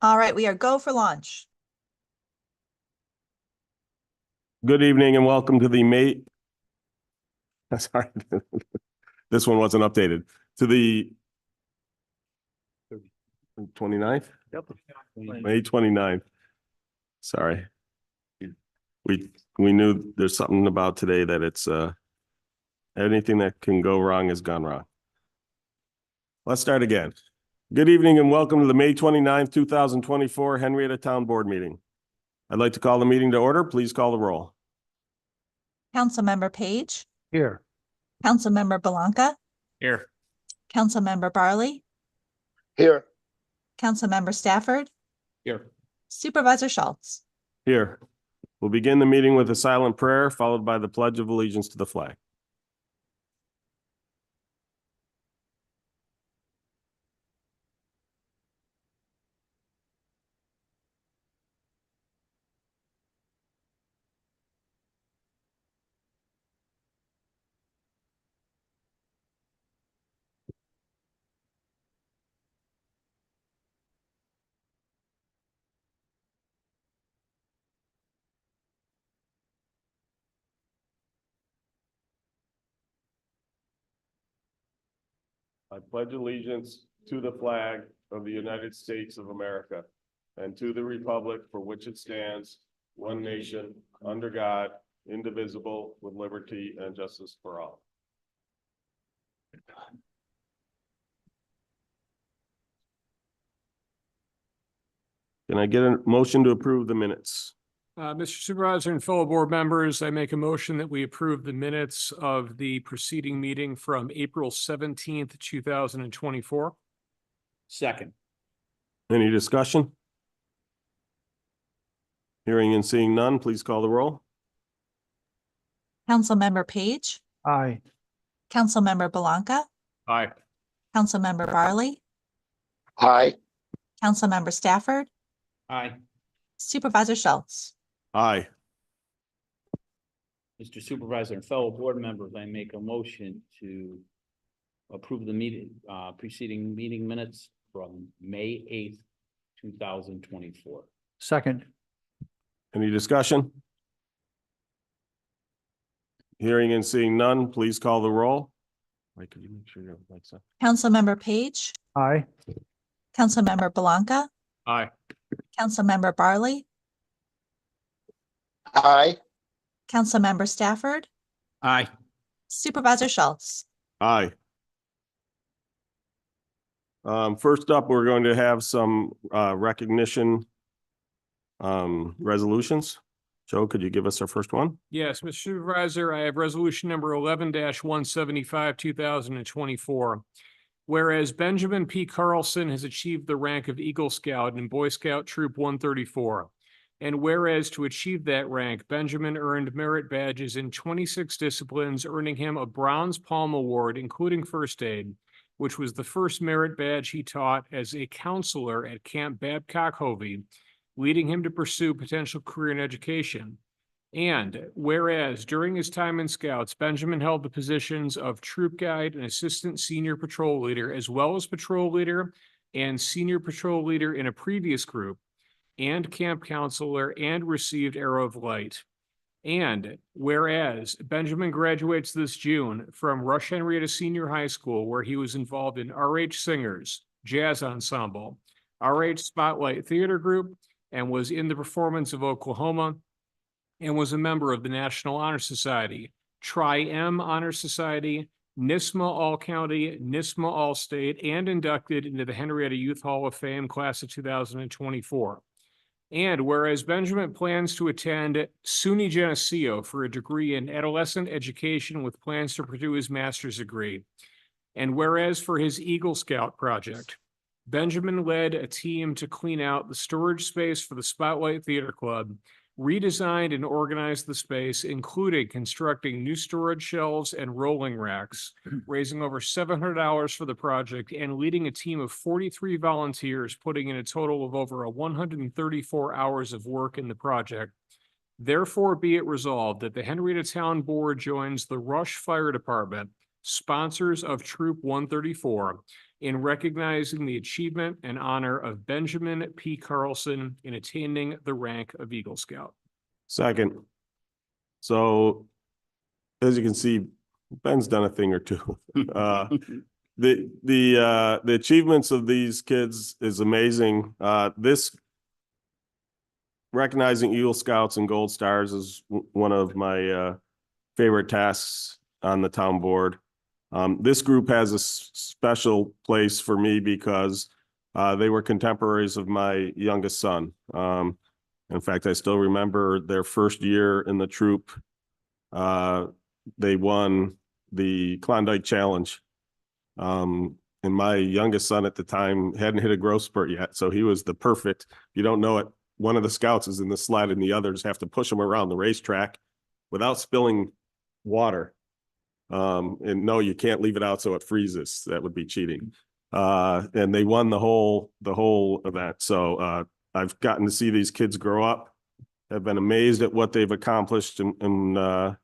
All right, we are go for launch. Good evening and welcome to the May. Sorry, this one wasn't updated. To the 29th? Yep. May 29th. Sorry. We knew there's something about today that it's anything that can go wrong has gone wrong. Let's start again. Good evening and welcome to the May 29th, 2024 Henrietta Town Board meeting. I'd like to call the meeting to order. Please call the roll. Councilmember Page, Here. Councilmember Belanca, Here. Councilmember Barley, Here. Councilmember Stafford, Here. Supervisor Schultz. Here. We'll begin the meeting with a silent prayer followed by the Pledge of Allegiance to the flag. I pledge allegiance to the flag of the United States of America and to the republic for which it stands, one nation, under God, indivisible, with liberty and justice for all. Can I get a motion to approve the minutes? Mr. Supervisor and fellow board members, I make a motion that we approve the minutes of the preceding meeting from April 17th, 2024. Second. Any discussion? Hearing and seeing none, please call the roll. Councilmember Page, Aye. Councilmember Belanca, Aye. Councilmember Barley, Aye. Councilmember Stafford, Aye. Supervisor Schultz. Aye. Mr. Supervisor and fellow board members, I make a motion to approve the meeting, preceding meeting minutes from May 8th, 2024. Second. Any discussion? Hearing and seeing none, please call the roll. Wait, could you make sure your mic's up? Councilmember Page, Aye. Councilmember Belanca, Aye. Councilmember Barley, Aye. Councilmember Stafford, Aye. Supervisor Schultz. Aye. First up, we're going to have some recognition resolutions. Joe, could you give us our first one? Yes, Mr. Supervisor, I have resolution number 11-175, 2024. Whereas Benjamin P. Carlson has achieved the rank of Eagle Scout in Boy Scout Troop 134. And whereas to achieve that rank, Benjamin earned merit badges in 26 disciplines, earning him a Bronze Palm Award, including first aid, which was the first merit badge he taught as a counselor at Camp Babcock-Hovey, leading him to pursue potential career in education. And whereas during his time in Scouts, Benjamin held the positions of troop guide and assistant senior patrol leader, as well as patrol leader and senior patrol leader in a previous group, and camp counselor, and received Arrow of Light. And whereas Benjamin graduates this June from Rush Henrietta Senior High School, where he was involved in RH Singers, Jazz Ensemble, RH Spotlight Theater Group, and was in the Performance of Oklahoma, and was a member of the National Honor Society, Tri-M Honor Society, NISMA All-County, NISMA All-State, and inducted into the Henrietta Youth Hall of Fame class of 2024. And whereas Benjamin plans to attend SUNY Geneseo for a degree in adolescent education with plans to pursue his master's degree. And whereas for his Eagle Scout project, Benjamin led a team to clean out the storage space for the Spotlight Theater Club, redesigned and organized the space, including constructing new storage shelves and rolling racks, raising over $700 for the project, and leading a team of 43 volunteers, putting in a total of over 134 hours of work in the project. Therefore, be it resolved that the Henrietta Town Board joins the Rush Fire Department sponsors of Troop 134, in recognizing the achievement and honor of Benjamin P. Carlson in attaining the rank of Eagle Scout. Second. So as you can see, Ben's done a thing or two. The achievements of these kids is amazing. This recognizing Eagle Scouts and Gold Stars is one of my favorite tasks on the town board. This group has a special place for me because they were contemporaries of my youngest son. In fact, I still remember their first year in the troop. They won the Klondike Challenge. And my youngest son at the time hadn't hit a growth spurt yet, so he was the perfect. You don't know it. One of the scouts is in the sled and the others have to push him around the racetrack without spilling water. And no, you can't leave it out so it freezes. That would be cheating. And they won the whole event. So I've gotten to see these kids grow up. I've been amazed at what they've accomplished and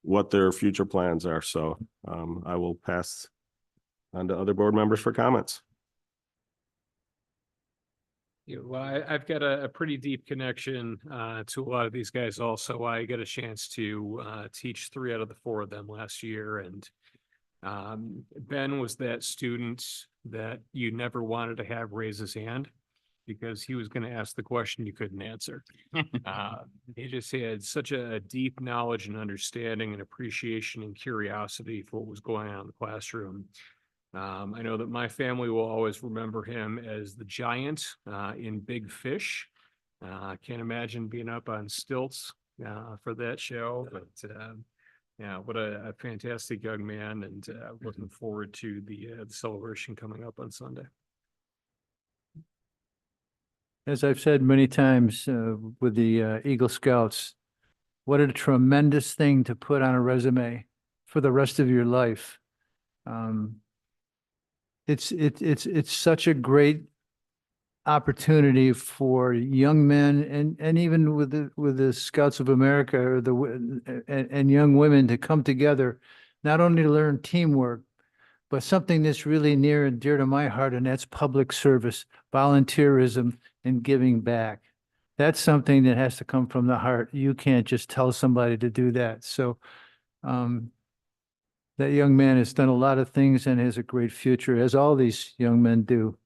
what their future plans are. So I will pass on to other board members for comments. Yeah, well, I've got a pretty deep connection to a lot of these guys also. I got a chance to teach 3 out of the 4 of them last year. And Ben was that student that you never wanted to have raise his hand because he was going to ask the question you couldn't answer. He just had such a deep knowledge and understanding and appreciation and curiosity for what was going on in the classroom. I know that my family will always remember him as the giant in Big Fish. I can't imagine being up on stilts for that show, but yeah, what a fantastic young man, and looking forward to the celebration coming up on Sunday. As I've said many times with the Eagle Scouts, what a tremendous thing to put on a resume for the rest of your life. It's such a great opportunity for young men and even with the Scouts of America or and young women to come together, not only to learn teamwork, but something that's really near and dear to my heart, and that's public service, volunteerism, and giving back. That's something that has to come from the heart. You can't just tell somebody to do that. So that young man has done a lot of things and has a great future, as all these young men do.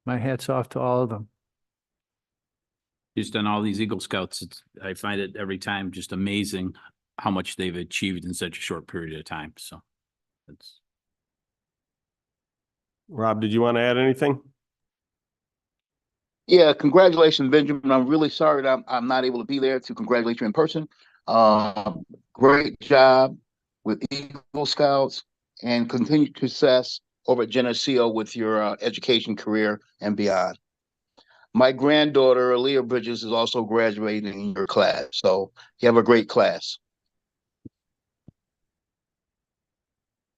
My hat's off to all of them. Just done all these Eagle Scouts. I find it every time just amazing how much they've achieved in such a short period of time. So that's. Rob, did you want to add anything? Yeah, congratulations, Benjamin. I'm really sorry that I'm not able to be there to congratulate you in person. Great job with Eagle Scouts and continued success over at Geneseo with your education career and beyond. My granddaughter, Aaliyah Bridges, is also graduating in your class. So you have a great class.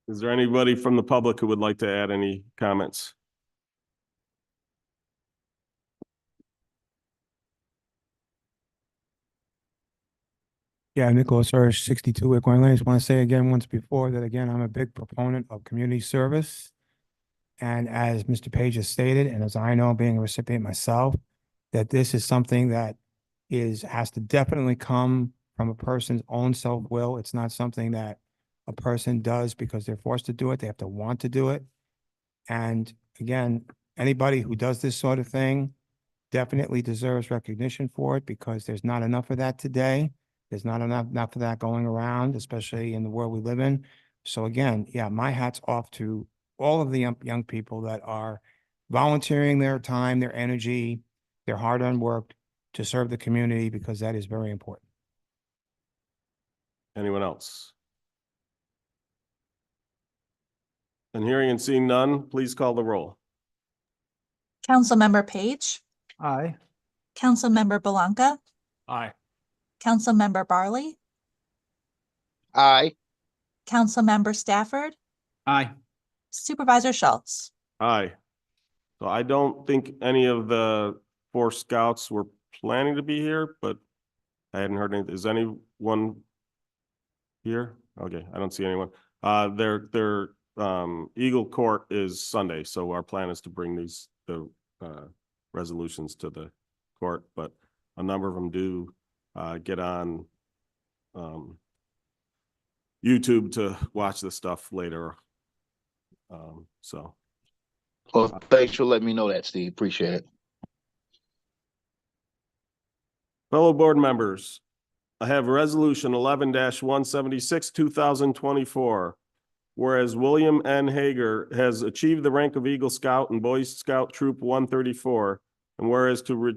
Is there anybody from the public who would like to add any comments? Yeah, Nicholas Hirsch, 62 Acorn Lane. I just want to say again, once before, that again, I'm a big proponent of community service. And as Mr. Page has stated, and as I know, being a recipient myself, that this is something that has to definitely come from a person's own self-will. It's not something that a person does because they're forced to do it. They have to want to do it. And again, anybody who does this sort of thing definitely deserves recognition for it, because there's not enough of that today. There's not enough of that going around, especially in the world we live in. So again, yeah, my hat's off to all of the young people that are volunteering their time, their energy, their hard-earned work to serve the community, because that is very important. Anyone else? And hearing and seeing none, please call the roll. Councilmember Page, Aye. Councilmember Belanca, Aye. Councilmember Barley, Aye. Councilmember Stafford, Aye. Supervisor Schultz. Aye. So I don't think any of the 4 scouts were planning to be here, but I hadn't heard anything. Is anyone here? Okay, I don't see anyone. Their Eagle Court is Sunday, so our plan is to bring the resolutions to the court, but a number of them do get on YouTube to watch the stuff later. So Well, thanks for letting me know that, Steve. Appreciate it. fellow board members, I have resolution 11-176, 2024. Whereas William N. Hager has achieved the rank of Eagle Scout and Boy Scout Troop 134, and whereas to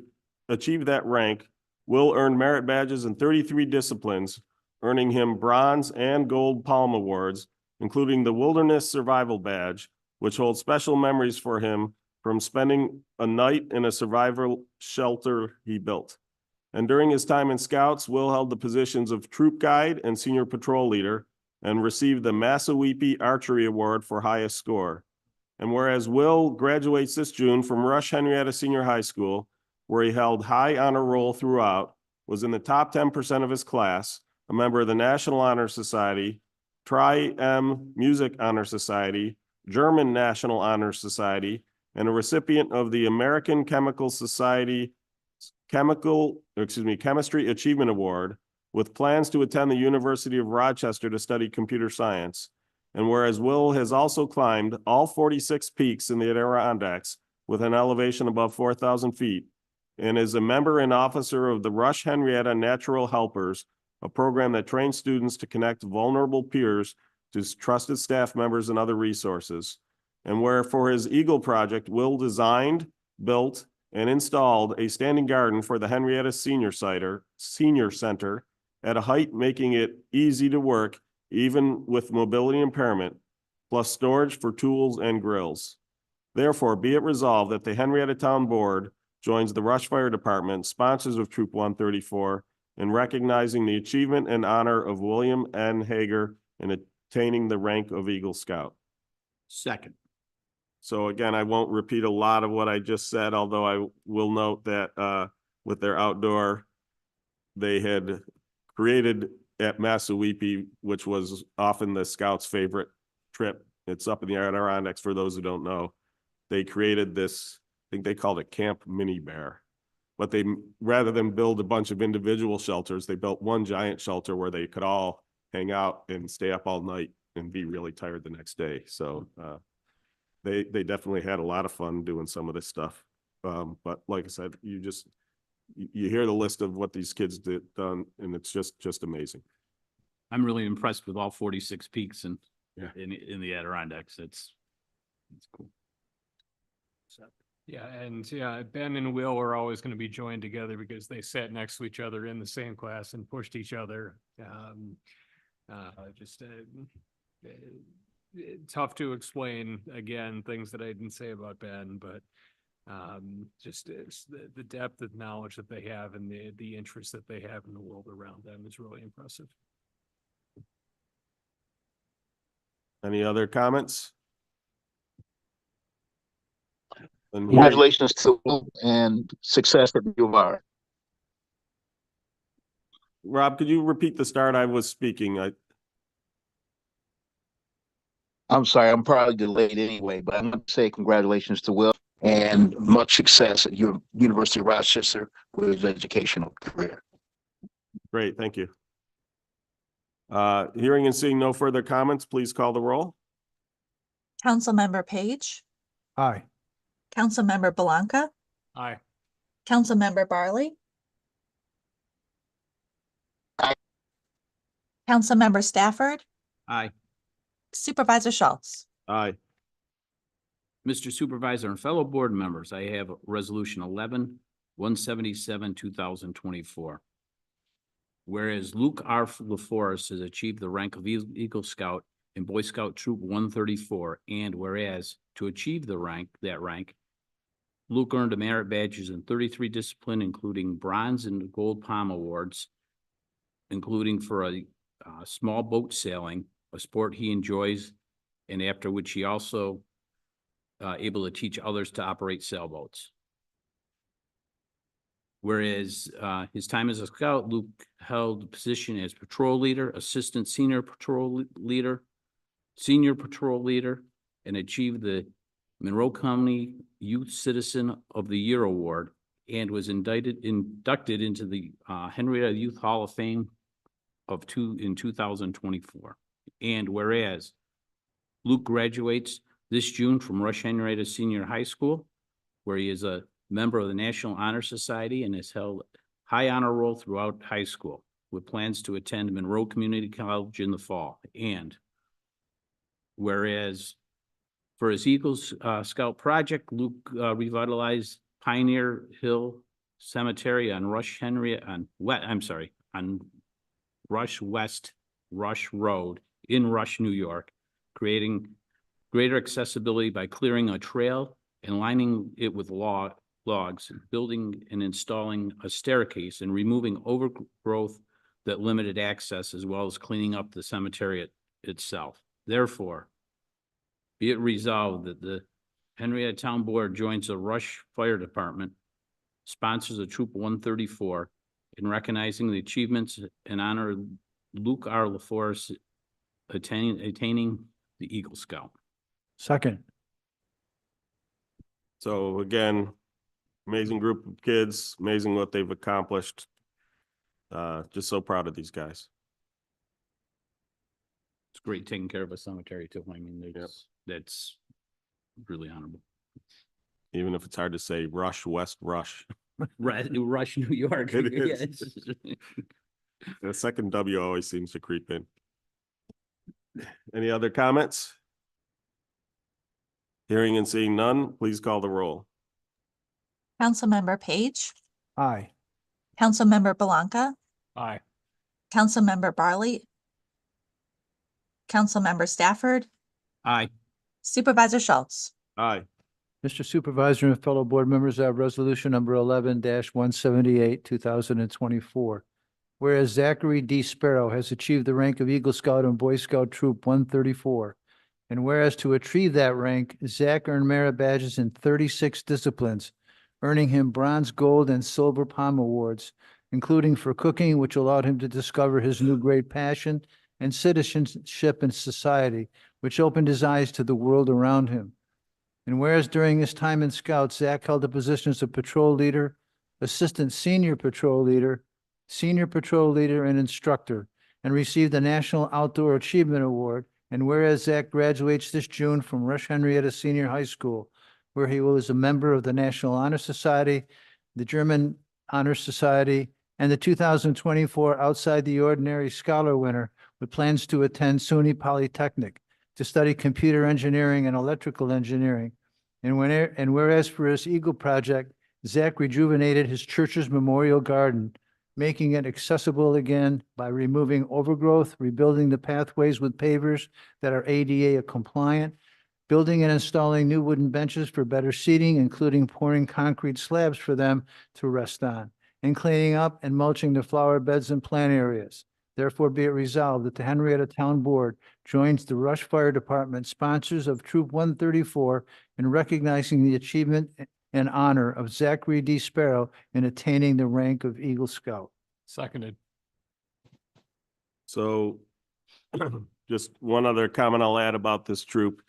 achieve that rank, Will earned merit badges in 33 disciplines, earning him bronze and gold palm awards, including the Wilderness Survival Badge, which holds special memories for him from spending a night in a survival shelter he built. And during his time in Scouts, Will held the positions of Troop Guide and Senior Patrol Leader, and received the Massawepie Archery Award for highest score. And whereas Will graduates this June from Rush Henrietta Senior High School, where he held high honor roll throughout, was in the top 10% of his class, a member of the National Honor Society, Tri-M Music Honor Society, German National Honor Society, and a recipient of the American Chemical Society Chemistry Achievement Award, with plans to attend the University of Rochester to study computer science. And whereas Will has also climbed all 46 peaks in the Adirondacks with an elevation above 4,000 feet, and is a member and officer of the Rush Henrietta Natural Helpers, a program that trains students to connect vulnerable peers to trusted staff members and other resources. And where for his Eagle project, Will designed, built, and installed a standing garden for the Henrietta Senior Center at a height making it easy to work even with mobility impairment, plus storage for tools and grills. Therefore, be it resolved that the Henrietta Town Board joins the Rush Fire Department, sponsors of Troop 134, in recognizing the achievement and honor of William N. Hager in attaining the rank of Eagle Scout. Second. So again, I won't repeat a lot of what I just said, although I will note that with their outdoor, they had created at Massawepie, which was often the Scouts' favorite trip. It's up in the Adirondacks for those who don't know. They created this, I think they called it Camp Mini Bear. But they, rather than build a bunch of individual shelters, they built one giant shelter where they could all hang out and stay up all night and be really tired the next day. So they definitely had a lot of fun doing some of this stuff. But like I said, you hear the list of what these kids done, and it's just amazing. I'm really impressed with all 46 peaks in Yeah. in the Adirondacks. It's cool. Yeah, and yeah, Ben and Will are always going to be joined together because they sat next to each other in the same class and pushed each other. Tough to explain, again, things that I didn't say about Ben, but just it's the depth of knowledge that they have and the interest that they have in the world around them is really impressive. Any other comments? And Congratulations to Will and success at U of R. Rob, could you repeat the start? I was speaking. I'm sorry, I'm probably delayed anyway, but I'm going to say congratulations to Will and much success at your University of Rochester with his educational career. Great, thank you. Hearing and seeing no further comments, please call the roll. Councilmember Page, Aye. Councilmember Blanca, Aye. Councilmember Barley. Aye. Councilmember Stafford, Aye. Supervisor Schultz. Aye. Mr. Supervisor and fellow board members, I have resolution 11-177, 2024. Whereas Luke R. LaForest has achieved the rank of Eagle Scout in Boy Scout Troop 134, and whereas to achieve that rank, Luke earned merit badges in 33 disciplines, including bronze and gold palm awards, including for a small boat sailing, a sport he enjoys, and after which he also able to teach others to operate sailboats. Whereas his time as a scout, Luke held the position as patrol leader, assistant senior patrol leader, senior patrol leader, and achieved the Monroe County Youth Citizen of the Year Award, and was inducted into the Henrietta Youth Hall of Fame in 2024. And whereas Luke graduates this June from Rush Henrietta Senior High School, where he is a member of the National Honor Society and has held high honor roll throughout high school, with plans to attend Monroe Community College in the fall. And whereas for his Eagles Scout project, Luke revitalized Pioneer Hill Cemetery on Rush West Rush Road in Rush, New York, creating greater accessibility by clearing a trail and lining it with logs, building and installing a staircase, and removing overgrowth that limited access, as well as cleaning up the cemetery itself. Therefore, be it resolved that the Henrietta Town Board joins the Rush Fire Department, sponsors of Troop 134, in recognizing the achievements and honor Luke R. LaForest attaining the Eagle Scout. Second. So again, amazing group of kids, amazing what they've accomplished. Just so proud of these guys. It's great taking care of a cemetery too. I mean, that's really honorable. Even if it's hard to say, Rush, West Rush. Rush, New York. It is. Yes. The second W always seems to creep in. Any other comments? Hearing and seeing none, please call the roll. Councilmember Page, Aye. Councilmember Blanca, Aye. Councilmember Barley, Councilmember Stafford, Aye. Supervisor Schultz. Aye. Mr. Supervisor and fellow board members, I have resolution number 11-178, 2024. Whereas Zachary D. Sparrow has achieved the rank of Eagle Scout and Boy Scout Troop 134. And whereas to achieve that rank, Zach earned merit badges in 36 disciplines, earning him bronze, gold, and silver palm awards, including for cooking, which allowed him to discover his new great passion, and citizenship in society, which opened his eyes to the world around him. And whereas during his time in Scouts, Zach held the positions of patrol leader, assistant senior patrol leader, and instructor, and received the National Outdoor Achievement Award. And whereas Zach graduates this June from Rush Henrietta Senior High School, where he was a member of the National Honor Society, the German Honor Society, and the 2024 Outside the Ordinary Scholar winner, with plans to attend SUNY Polytechnic to study computer engineering and electrical engineering. And whereas for his Eagle project, Zach rejuvenated his church's memorial garden, making it accessible again by removing overgrowth, rebuilding the pathways with pavers that are ADA compliant, building and installing new wooden benches for better seating, including pouring concrete slabs for them to rest on, and cleaning up and mulching the flower beds and plant areas. Therefore, be it resolved that the Henrietta Town Board joins the Rush Fire Department sponsors of Troop 134 in recognizing the achievement and honor of Zachary D. Sparrow in attaining the rank of Eagle Scout. Seconded. So just one other comment I'll add about this troop.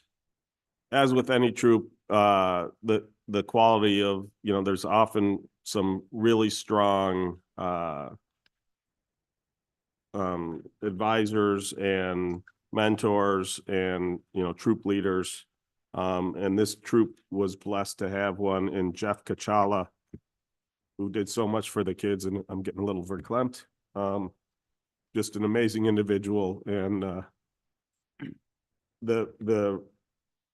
As with any troop, the quality of, there's often some really strong advisors and mentors and, troop leaders. And this troop was blessed to have one in Jeff Kachala, who did so much for the kids, and I'm getting a little verklempt. Just an amazing individual, and the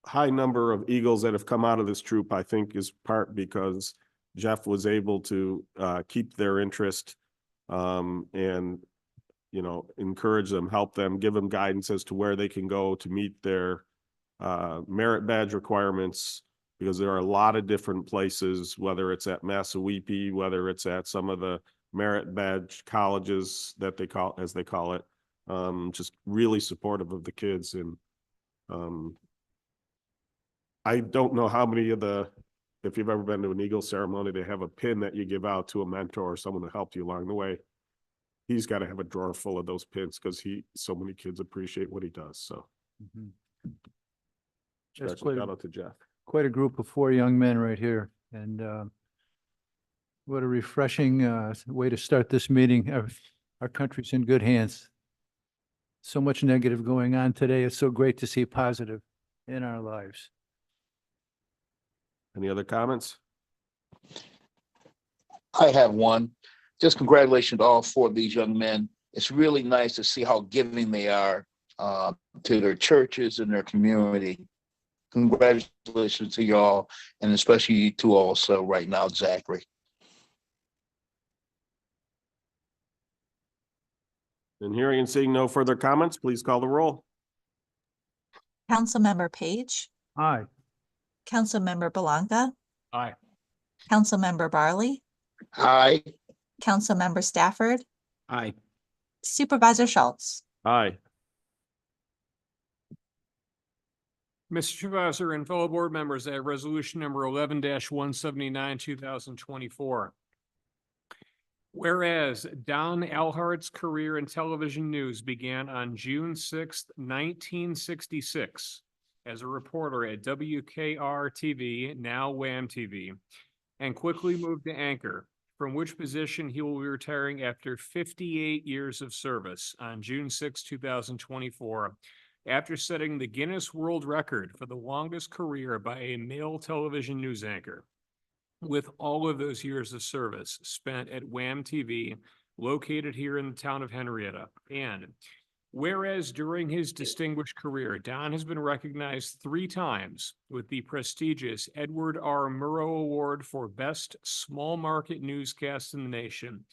high number of Eagles that have come out of this troop, I think, is part because Jeff was able to keep their interest and encourage them, help them, give them guidance as to where they can go to meet their merit badge requirements, because there are a lot of different places, whether it's at Massawepie, whether it's at some of the merit badge colleges that they call it, just really supportive of the kids. And I don't know how many of if you've ever been to an Eagle ceremony, they have a pin that you give out to a mentor or someone who helped you along the way. He's got to have a drawer full of those pins because so many kids appreciate what he does. So That's Special quite shout a, out to Jeff. quite a group of 4 young men right here. And what a refreshing way to start this meeting. Our country's in good hands. So much negative going on today. It's so great to see positive in our lives. Any other comments? I have one. Just congratulations to all 4 of these young men. It's really nice to see how giving they are to their churches and their community. Congratulations to y'all, and especially you two also right now, Zachary. And hearing and seeing no further comments, please call the roll. Councilmember Page, Aye. Councilmember Belanca, Aye. Councilmember Barley, Aye. Councilmember Stafford, Aye. Supervisor Schultz. Aye. Mr. Supervisor and fellow board members, I have resolution number 11-179, 2024. Whereas Don Alhart's career in television news began on June 6th, 1966, as a reporter at WKR-TV, now Wham-TV, and quickly moved to anchor, from which position he will be retiring after 58 years of service on June 6, 2024, after setting the Guinness World Record for the longest career by a male television news anchor, with all of those years of service spent at Wham-TV, located here in the town of Henrietta. And whereas during his distinguished career, Don has been recognized 3 times with the prestigious Edward R. Murrow Award for Best Small Market Newscast in the Nation,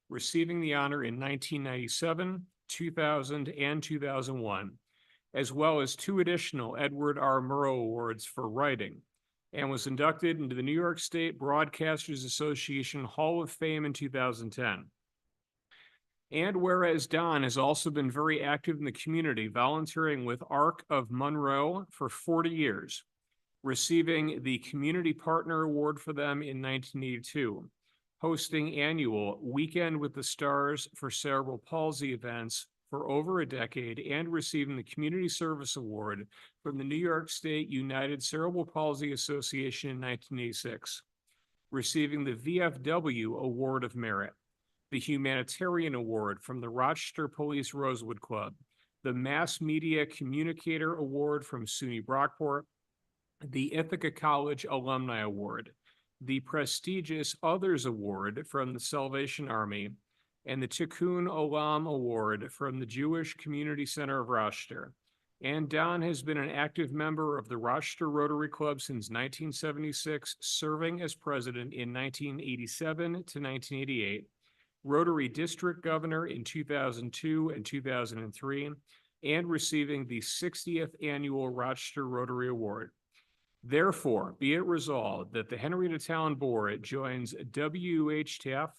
receiving the honor in 1997, 2000, and 2001, as well as 2 additional Edward R. Murrow Awards for writing, and was inducted into the New York State Broadcasters Association Hall of Fame in 2010. And whereas Don has also been very active in the community, volunteering with Arc of Monroe for 40 years, receiving the Community Partner Award for them in 1982, hosting annual Weekend with the Stars for cerebral palsy events for over a decade, and receiving the Community Service Award from the New York State United Cerebral Palsy Association in 1986, receiving the VFW Award of Merit, the Humanitarian Award from the Rochester Police Rosewood Club, the Mass Media Communicator Award from SUNY Brockport, the Ithaca College Alumni Award, the prestigious Others Award from the Salvation Army, and the Tikkun Olam Award from the Jewish Community Center of Rochester. And Don has been an active member of the Rochester Rotary Club since 1976, serving as president in 1987 to 1988, Rotary District Governor in 2002 and 2003, and receiving the 60th Annual Rochester Rotary Award. Therefore, be it resolved that the Henrietta Town Board joins WHTF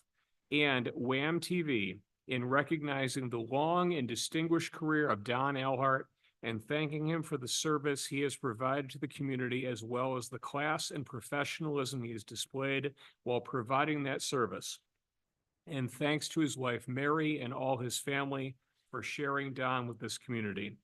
and Wham-TV in recognizing the long and distinguished career of Don Alhart and thanking him for the service he has provided to the community, as well as the class and professionalism he has displayed while providing that service. And thanks to his wife, Mary, and all his family for sharing Don with this community.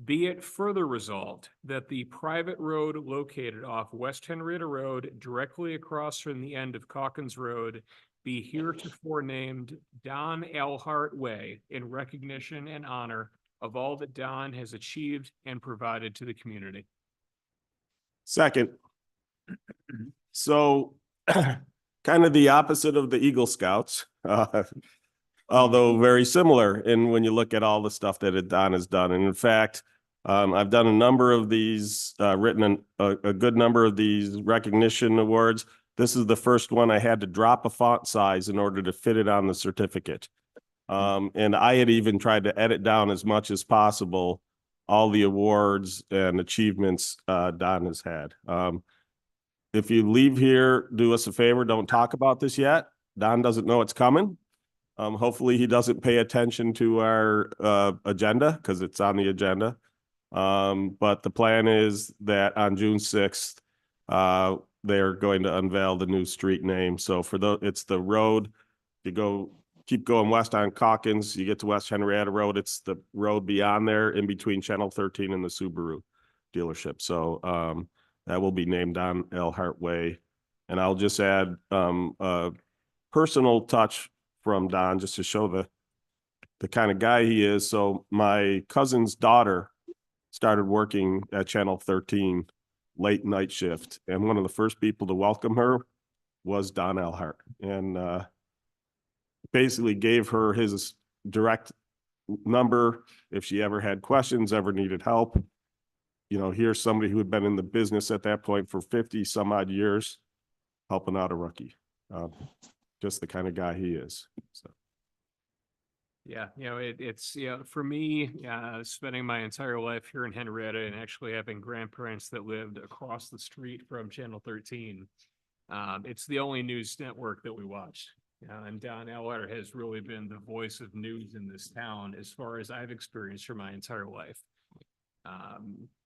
Be it further resolved that the private road located off West Henrietta Road, directly across from the end of Calkins Road, be heretofore named Don Alhart Way in recognition and honor of all that Don has achieved and provided to the community. Second. So kind of the opposite of the Eagle Scouts, although very similar in when you look at all the stuff that Don has done. And in fact, I've done a number of these, written a good number of these recognition awards. This is the first one I had to drop a font size in order to fit it on the certificate. And I had even tried to edit down as much as possible all the awards and achievements Don has had. If you leave here, do us a favor, don't talk about this yet. Don doesn't know it's coming. Hopefully he doesn't pay attention to our agenda because it's on the agenda. But the plan is that on June 6th, they're going to unveil the new street name. So for it's the road, you keep going west on Calkins, you get to West Henrietta Road. It's the road beyond there in between Channel 13 and the Subaru. dealership. So that will be named Don Elhart Way. And I'll just add a personal touch from Don just to show the kind of guy he is. So my cousin's daughter started working at Channel 13 late night shift, and one of the first people to welcome her was Don Elhart, and basically gave her his direct number if she ever had questions, ever needed help. You know, here's somebody who had been in the business at that point for 50 some odd years, helping out a rookie. Just the kind of guy he is. So. Yeah, it's, for me, spending my entire life here in Henrietta and actually having grandparents that lived across the street from Channel 13. It's the only news network that we watched. And Don Elhart has really been the voice of news in this town as far as I've experienced for my entire life.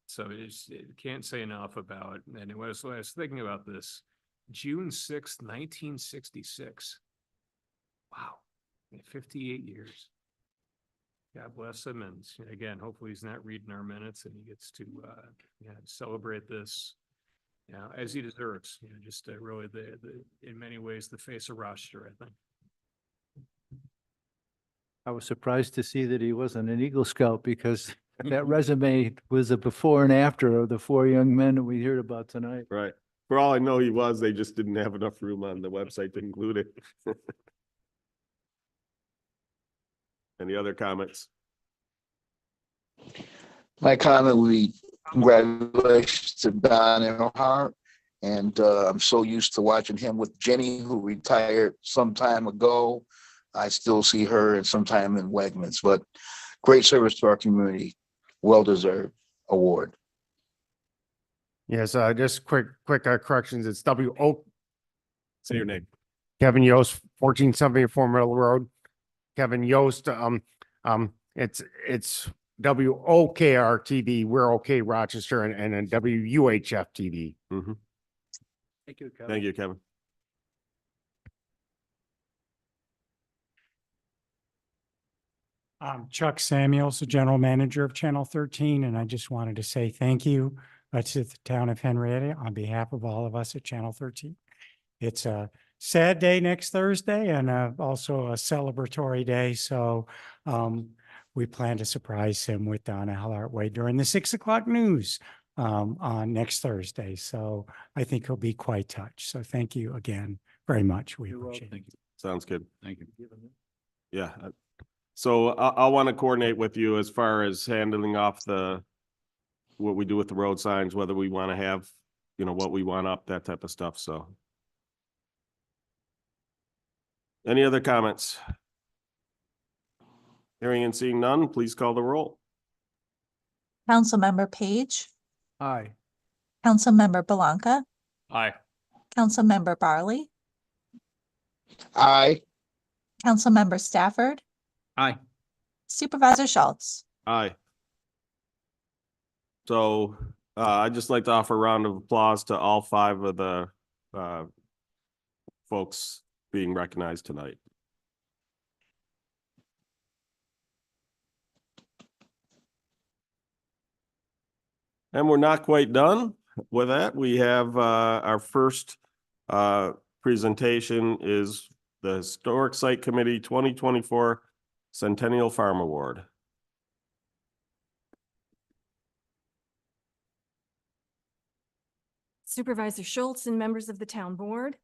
So it can't say enough about, and I was thinking about this, June 6th, 1966. Wow. 58 years. God bless him. And again, hopefully he's not reading our minutes and he gets to celebrate this, as he deserves. Just really in many ways, the face of Rochester, I think. I was surprised to see that he wasn't an Eagle Scout because that resume was a before and after of the 4 young men that we heard about tonight. Right. For all I know, he was. They just didn't have enough room on the website to include it. Any other comments? My comment would be congratulations to Don Elhart. And I'm so used to watching him with Jenny, who retired some time ago. I still see her and sometime in Wegmans, but great service to our community. Well-deserved award. Yes, just quick corrections. It's W.O. Say your name. Kevin Yost, 1474 Middle Road. Kevin Yost, it's WOKR TV, We're Okay Rochester, and then WUHF TV. Mhm. Thank you, Kevin. Thank you, Kevin. I'm Chuck Samuels, the general manager of Channel 13, and I just wanted to say thank you to the town of Henrietta on behalf of all of us at Channel 13. It's a sad day next Thursday and also a celebratory day. So we plan to surprise him with Don Elhart Way during the 6 o'clock news on next Thursday. So I think he'll be quite touched. So thank you again very much. We appreciate it. Thank you. Sounds good. Thank you. Yeah. So I'll want to coordinate with you as far as handling off what we do with the road signs, whether we want to have, what we want up, that type of stuff. So. Any other comments? Hearing and seeing none, please call the roll. Councilmember Page, Aye. Councilmember Belanca, Aye. Councilmember Barley, Aye. Councilmember Stafford, Aye. Supervisor Schultz. Aye. So I'd just like to offer a round of applause to all 5 of the folks being recognized tonight. And we're not quite done with that. We have our first presentation is the Historic Site Committee 2024 Centennial Farm Award. Supervisor Schultz and members of the town board,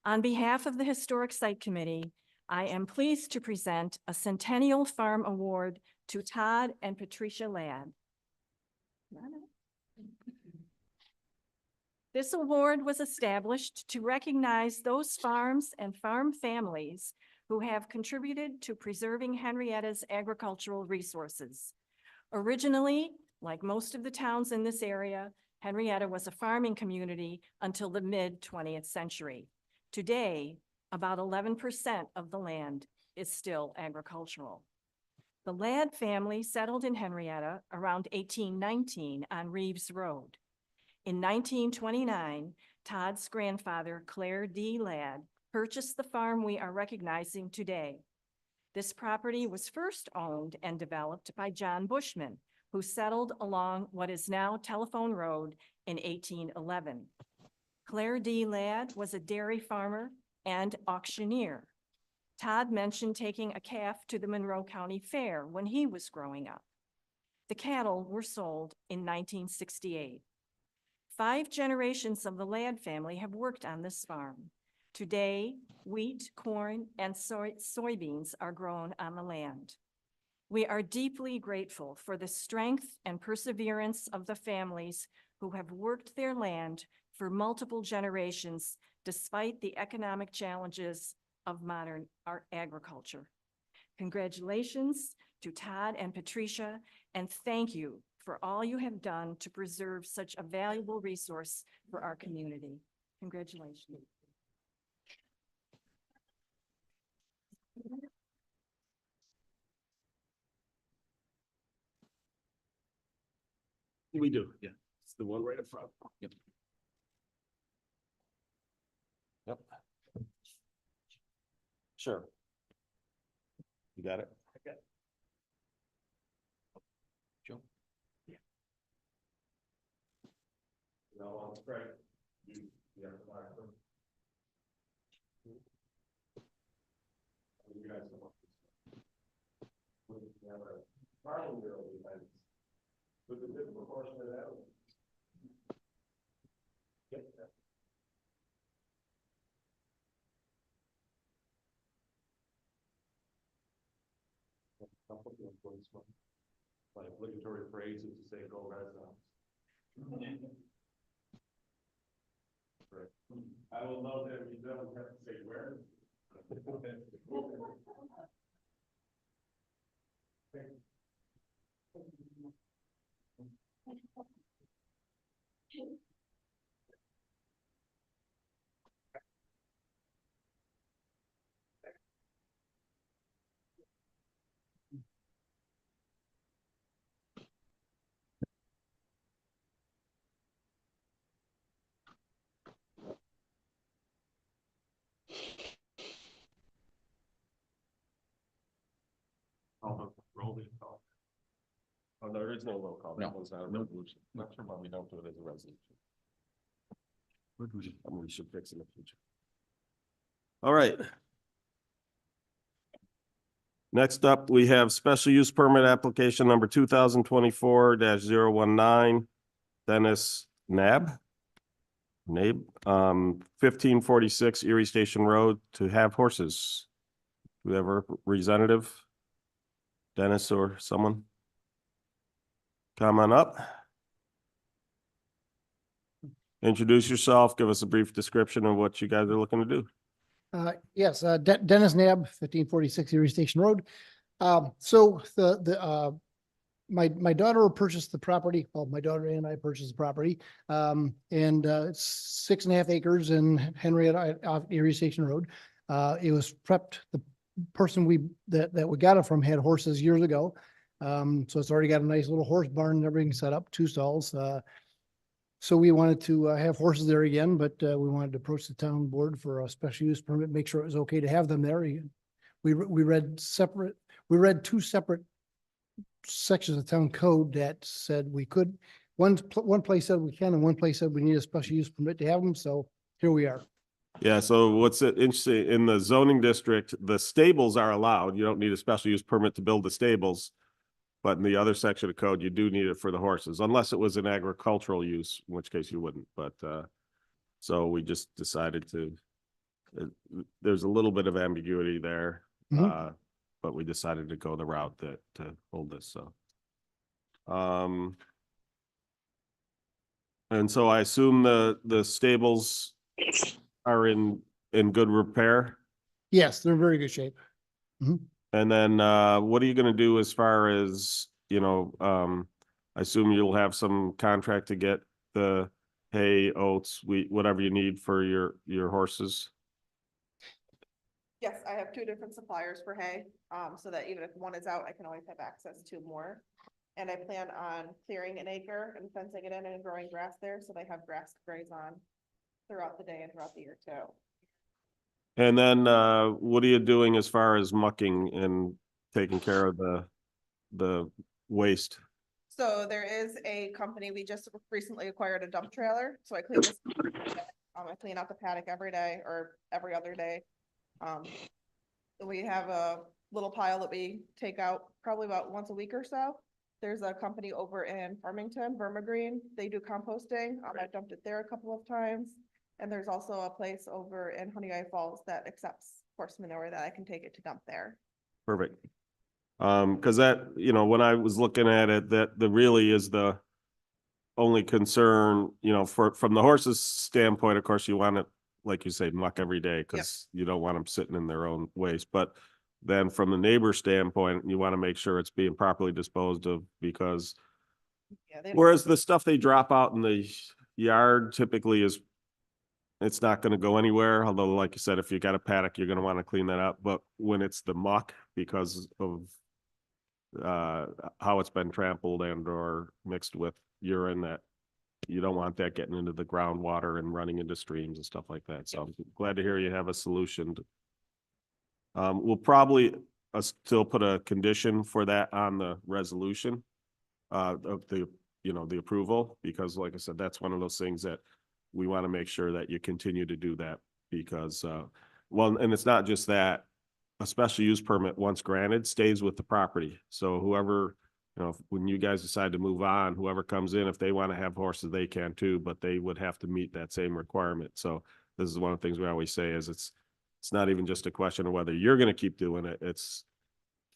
on behalf of the Historic Site Committee, I am pleased to present a Centennial Farm Award to Todd and Patricia Ladd. This award was established to recognize those farms and farm families who have contributed to preserving Henrietta's agricultural resources. Originally, like most of the towns in this area, Henrietta was a farming community until the mid-20th century. Today, about 11% of the land is still agricultural. The Ladd family settled in Henrietta around 1819 on Reeves Road. In 1929, Todd's grandfather, Claire D. Ladd, purchased the farm we are recognizing today. This property was first owned and developed by John Bushman, who settled along what is now Telephone Road in 1811. Claire D. Ladd was a dairy farmer and auctioneer. Todd mentioned taking a calf to the Monroe County Fair when he was growing up. The cattle were sold in 1968. 5 generations of the Ladd family have worked on this farm. Today, wheat, corn, and soybeans are grown on the land. We are deeply grateful for the strength and perseverance of the families who have worked their land for multiple generations despite the economic challenges of modern agriculture. Congratulations to Todd and Patricia, and thank you for all you have done to preserve such a valuable resource for our community. Congratulations. We do, yeah. It's the one right up front. Yep. Yep. Sure. You got it? Okay. Joe? Yeah. No, that's great. You have the microphone. You guys don't want this. We have a parliament event. With a good proportion of that. Yep. Like obligatory phrases to say go Red Sox. Right. I will love that we don't have to say where. Roll call. Oh, there is no roll call. That No. one's not a resolution. Not sure why we don't do it as a resolution. I mean, we should fix in the future. All right. Next up, we have special use permit application number 2024-019, Dennis Nabe, 1546 Erie Station Road to have horses. Do we have a representative? Dennis or someone? Come on up. Introduce yourself, give us a brief description of what you guys are looking to do. Yes, Dennis Nab, 1546 Erie Station Road. My daughter purchased the property. Well, my daughter and I purchased the property. It's 6.5 acres in Henrietta off Erie Station Road. It was prepped. The person that we got it from had horses years ago. So it's already got a nice little horse barn and everything set up, 2 stalls. So we wanted to have horses there again, but we wanted to approach the town board for a special use permit, make sure it was okay to have them there. We read 2 separate sections of town code that said we could. One place said we can, and one place said we need a special use permit to have them. So here we are. Yeah, so what's interesting, in the zoning district, the stables are allowed. You don't need a special use permit to build the stables. But in the other section of code, you do need it for the horses, unless it was an agricultural use, in which case you wouldn't. But so we just decided to, there's a little bit of ambiguity there. But we decided to go the route to hold this, so. And so I assume the stables are in good repair? Yes, they're in very good shape. And then what are you gonna do as far as, I assume you'll have some contract to get the hay, oats, wheat, whatever you need for your horses? Yes, I have 2 different suppliers for hay, so that even if one is out, I can always have access to more. And I plan on clearing an acre and fencing it in and growing grass there, so they have grass to graze on throughout the day and throughout the year too. And then what are you doing as far as mucking and taking care of the waste? So there is a company, we just recently acquired a dump trailer, so I clean this. I clean out the paddock every day or every other day. We have a little pile that we take out probably about once a week or so. There's a company over in Farmington, Vermagreen, they do composting, I've dumped it there a couple of times. And there's also a place over in Honey Eye Falls that accepts horse manure that I can take it to dump there. Perfect. Cause that, you know, when I was looking at it, that the really is the only concern, you know, from the horse's standpoint, of course, you want it, like you say, muck every day, cause you don't want them sitting in their own waste, but then from the neighbor standpoint, you want to make sure it's being properly disposed of, because Yeah, they, whereas the stuff they drop out in the yard typically is, it's not gonna go anywhere, although like you said, if you got a paddock, you're gonna want to clean that up, but when it's the muck because of how it's been trampled and or mixed with urine, that you don't want that getting into the groundwater and running into streams and stuff like that. So I'm glad to hear you have a solution. We'll probably still put a condition for that on the resolution of the, you know, the approval, because like I said, that's one of those things that we want to make sure that you continue to do that, because well, and it's not just that, a special use permit, once granted, stays with the property. So whoever, you know, when you guys decide to move on, whoever comes in, if they want to have horses, they can too, but they would have to meet that same requirement. So this is one of the things we always say is it's not even just a question of whether you're going to keep doing it. It's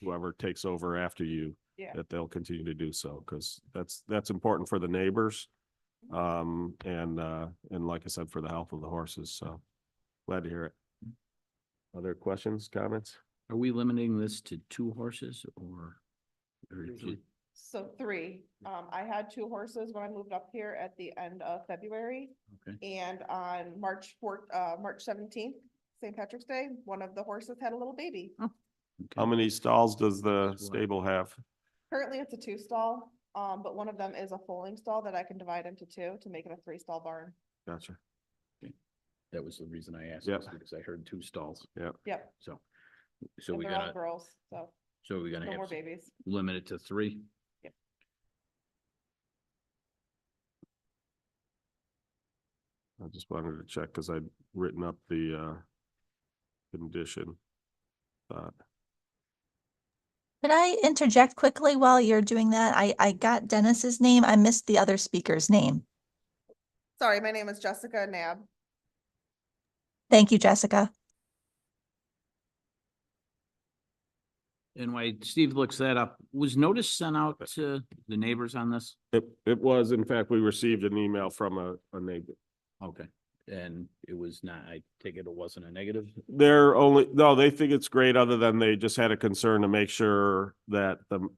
whoever takes over after you, yeah, that they'll continue to do so, because that's important for the neighbors. And like I said, for the health of the horses. So glad to hear it. Other questions, comments? Are we limiting this to 2 horses or so 3, I had 2 horses when I moved up here at the end of February. Okay. And on March 17th, St. Patrick's Day, one of the horses had a little baby. How many stalls does the stable have? Currently, it's a 2 stall, but one of them is a foaling stall that I can divide into 2 to make it a 3 stall barn. Gotcha. That was the reason I asked, Yep. is because I heard 2 stalls. Yep, So and we they're all gotta, girls, so so we're gonna no more have babies. limit it to 3. I just wanted to check because I'd written up the condition. Could I interject quickly while you're doing that? I got Dennis's name. I missed the other speaker's name. Sorry, my name is Jessica Nab. Thank you, Jessica. And while Steve looks that up, was notice sent out to the neighbors on this? It was, in fact, we received an email from a neighbor. Okay, and it was not, I take it wasn't a negative? They're only, no, they think it's great, other than they just had a concern to make sure that the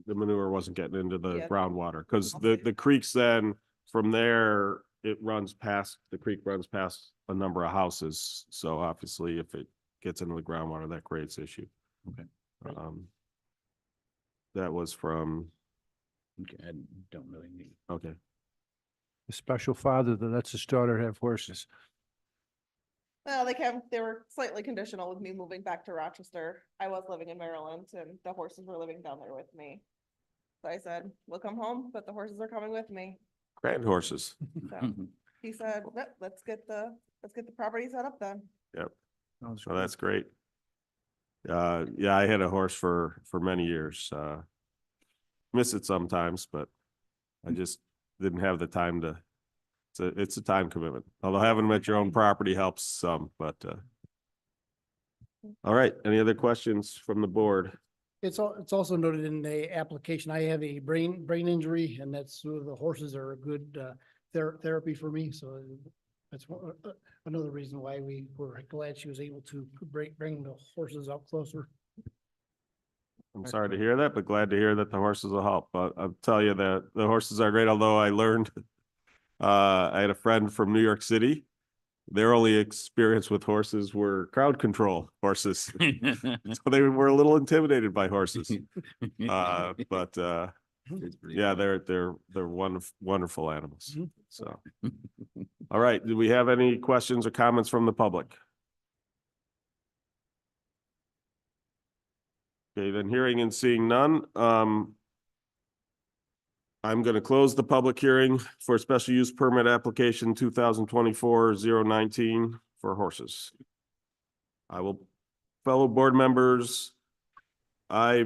manure wasn't getting into the Yeah. groundwater, because the creeks then, from there, it runs past, the creek runs past a number of houses. So obviously, if it gets into the groundwater, that creates issue. Okay. That was from, Okay, I don't really need. okay. A special father that lets his daughter have horses. Well, they were slightly conditional with me moving back to Rochester. I was living in Maryland and the horses were living down there with me. So I said, we'll come home, but the horses are coming with me. Grand horses. So he said, "Yep, let's get the property set up then." Yep. Sounds So good. that's great. Yeah, I had a horse for many years. Miss it sometimes, but I just didn't have the time to, it's a time commitment. Although having them at your own property helps some, but, all right. Any other questions from the board? It's also noted in the application, I have a brain injury, and that's, the horses are a good therapy for me, so that's another reason why we were glad she was able to bring the horses up closer. I'm sorry to hear that, but glad to hear that the horses will help. But I'll tell you that the horses are great, although I learned, I had a friend from New York City. Their only experience with horses were crowd control horses. So they were a little intimidated by horses. But yeah, they're wonderful animals. So, all right. Do we have any questions or comments from the public? Okay, then hearing and seeing none, I'm going to close the public hearing for special use permit application 2024-019 for horses. I will, fellow board members, I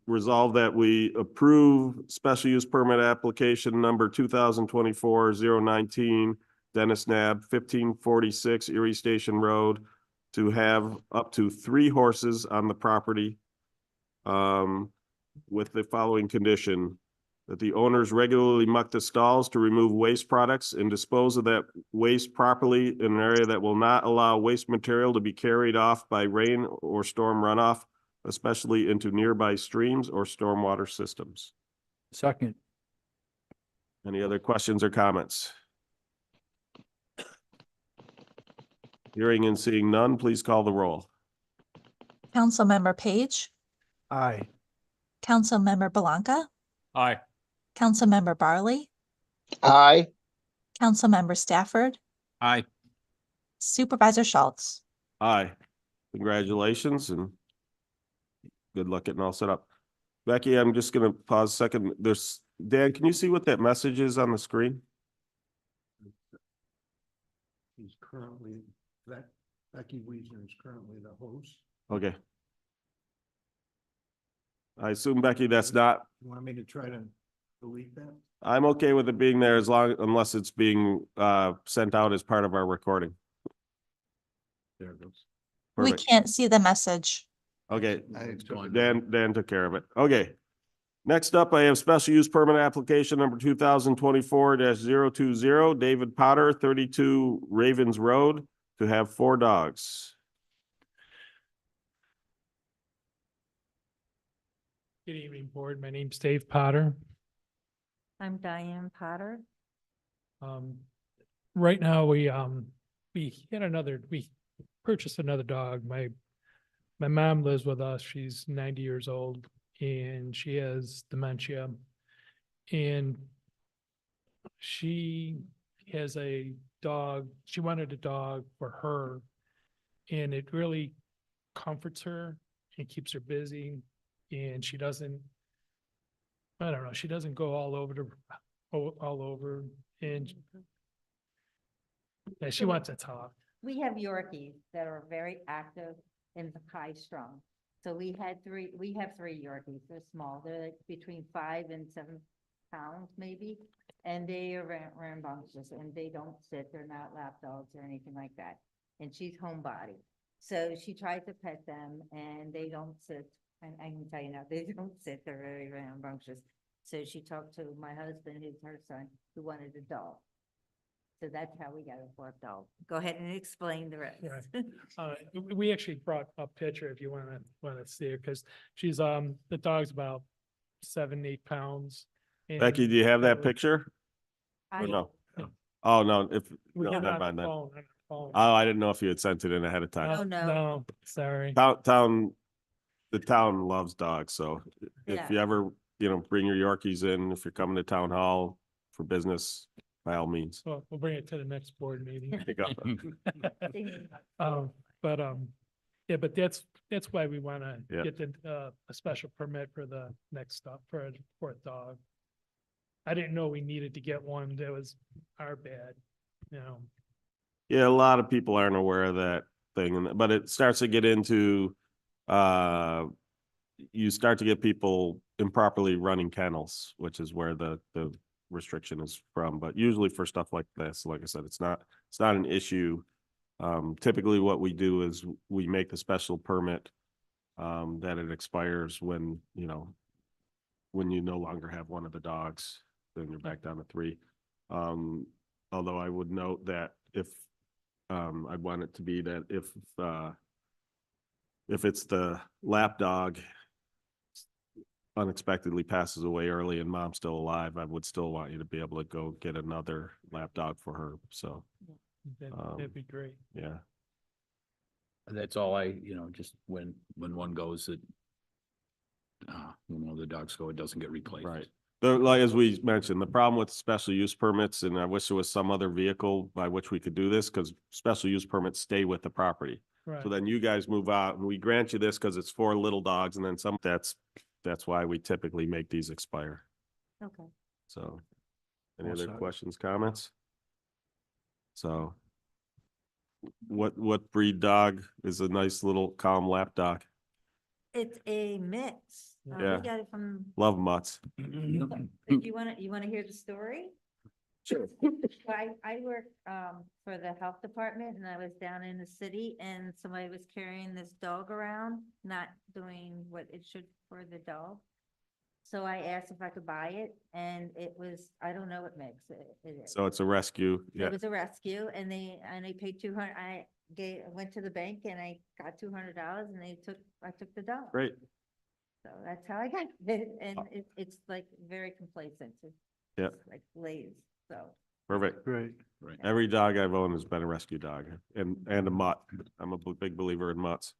resolve that we approve special use permit application number 2024-019, Dennis Nab, 1546 Erie Station Road, to have up to 3 horses on the property. With the following condition, that the owners regularly muck the stalls to remove waste products and dispose of that waste properly in an area that will not allow waste material to be carried off by rain or storm runoff, especially into nearby streams or stormwater systems. Second. Any other questions or comments? Hearing and seeing none, please call the roll. Councilmember Page, Aye. Councilmember Belanca, Aye. Councilmember Barley, Aye. Councilmember Stafford, Aye. Supervisor Schultz. Aye. Congratulations and good luck getting all set up. Becky, I'm just gonna pause a second. Dan, can you see what that message is on the screen? He's currently, Becky Wiesner is currently the host. Okay. I assume, Becky, that's not, You want me to try to delete that? I'm okay with it being there unless it's being sent out as part of our recording. There it goes. We Perfect. can't see the message. Okay, I took it Dan took care of it. Okay. Next up, I have special use permit application number 2024-020, David Potter, 32 Ravens Road, to have 4 dogs. Good evening, board. My name's Dave Potter. I'm Diane Potter. Right now, we purchased another dog. My mom lives with us. She's 90 years old and she has dementia. And she has a dog. She wanted a dog for her. And it really comforts her and keeps her busy. And she doesn't, I don't know, she doesn't go all over and yeah, she wants to talk. We have Yorkies that are very active and high strung. So we have 3 Yorkies. They're small. They're like between 5 and 7 pounds maybe. And they are rambunctious and they don't sit. They're not lap dogs or anything like that. And she's homebody. So she tried to pet them and they don't sit. And I can tell you now, they don't sit. They're very rambunctious. So she talked to my husband, who's her son, who wanted a dog. So that's how we got a 4th dog. Go ahead and explain the rest. We actually brought a picture if you want to see her, because she's, the dog's about 7-8 pounds. and- Becky, do you have that picture? Or I- no? Oh, no, We no, have it never on mind the then. phone, on the phone. Oh, I didn't know if you had sent it in ahead of time. Oh, no. No, sorry. The town loves dogs, so if Yeah. you ever, bring your Yorkies in, if you're coming to town hall for business, by all means. Well, we'll bring it to the next board meeting. There you go. Yeah, but that's why we want to Yeah. get a special permit for the next stop for a 4th dog. I didn't know we needed to get one. That was our bad, Yeah, a lot of people aren't aware of that thing, but it starts to get into, you start to get people improperly running kennels, which is where the restriction is from. But usually for stuff like this, like I said, it's not an issue. Typically what we do is we make the special permit, that it expires when you no longer have one of the dogs, then you're back down to 3. Although I would note that if, I'd want it to be that if it's the lap dog unexpectedly passes away early and mom's still alive, I would still want you to be able to go get another lap dog for her. So, that'd be great. yeah. That's all just when one goes, it when one of the dogs go, it doesn't get replaced. Right. Like, as we mentioned, the problem with special use permits, and I wish there was some other vehicle by which we could do this, because special use permits stay with the property. Right. So then you guys move out and we grant you this because it's 4 little dogs, and then that's that's why we typically make these expire. Okay. So, any All other set. questions, comments? So, what breed dog is a nice little calm lap dog? It's a mix. Yeah. We got it from, Love mutts. if you wanna hear the story? Sure. I work for the health department and I was down in the city and somebody was carrying this dog around, not doing what it should for the dog. So I asked if I could buy it and it was, I don't know what mix it is. So it's a rescue. Yeah. It was a rescue and they paid 200, went to the bank and I got $200 and I took the dog. Great. So that's how I got it and it's like very complacent. It's Yeah. like lays, so. Perfect. Great. Right. Every dog I've owned has been a rescue dog and a mutt. I'm a big believer in mutts.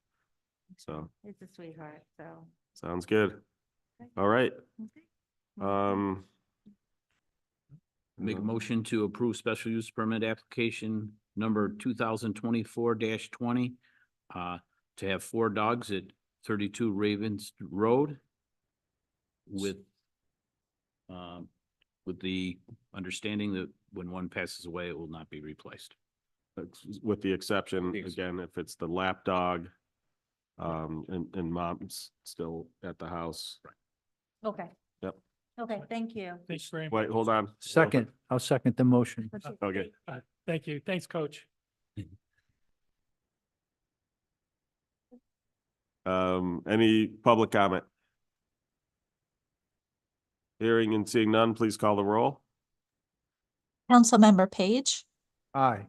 So It's a sweetheart, so. sounds good. All right. Okay. Make a motion to approve special use permit application number 2024-20 to have 4 dogs at 32 Ravens Road with the understanding that when one passes away, it will not be replaced. With the exception, again, if it's the lap dog, and mom's still at the house. Okay. Yep. Okay, thank you. Thanks very much. Wait, hold on. Second, I'll second the motion. Okay. Thank you. Thanks, Coach. Any public comment? Hearing and seeing none, please call the roll. Councilmember Page, Aye.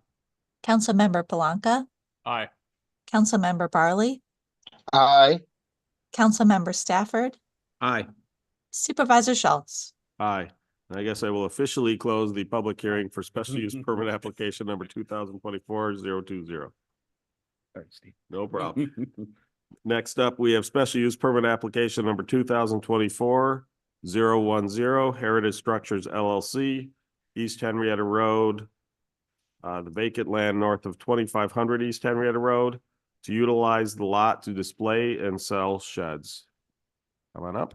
Councilmember Pallanca, Aye. Councilmember Barley, Aye. Councilmember Stafford, Aye. Supervisor Schultz. Aye. I guess I will officially close the public hearing for special use permit application number 2024-020. No problem. Next up, we have special use permit application number 2024-010 Heritage Structures LLC, East Henrietta Road, the vacant land north of 2500 East Henrietta Road, to utilize the lot to display and sell sheds. Come on up.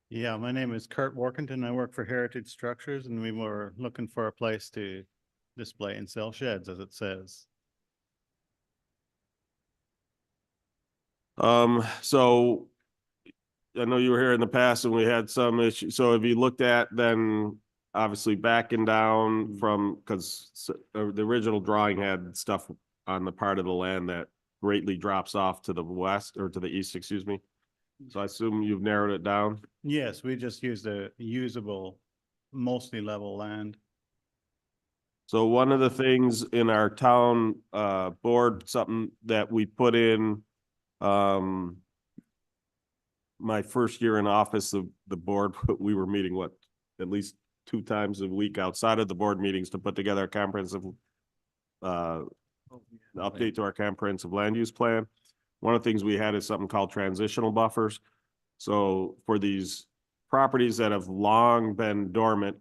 Yeah, my name is Kurt Workington. I work for Heritage Structures and we were looking for a place to display and sell sheds, as it says. So I know you were here in the past and we had some issues. So if you looked at then obviously backing down from, because the original drawing had stuff on the part of the land that greatly drops off to the west or to the east, excuse me. So I assume you've narrowed it down. Yes, we just used a usable, mostly level land. So one of the things in our town board, something that we put in my first year in office of the board, we were meeting at least 2 times a week outside of the board meetings to put together a comprehensive update to our comprehensive land use plan. One of the things we had is something called transitional buffers. So for these properties that have long been dormant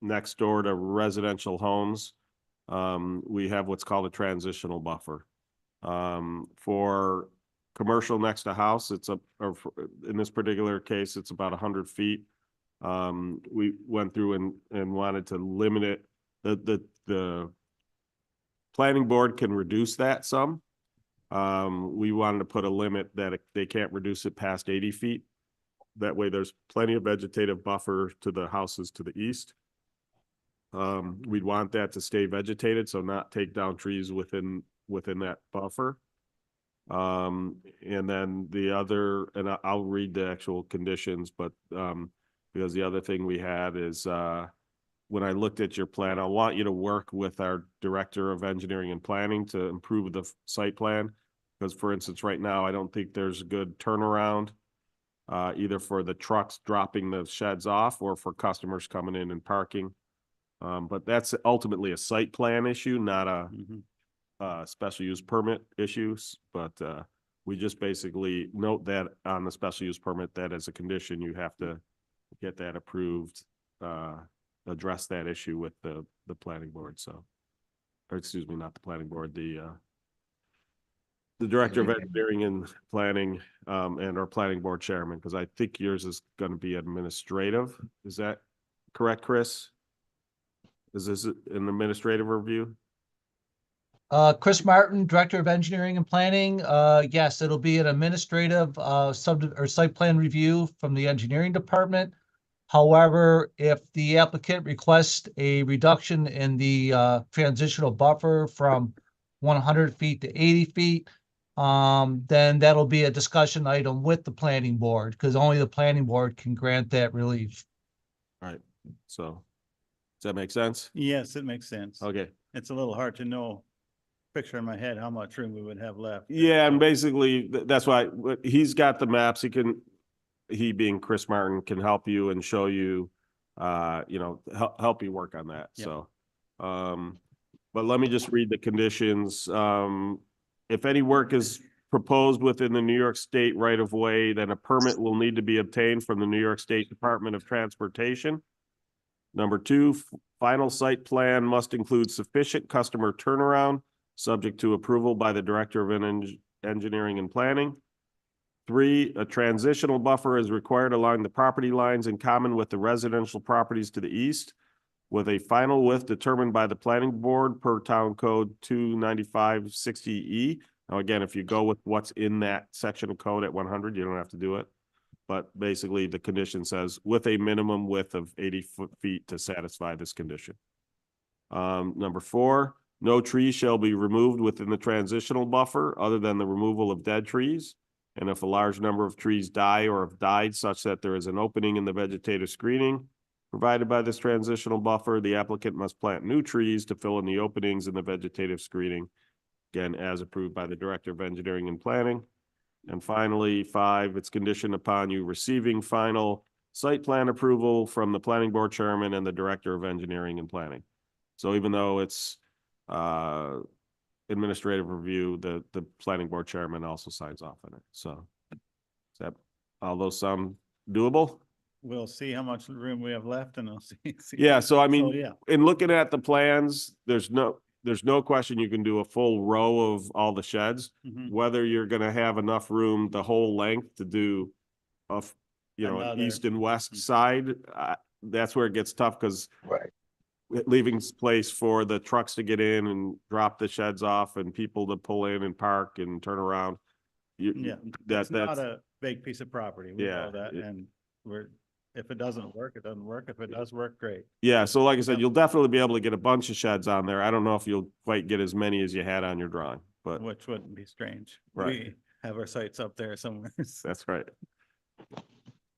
next door to residential homes, we have what's called a transitional buffer. For commercial next to house, in this particular case, it's about 100 feet. We went through and wanted to limit it. The planning board can reduce that some. We wanted to put a limit that they can't reduce it past 80 feet. That way there's plenty of vegetative buffer to the houses to the east. We'd want that to stay vegetated, so not take down trees within that buffer. And then the other, and I'll read the actual conditions, but because the other thing we had is when I looked at your plan, I want you to work with our Director of Engineering and Planning to improve the site plan. Because for instance, right now, I don't think there's a good turnaround either for the trucks dropping the sheds off or for customers coming in and parking. But that's ultimately a site plan issue, not a special use permit issues. But we just basically note that on the special use permit that as a condition, you have to get that approved, address that issue with the planning board. So, or excuse me, not the planning board, the the Director of Engineering and Planning, and our Planning Board Chairman, because I think yours is gonna be administrative. Is that correct, Chris? Is this an administrative review? Chris Martin, Director of Engineering and Planning. Yes, it'll be an administrative site plan review from the engineering department. However, if the applicant requests a reduction in the transitional buffer from 100 feet to 80 feet, then that'll be a discussion item with the planning board, because only the planning board can grant that relief. Right, so, does that make sense? Yes, it makes sense. Okay. It's a little hard to know, picture in my head, how much room we would have left. Yeah, and basically, that's why he's got the maps. He being Chris Martin can help you and show you, help you work on that, Yeah. so. But let me just read the conditions. If any work is proposed within the New York State right of way, then a permit will need to be obtained from the New York State Department of Transportation. Number two, final site plan must include sufficient customer turnaround, subject to approval by the Director of Engineering and Planning. Three, a transitional buffer is required along the property lines in common with the residential properties to the east, with a final width determined by the planning board per town code 29560E. Now, again, if you go with what's in that section of code at 100, you don't have to do it. But basically, the condition says with a minimum width of 80 feet to satisfy this condition. Number four, no trees shall be removed within the transitional buffer other than the removal of dead trees. And if a large number of trees die or have died such that there is an opening in the vegetative screening provided by this transitional buffer, the applicant must plant new trees to fill in the openings in the vegetative screening, again, as approved by the Director of Engineering and Planning. And finally, five, it's conditioned upon you receiving final site plan approval from the Planning Board Chairman and the Director of Engineering and Planning. So even though it's administrative review, the Planning Board Chairman also signs off on it. So is that, all those sound doable? We'll see how much room we have left and I'll see. Yeah, so I mean, yeah. in looking at the plans, there's no question you can do a full row of all the sheds. Mhm. Whether you're gonna have enough room the whole length to do an Another- east and west side, that's where it gets tough, because Right. leaving place for the trucks to get in and drop the sheds off and people to pull in and park and turn around. Yeah, That's it's not a big piece of property. We Yeah, know that, and if it doesn't work, it doesn't work. If it does work, great. yeah, so like I said, Yeah. you'll definitely be able to get a bunch of sheds on there. I don't know if you'll quite get as many as you had on your drawing, but Which wouldn't be strange. Right. We have our sites up there somewhere. that's right.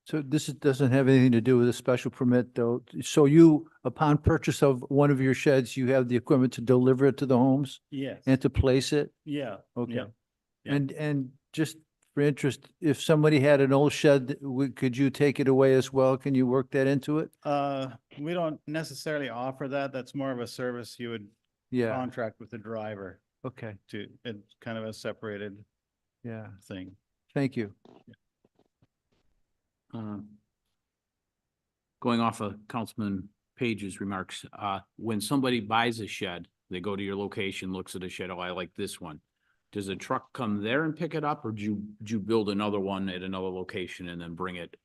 So doesn't have anything to do with a special permit, though. So you, upon purchase of one of your sheds, you have the equipment to deliver it to the homes Yes, and to place it? yeah. Okay. yeah. Yeah. And just for interest, if somebody had an old shed, could you take it away as well? Can you work that into it? We don't necessarily offer that. That's more of a service you would Yeah, contract with the driver okay, it's kind of a separated yeah, thing. thank you. Going off of Councilman Page's remarks, when somebody buys a shed, they go to your location, looks at a shed, oh, I like this one. Does a truck come there and pick it up, or do you build another one at another location and then bring it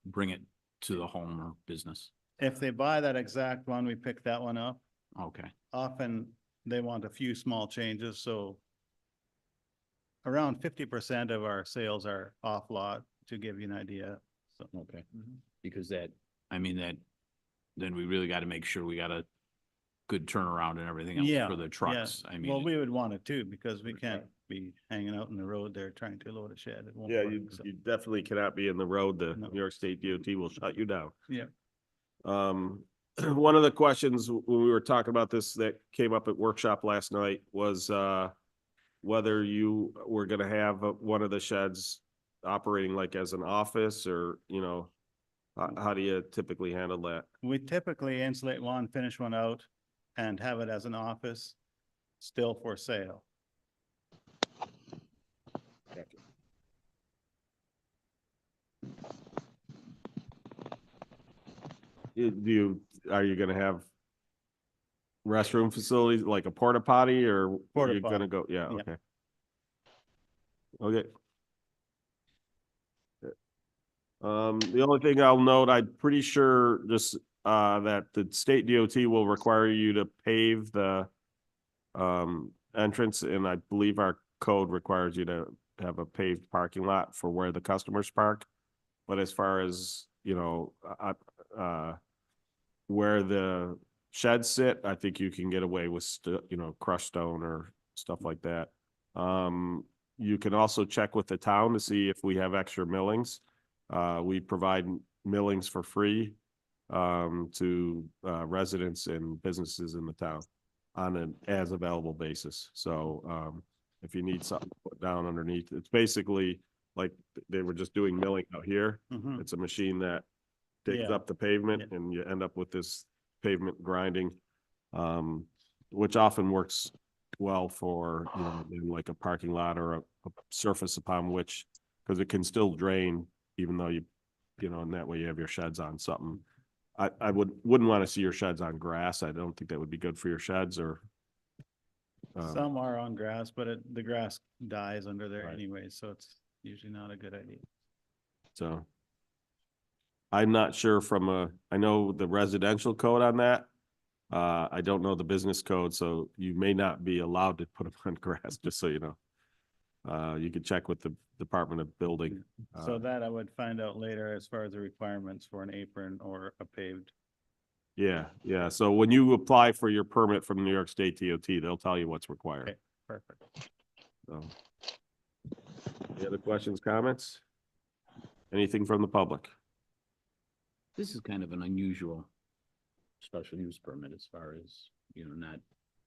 to the home or business? If they buy that exact one, we pick that one up. Okay, Often they want a few small changes, so around 50% of our sales are off lot, to give you an idea. So, okay. Because then we really got to make sure we got a good turnaround and everything else yeah, for the trucks. yeah. I Well, mean, we would want it too, because we can't be hanging out in the road there trying to load a shed. It won't Yeah, work, you so. definitely cannot be in the road. The No. New York State DOT will shut you down. Yeah. One of the questions when we were talking about this that came up at workshop last night was whether you were gonna have one of the sheds operating like as an office, or, how do you typically handle that? We typically insulate one, finish one out, and have it as an office, still for sale. Are you gonna have restroom facilities like a porta potty, or are Porta you gonna potty, go? Yeah, yeah. okay. Okay. The only thing I'll note, I'm pretty sure just, that the state DOT will require you to pave the, entrance, and I believe our code requires you to have a paved parking lot for where the customers park. But as far as, you know, where the sheds sit, I think you can get away with, you know, crushed stone or stuff like that. You can also check with the town to see if we have extra millings. We provide millings for free to residents and businesses in the town on an as available basis. So if you need something put down underneath, it's basically like they were just doing milling out here. Mhm. It's a machine that digs Yeah. up the pavement and you end up with this pavement grinding, which often works well for, you know, in like a parking lot or a surface upon which, because it can still drain even though you know, and that way you have your sheds on something. I wouldn't want to see your sheds on grass. I don't think that would be good for your sheds or. Some are on grass, but the grass dies under there Right. anyway, so it's usually not a good idea. So. I'm not sure I know the residential code on that. I don't know the business code, so you may not be allowed to put them on grass, just so you know. You could check with the Department of Building. So that I would find out later as far as the requirements for an apron or a paved. Yeah, yeah. So when you apply for your permit from New York State DOT, they'll tell you what's required. Okay, perfect. So. Any other questions, comments? Anything from the public? This is kind of an unusual special use permit as far as, you know,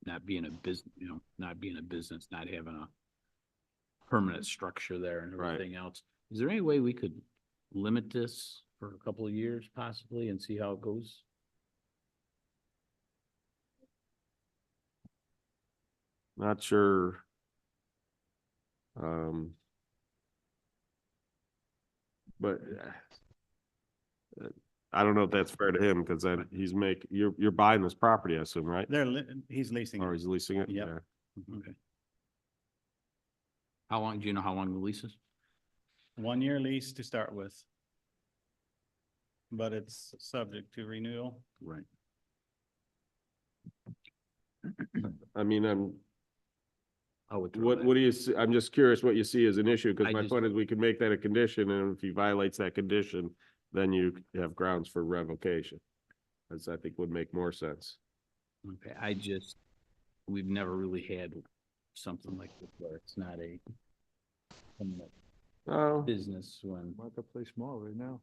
not being a business, you know, not being a business, not having a permanent structure there and Right. everything else. Is there any way we could limit this for a couple of years possibly and see how it goes? Not sure. But I don't know if that's fair to him because then you're buying this property, I assume, right? He's leasing. Or it. he's leasing it? Yep. Yeah. Okay. How long, do you know how long the lease is? 1 year lease to start with. But it's subject to renewal. Right. I mean, I would throw what that. do you see? I'm just curious what you see as an issue, because I my just- point is we can make that a condition, and if he violates that condition, then you have grounds for revocation. As I think would make more sense. Okay, we've never really had something like this where it's not a permanent Oh, business when. Marketplace Mall right now.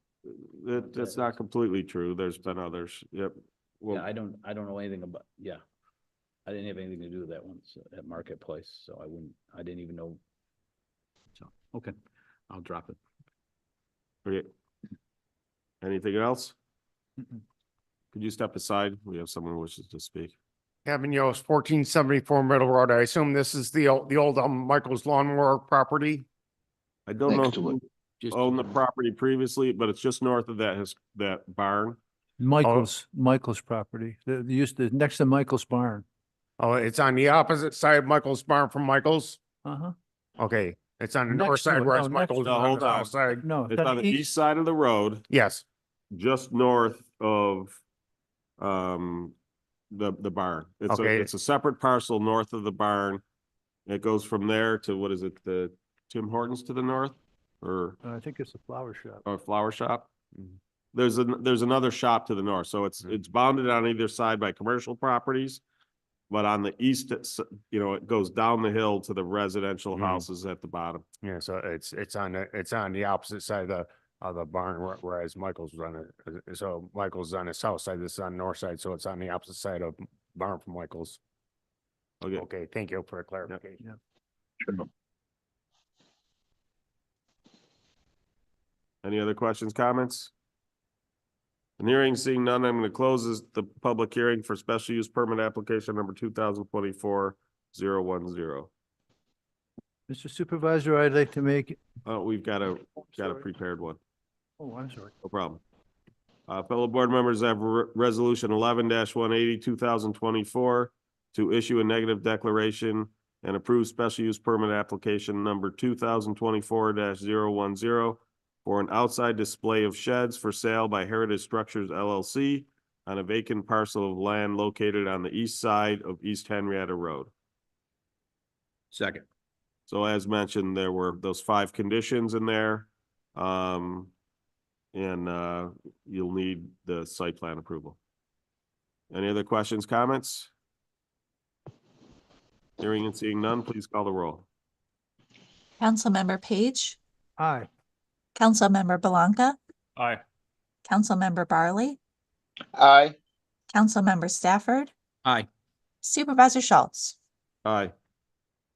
that's not completely true. There's been others. Yep. Well, Yeah, I don't know anything about, yeah. I didn't have anything to do with that one, so at Marketplace, so I didn't even know. So, okay, I'll drop it. okay. Anything else? Could you step aside? We have someone who wishes to speak. Kevin Yost, 1474 Middle Road. I assume this is the old Michael's Lawnmower property? I don't know Next to it. who Just owned the property previously, but it's just north of that barn. Michael's property, next to Michael's barn. Oh, it's on the opposite side of Michael's barn from Michael's? Uh-huh. Okay, it's on the Next north to side, it. whereas No, next Michael's to is it. on Hold the on. south side. No, It's on the east side of the road, Yes, just north of the barn. Okay. It's a separate parcel north of the barn. It goes from there to, what is it, the Tim Hortons to the north? Or I think it's a flower shop. flower shop? There's another shop to the north, so it's bounded on either side by commercial properties. But on the east, it goes down the hill to the residential houses at the bottom. yeah, so it's on the opposite side of the barn, whereas Michael's was on it. So Michael's on the south side, this is on the north side, so it's on the opposite side of barn from Michael's. Okay. Okay, thank you for clarification. Any other questions, comments? And hearing, seeing none, I'm going to close the public hearing for special use permit application number 2024-010. Mr. Supervisor, I'd like to make, Oh, we've got a sorry. prepared one. oh, I'm sorry. No problem. Fellow board members, I have resolution 11-180, 2024 to issue a negative declaration and approve special use permit application number 2024-010 for an outside display of sheds for sale by Heritage Structures LLC on a vacant parcel of land located on the east side of East Henrietta Road. Second. So as mentioned, there were those 5 conditions in there. And you'll need the site plan approval. Any other questions, comments? Hearing and seeing none, please call the roll. Councilmember Page, Aye. Councilmember Belanca, Aye. Councilmember Barley, Aye. Councilmember Stafford, Aye. Supervisor Schultz. Aye.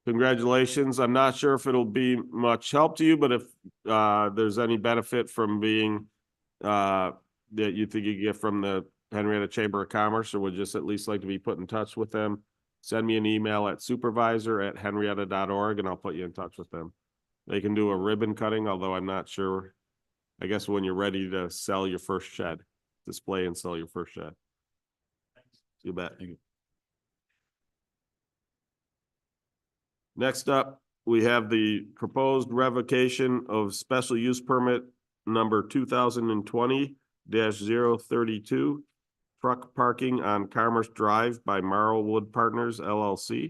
Congratulations. I'm not sure if it'll be much help to you, but if there's any benefit from being that you think you get from the Henrietta Chamber of Commerce, or would just at least like to be put in touch with them, send me an email at supervisor@henrietta.org and I'll put you in touch with them. They can do a ribbon cutting, although I'm not sure. I guess when you're ready to sell your first shed, display and sell your first shed. You bet. Next up, we have the proposed revocation of special use permit number 2020-032, truck parking on Commerce Drive by Marlwood Partners LLC.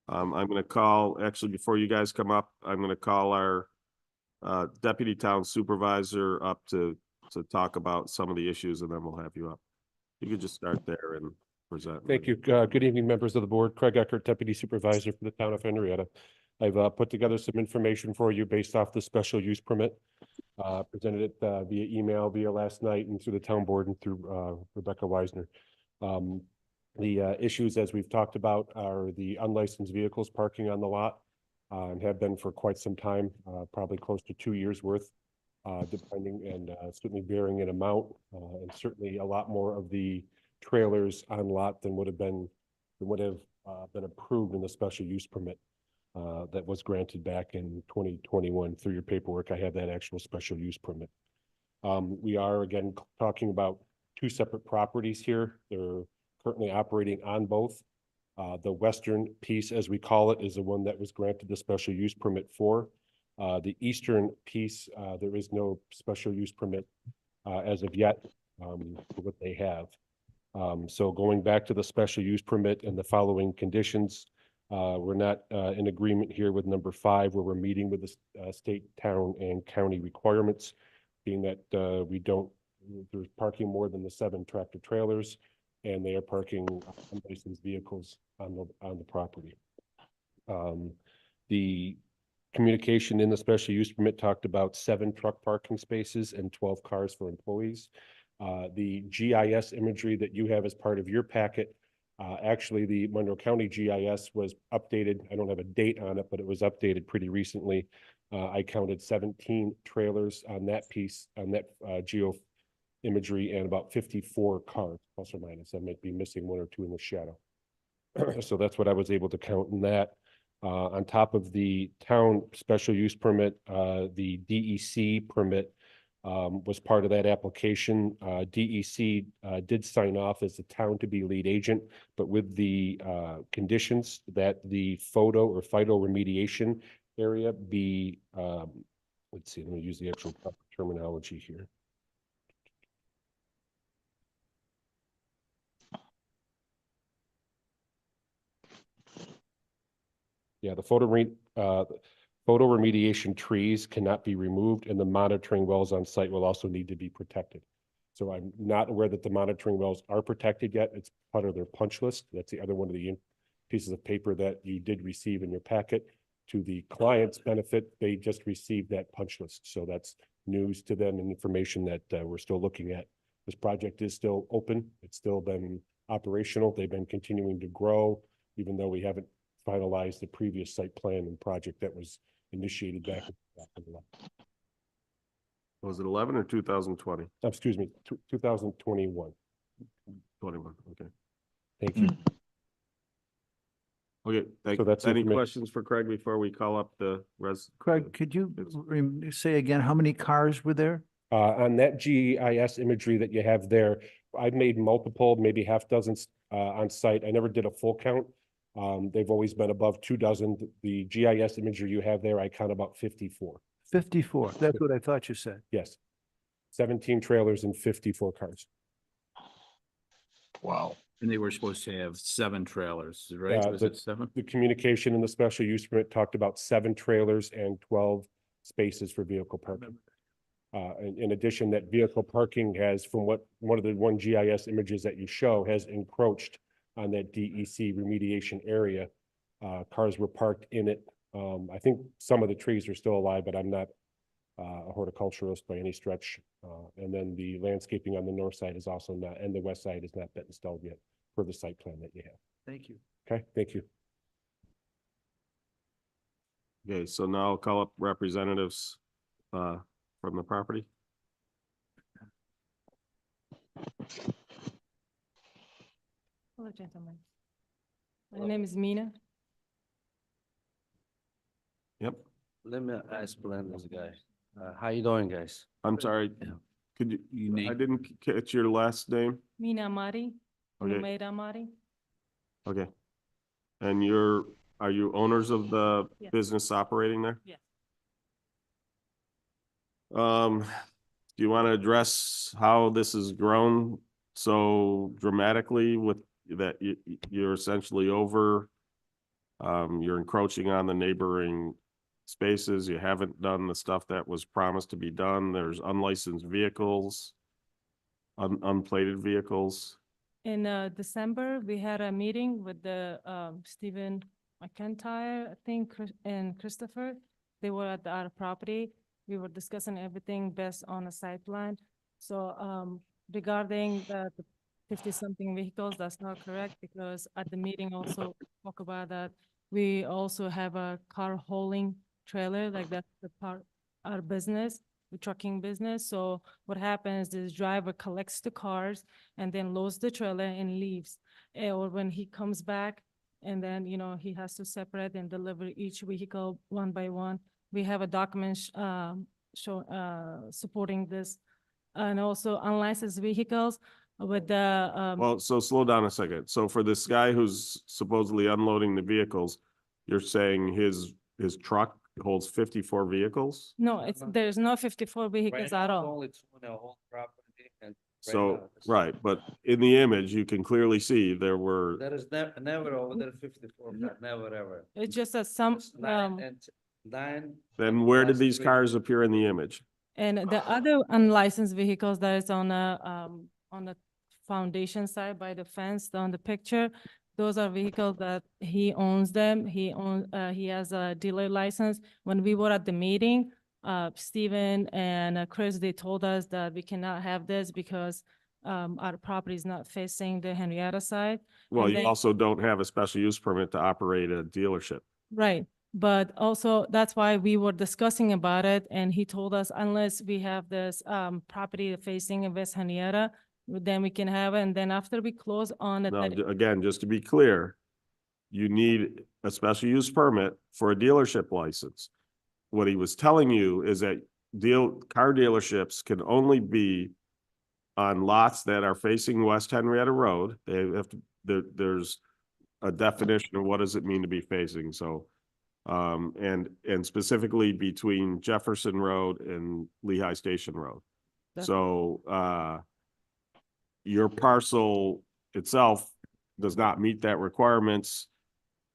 I'm going to call, actually, before you guys come up, I'm going to call our deputy town supervisor up to talk about some of the issues, and then we'll have you up. You could just start there and present. Thank you. Good evening, members of the board. Craig Eckert, Deputy Supervisor for the town of Henrietta. I've put together some information for you based off the special use permit. Presented it via email, via last night, and through the town board and through Rebecca Weisner. The issues, as we've talked about, are the unlicensed vehicles parking on the lot and have been for quite some time, probably close to 2 years worth, depending, and certainly varying in amount, and certainly a lot more of the trailers on lot than would have been approved in the special use permit that was granted back in 2021. Through your paperwork, I have that actual special use permit. We are again talking about 2 separate properties here. They're currently operating on both. The western piece, as we call it, is the one that was granted the special use permit for. The eastern piece, there is no special use permit as of yet for what they have. So going back to the special use permit and the following conditions, we're not in agreement here with number 5, where we're meeting with the state, town, and county requirements, being that there's parking more than the 7 tractor trailers, and they are parking unlicensed vehicles on the property. The communication in the special use permit talked about 7 truck parking spaces and 12 cars for employees. The GIS imagery that you have as part of your packet, actually the Monroe County GIS was updated. I don't have a date on it, but it was updated pretty recently. I counted 17 trailers on that piece, on that geo imagery, and about 54 cars, plus or minus. I might be missing 1 or 2 in the shadow. So that's what I was able to count in that. On top of the town special use permit, the DEC permit was part of that application. DEC did sign off as the town to be lead agent, but with the conditions that the photo or phyto remediation area be, let's see, let me use the actual proper terminology here. Yeah, the photo remediation trees cannot be removed, and the monitoring wells on site will also need to be protected. So I'm not aware that the monitoring wells are protected yet. It's part of their punch list. That's the other one of the pieces of paper that you did receive in your packet. To the client's benefit, they just received that punch list. So that's news to them and information that we're still looking at. This project is still open. It's still been operational. They've been continuing to grow, even though we haven't finalized the previous site plan and project that was initiated back in 2011. Was it 11 or 2020? Excuse me, 2021. 21, okay. Thank you. Okay, So that's any information. questions for Craig before we call up the Craig, could you say again, how many cars were there? On that GIS imagery that you have there, I've made multiple, maybe half dozens on site. I never did a full count. They've always been above 24. The GIS imagery you have there, I count about 54. 54, that's what I thought you said. Yes. 17 trailers and 54 cars. Wow. And they were supposed to have 7 trailers, right? Was the- it 7? The communication in the special use permit talked about 7 trailers and 12 spaces for vehicle parking. In addition, that vehicle parking has, from what one of the GIS images that you show, has encroached on that DEC remediation area. Cars were parked in it. I think some of the trees are still alive, but I'm not a horticulturalist by any stretch. And then the landscaping on the north side is also not, and the west side is not been installed yet for the site plan that you have. Thank you. Okay, thank you. Okay, so now I'll call up representatives from the property. Hello, gentlemen. My name is Mina. Yep. Let me explain this guy. How you doing, guys? I'm sorry. Could you, I didn't catch your last name. Mina Amari. Okay. Numeira Amari. Okay. And are you owners of the Yes. business operating there? Yes. Do you want to address how this has grown so dramatically with that you're essentially over, you're encroaching on the neighboring spaces, you haven't done the stuff that was promised to be done, there's unlicensed vehicles, unplated vehicles. In December, we had a meeting with the Stephen McIntyre, I think, and Christopher. They were at our property. We were discussing everything based on a site plan. So regarding the 50-something vehicles, that's not correct, because at the meeting also talk about that we also have a car hauling trailer, like that's the part our business, the trucking business. So what happens is driver collects the cars and then loads the trailer and leaves. Or when he comes back, and then, you know, he has to separate and deliver each vehicle one by one. We have a document supporting this. And also unlicensed vehicles with the Well, so slow down a second. So for this guy who's supposedly unloading the vehicles, you're saying his truck holds 54 vehicles? no, there's no 54 vehicles at all. Only 2 in the whole property and. So, right, but in the image, you can clearly see there were, There is never over there 54, never ever. It's just that some, It's 9 and 9. then where did plus these 3. cars appear in the image? and the other unlicensed vehicles that is on the foundation side by the fence on the picture, those are vehicles that he owns them. He has a dealer license. When we were at the meeting, Stephen and Chris, they told us that we cannot have this because our property is not facing the Henrietta side. Well, And you then- also don't have a special use permit to operate a dealership. Right, but also that's why we were discussing about it, and he told us unless we have this property facing West Henrietta, then we can have it, and then after we close on the Now, 30 again, just to be clear, you need a special use permit for a dealership license. What he was telling you is that car dealerships can only be on lots that are facing West Henrietta Road. They have to, there's a definition of what does it mean to be facing, so. And specifically between Jefferson Road and Lehigh Station Road. So, your parcel itself does not meet that requirements.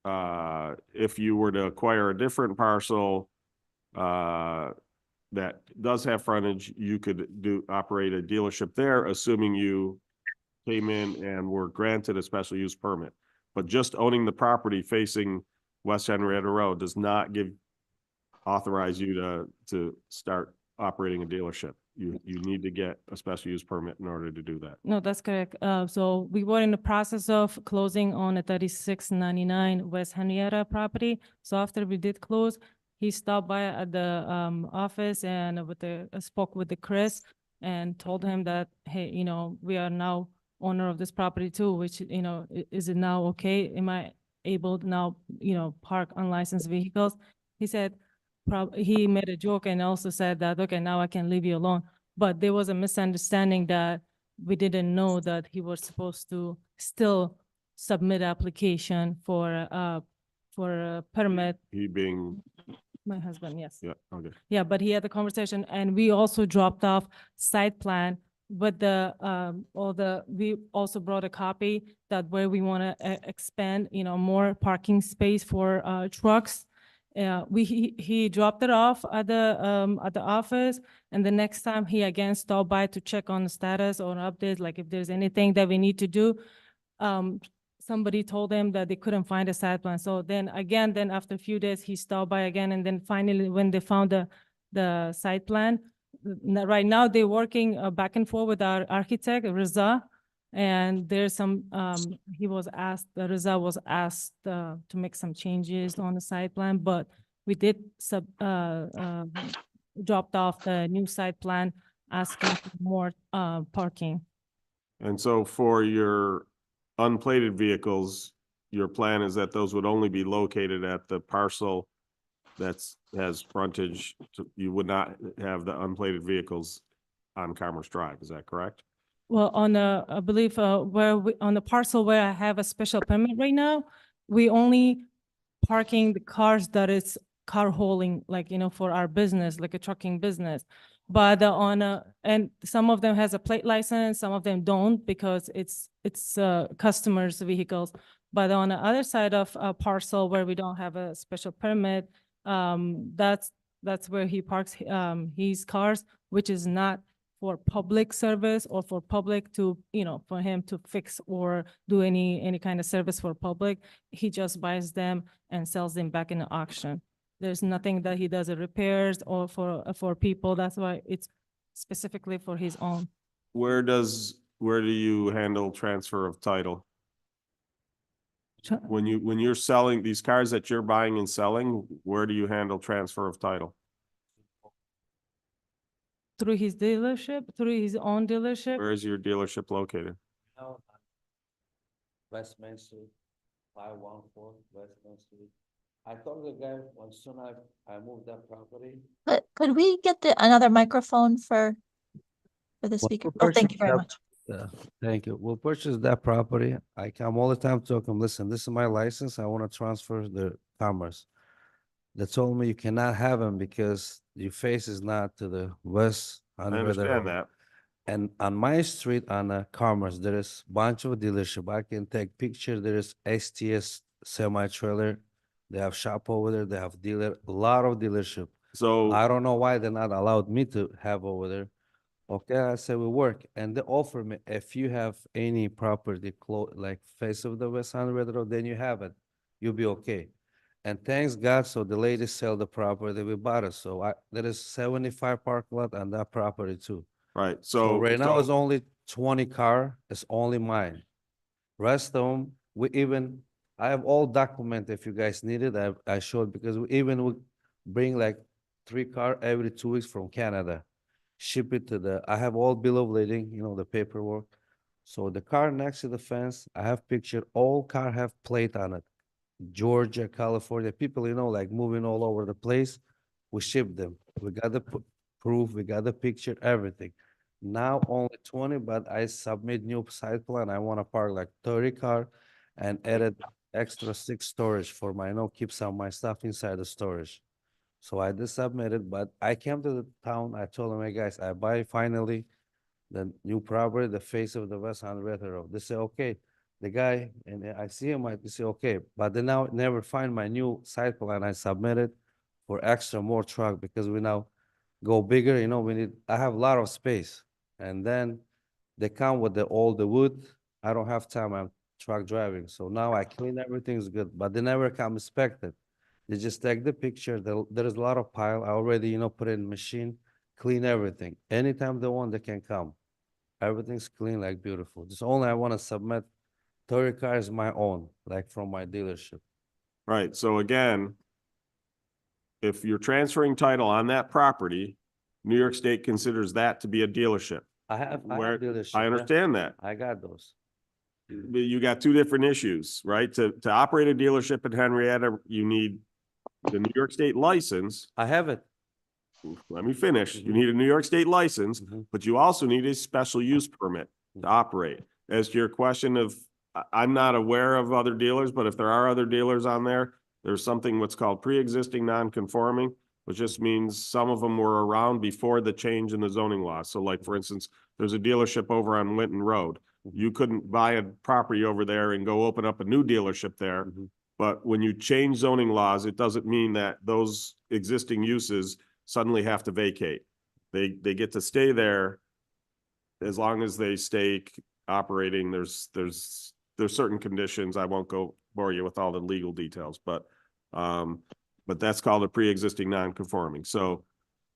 If you were to acquire a different parcel, that does have frontage, you could operate a dealership there, assuming you came in and were granted a special use permit. But just owning the property facing West Henrietta Road does not authorize you to start operating a dealership. You need to get a special use permit in order to do that. No, that's correct. So we were in the process of closing on a 3699 West Henrietta property. So after we did close, he stopped by at the office and spoke with the Chris and told him that, hey, you know, we are now owner of this property too, which, you know, is it now okay? Am I able to now, you know, park unlicensed vehicles? He said, he made a joke and also said that, okay, now I can leave you alone. But there was a misunderstanding that we didn't know that he was supposed to still submit application for a permit. He being, My husband, yes. yeah, okay. Yeah, but he had the conversation and we also dropped off site plan with we also brought a copy that where we want to expand, more parking space for trucks. He dropped it off at the office, and the next time he again stopped by to check on the status or updates, like if there's anything that we need to do. Somebody told him that they couldn't find a site plan. So then after a few days, he stopped by again, and then finally, when they found the site plan, right now they're working back and forth with our architect, Riza, and there's some, Riza was asked to make some changes on the site plan, but we did dropped off the new site plan, asking for more parking. And so for your unplated vehicles, your plan is that those would only be located at the parcel has frontage. You would not have the unplated vehicles on Commerce Drive. Is that correct? Well, I believe, on the parcel where I have a special permit right now, we only parking the cars that is car hauling, like, for our business, like a trucking business. But and some of them has a plate license, some of them don't, because it's customers' vehicles. But on the other side of a parcel where we don't have a special permit, that's where he parks his cars, which is not for public service or for public to, for him to fix or do any kind of service for public. He just buys them and sells them back in the auction. There's nothing that he does repairs or for people. That's why it's specifically for his own. Where do you handle transfer of title? When you're selling these cars that you're buying and selling, where do you handle transfer of title? Through his dealership, through his own dealership. Where is your dealership located? West Main Street, 514 West Main Street. I told the guy as soon as I moved that property. Could we get another microphone for the speaker? Oh, thank you very much. Thank you. We'll purchase that property. I come all the time to them, listen, this is my license. I want to transfer the Commerce. They told me you cannot have them because your face is not to the west. I understand that. And on my street on Commerce, there is bunch of dealership. I can take picture. There is STS semi-trailer. They have shop over there. They have dealer, a lot of dealership. So I don't know why they're not allowed me to have over there. Okay, I said we work, and they offer me if you have any property like face of the West Hundred Road, then you have it. You'll be okay. And thanks God, so the lady sell the property we bought it. So there is 75 parking lot on that property too. Right. So right now it's only 20 car. It's only mine. Rest of them, I have all document if you guys need it. I showed because we bring like 3 car every 2 weeks from Canada. Ship it to I have all bill of lading, the paperwork. So the car next to the fence, I have picture, all car have plate on it. Georgia, California, people, like moving all over the place. We ship them. We got the proof, we got the picture, everything. Now only 20, but I submit new site plan. I want to park like 30 car and added extra 6 storage for my, keep some of my stuff inside the storage. So I just submitted, but I came to the town. I told them, hey guys, I buy finally the new property, the face of the West Hundred Road. They say, okay. The guy, and I see him, I say, okay. But they now never find my new site plan. I submitted for extra more truck because we now go bigger, I have a lot of space. And then they come with all the wood. I don't have time. I'm truck driving. So now I clean everything's good, but they never come inspect it. They just take the picture. There is a lot of pile. I already, put it in machine, clean everything. Anytime they want, they can come. Everything's clean, like beautiful. Just only I want to submit 30 cars my own, like from my dealership. Right. So again, if you're transferring title on that property, New York State considers that to be a dealership. I have dealership. I understand that. I got those. But you got 2 different issues, right? To operate a dealership in Henrietta, you need the New York State license. I have it. Let me finish. You need a New York State license, but you also need a special use permit to operate. As to your question of I'm not aware of other dealers, but if there are other dealers on there, there's something what's called pre-existing non-conforming, which just means some of them were around before the change in the zoning law. So like, for instance, there's a dealership over on Linton Road. You couldn't buy a property over there and go open up a new dealership there. But when you change zoning laws, it doesn't mean that those existing uses suddenly have to vacate. They get to stay there as long as they stay operating. There's certain conditions. I won't go bore you with all the legal details, but that's called a pre-existing non-conforming. So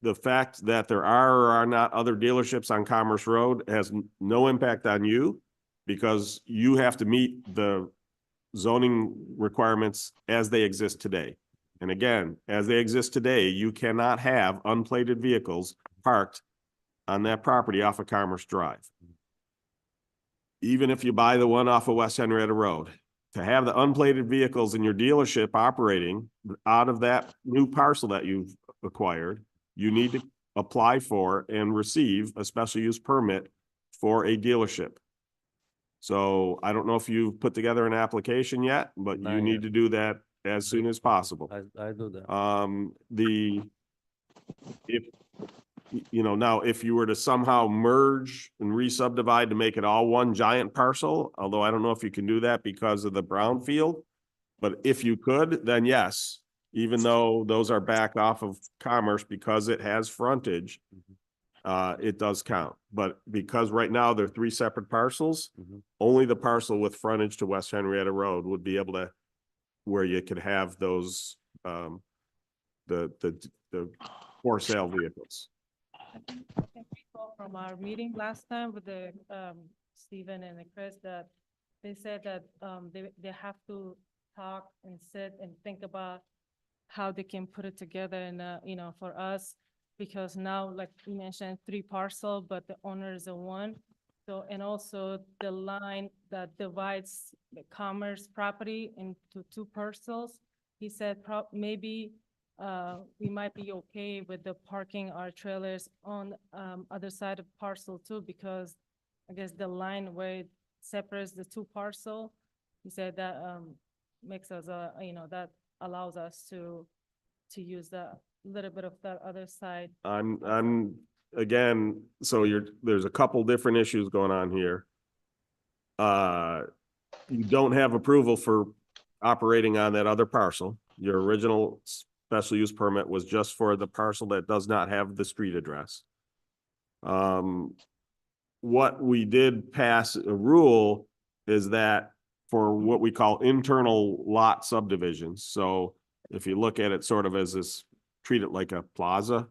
the fact that there are or are not other dealerships on Commerce Road has no impact on you, because you have to meet the zoning requirements as they exist today. And again, as they exist today, you cannot have unplated vehicles parked on that property off of Commerce Drive. Even if you buy the one off of West Henrietta Road, to have the unplated vehicles in your dealership operating out of that new parcel that you've acquired, you need to apply for and receive a special use permit for a dealership. So I don't know if you've put together an application yet, but you need to do that as soon as possible. I do that. Now, if you were to somehow merge and re-subdivide to make it all one giant parcel, although I don't know if you can do that because of the brownfield, but if you could, then yes, even though those are back off of Commerce because it has frontage, it does count. But because right now they're three separate parcels, only the parcel with frontage to West Henrietta Road would be able to, where you could have those, the for sale vehicles. From our meeting last time with the Stephen and Chris, that they said that they have to talk and sit and think about how they can put it together. And for us, because now, like you mentioned, 3 parcel, but the owner is a 1. So, and also the line that divides the Commerce property into 2 parcels. He said maybe we might be okay with the parking our trailers on other side of parcel 2, because I guess the line where it separates the 2 parcel, he said that makes us that allows us to use the little bit of that other side. I'm again, so there's a couple different issues going on here. You don't have approval for operating on that other parcel. Your original special use permit was just for the parcel that does not have the street address. What we did pass a rule is that for what we call internal lot subdivisions. So if you look at it sort of as this, treat it like a plaza,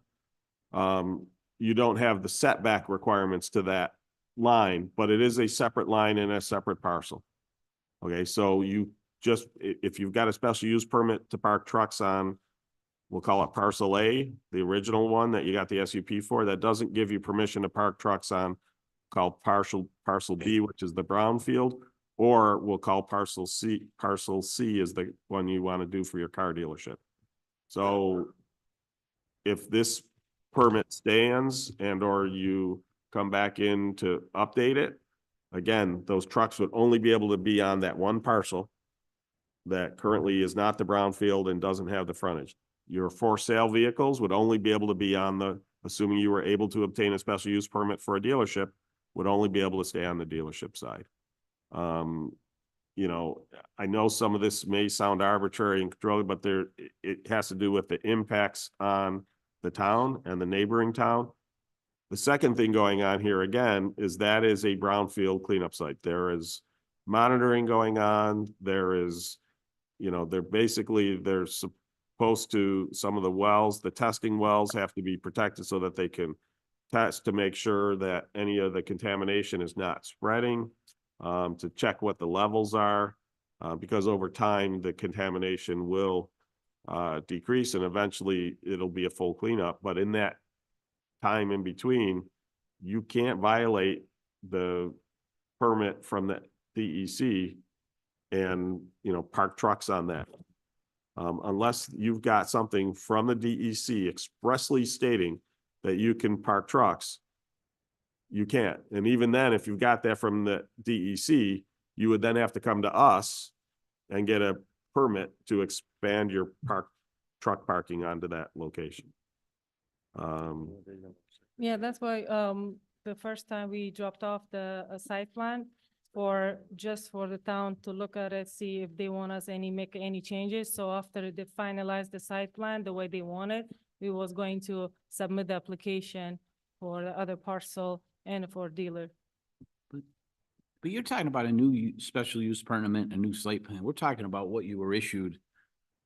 you don't have the setback requirements to that line, but it is a separate line and a separate parcel. Okay, so you just, if you've got a special use permit to park trucks on, we'll call it parcel A, the original one that you got the SUP for, that doesn't give you permission to park trucks on, called parcel B, which is the brownfield, or we'll call parcel C is the one you want to do for your car dealership. So if this permit stands and or you come back in to update it, again, those trucks would only be able to be on that one parcel that currently is not the brownfield and doesn't have the frontage. Your for sale vehicles would only be able to be on the, assuming you were able to obtain a special use permit for a dealership, would only be able to stay on the dealership side. I know some of this may sound arbitrary and controlling, but it has to do with the impacts on the town and the neighboring town. The second thing going on here again is that is a brownfield cleanup site. There is monitoring going on. There is, they're supposed to, some of the wells, the testing wells have to be protected so that they can test to make sure that any of the contamination is not spreading, to check what the levels are, because over time the contamination will decrease and eventually it'll be a full cleanup. But in that time in between, you can't violate the permit from the DEC and, park trucks on that. Unless you've got something from the DEC expressly stating that you can park trucks, you can't. And even then, if you've got that from the DEC, you would then have to come to us and get a permit to expand your truck parking onto that location. Yeah, that's why, the first time we dropped off the site plan just for the town to look at it, see if they want us make any changes. So after they finalize the site plan the way they want it, we was going to submit the application for the other parcel and for dealer. But you're talking about a new special use permit, a new site plan. We're talking about what you were issued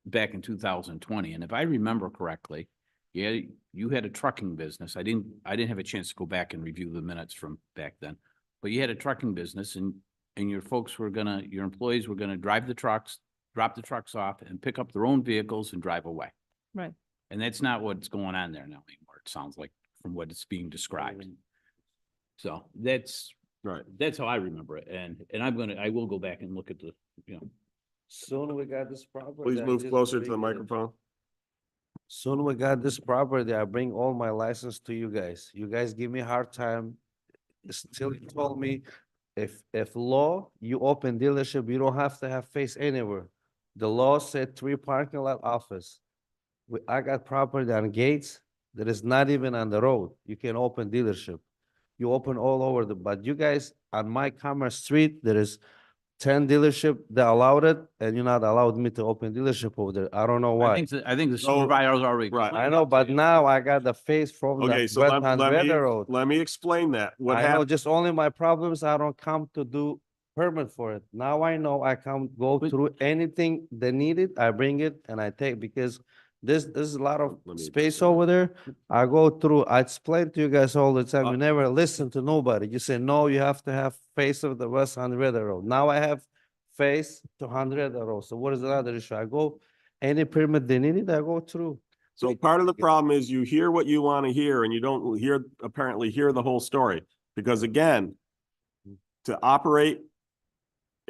back in 2020. And if I remember correctly, yeah, you had a trucking business. I didn't have a chance to go back and review the minutes from back then. But you had a trucking business and your employees were gonna drive the trucks, drop the trucks off and pick up their own vehicles and drive away. Right. And that's not what's going on there now anymore. It sounds like from what it's being described. So that's right. That's how I remember it. And I will go back and look at the, Soon we got this property. Please I move just closer to the bring it. microphone. Soon we got this property, I bring all my license to you guys. You guys give me a hard time. Still you told me, if law, you open dealership, you don't have to have face anywhere. The law said 3 parking lot office. I got property on Gates that is not even on the road. You can open dealership. You open all over but you guys on my Commerce Street, there is 10 dealership that allowed it, and you're not allowed me to open dealership over there. I don't know why. I think the supervisor's already. Right. I know, but now I got the face from Okay, the so West let me, Henrietta Road. let me explain that. What I know, happened? just only my problems, I don't come to do permit for it. Now I know I can go through anything they needed, I bring it and I take, because this is a lot of Let me space over there. I go through, I explain to you guys all the time, you never listen to nobody. You say, no, you have to have face of the West Henrietta Road. Now I have face to Henrietta Road. So what is the other issue? I go, any permit they needed, I go through. So part of the problem is you hear what you want to hear and you don't apparently hear the whole story. Because again, to operate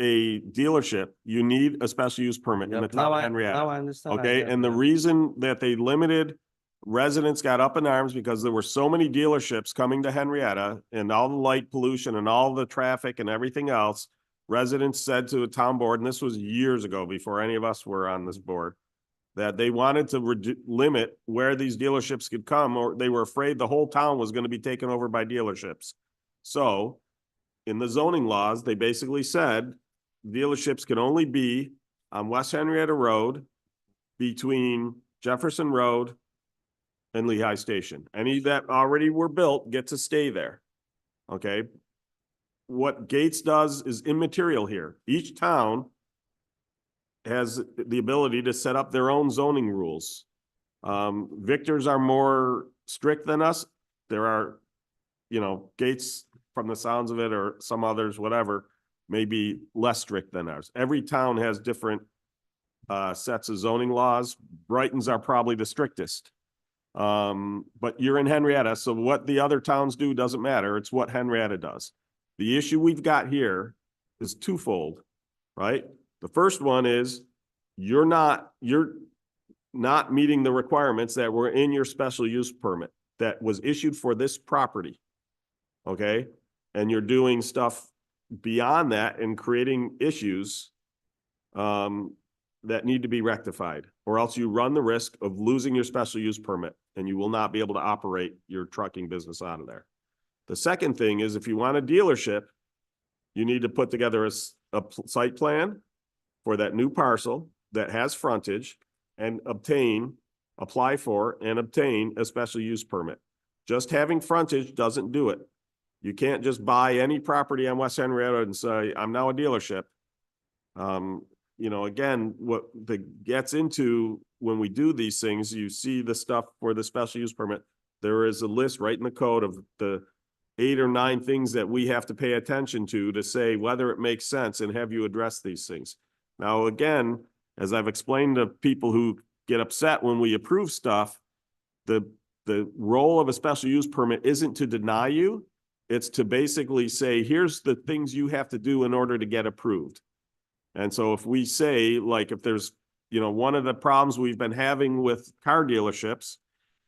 a dealership, you need a special use permit in the Yep, town now of I Henrietta. understand. I Okay, get and the that. reason that they limited residents got up in arms because there were so many dealerships coming to Henrietta and all the light pollution and all the traffic and everything else. Residents said to a town board, and this was years ago before any of us were on this board, that they wanted to limit where these dealerships could come, or they were afraid the whole town was going to be taken over by dealerships. So in the zoning laws, they basically said dealerships can only be on West Henrietta Road between Jefferson Road and Lehigh Station. Any that already were built get to stay there. Okay? What Gates does is immaterial here. Each town has the ability to set up their own zoning rules. Victors are more strict than us. There are, Gates, from the sounds of it, or some others, whatever, may be less strict than ours. Every town has different sets of zoning laws. Brighton's are probably the strictest. But you're in Henrietta, so what the other towns do doesn't matter. It's what Henrietta does. The issue we've got here is twofold, right? The first one is you're not meeting the requirements that were in your special use permit that was issued for this property. Okay? And you're doing stuff beyond that and creating issues that need to be rectified, or else you run the risk of losing your special use permit and you will not be able to operate your trucking business out of there. The second thing is, if you want a dealership, you need to put together a site plan for that new parcel that has frontage and apply for and obtain a special use permit. Just having frontage doesn't do it. You can't just buy any property on West Henrietta and say, I'm now a dealership. Again, what that gets into when we do these things, you see the stuff for the special use permit. There is a list right in the code of the 8 or 9 things that we have to pay attention to say whether it makes sense and have you address these things. Now, again, as I've explained to people who get upset when we approve stuff, the role of a special use permit isn't to deny you. It's to basically say, here's the things you have to do in order to get approved. And so if we say, like, if there's, one of the problems we've been having with car dealerships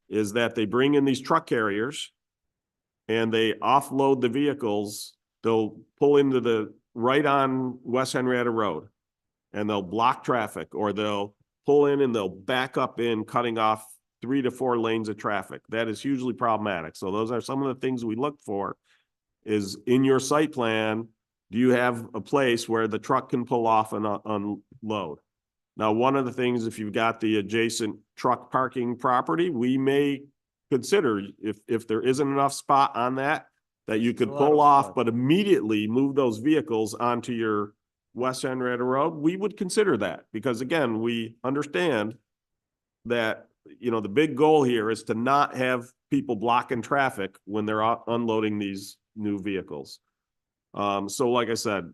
is that they bring in these truck carriers and they offload the vehicles. They'll pull into the right on West Henrietta Road and they'll block traffic, or they'll pull in and they'll back up in, cutting off 3 to 4 lanes of traffic. That is hugely problematic. So those are some of the things we look for is in your site plan. Do you have a place where the truck can pull off and unload? Now, one of the things, if you've got the adjacent truck parking property, we may consider if there isn't enough spot on that you could a lot pull of off, spot. but immediately move those vehicles onto your West Henrietta Road. We would consider that because again, we understand that, you know, the big goal here is to not have people blocking traffic when they're unloading these new vehicles. So like I said,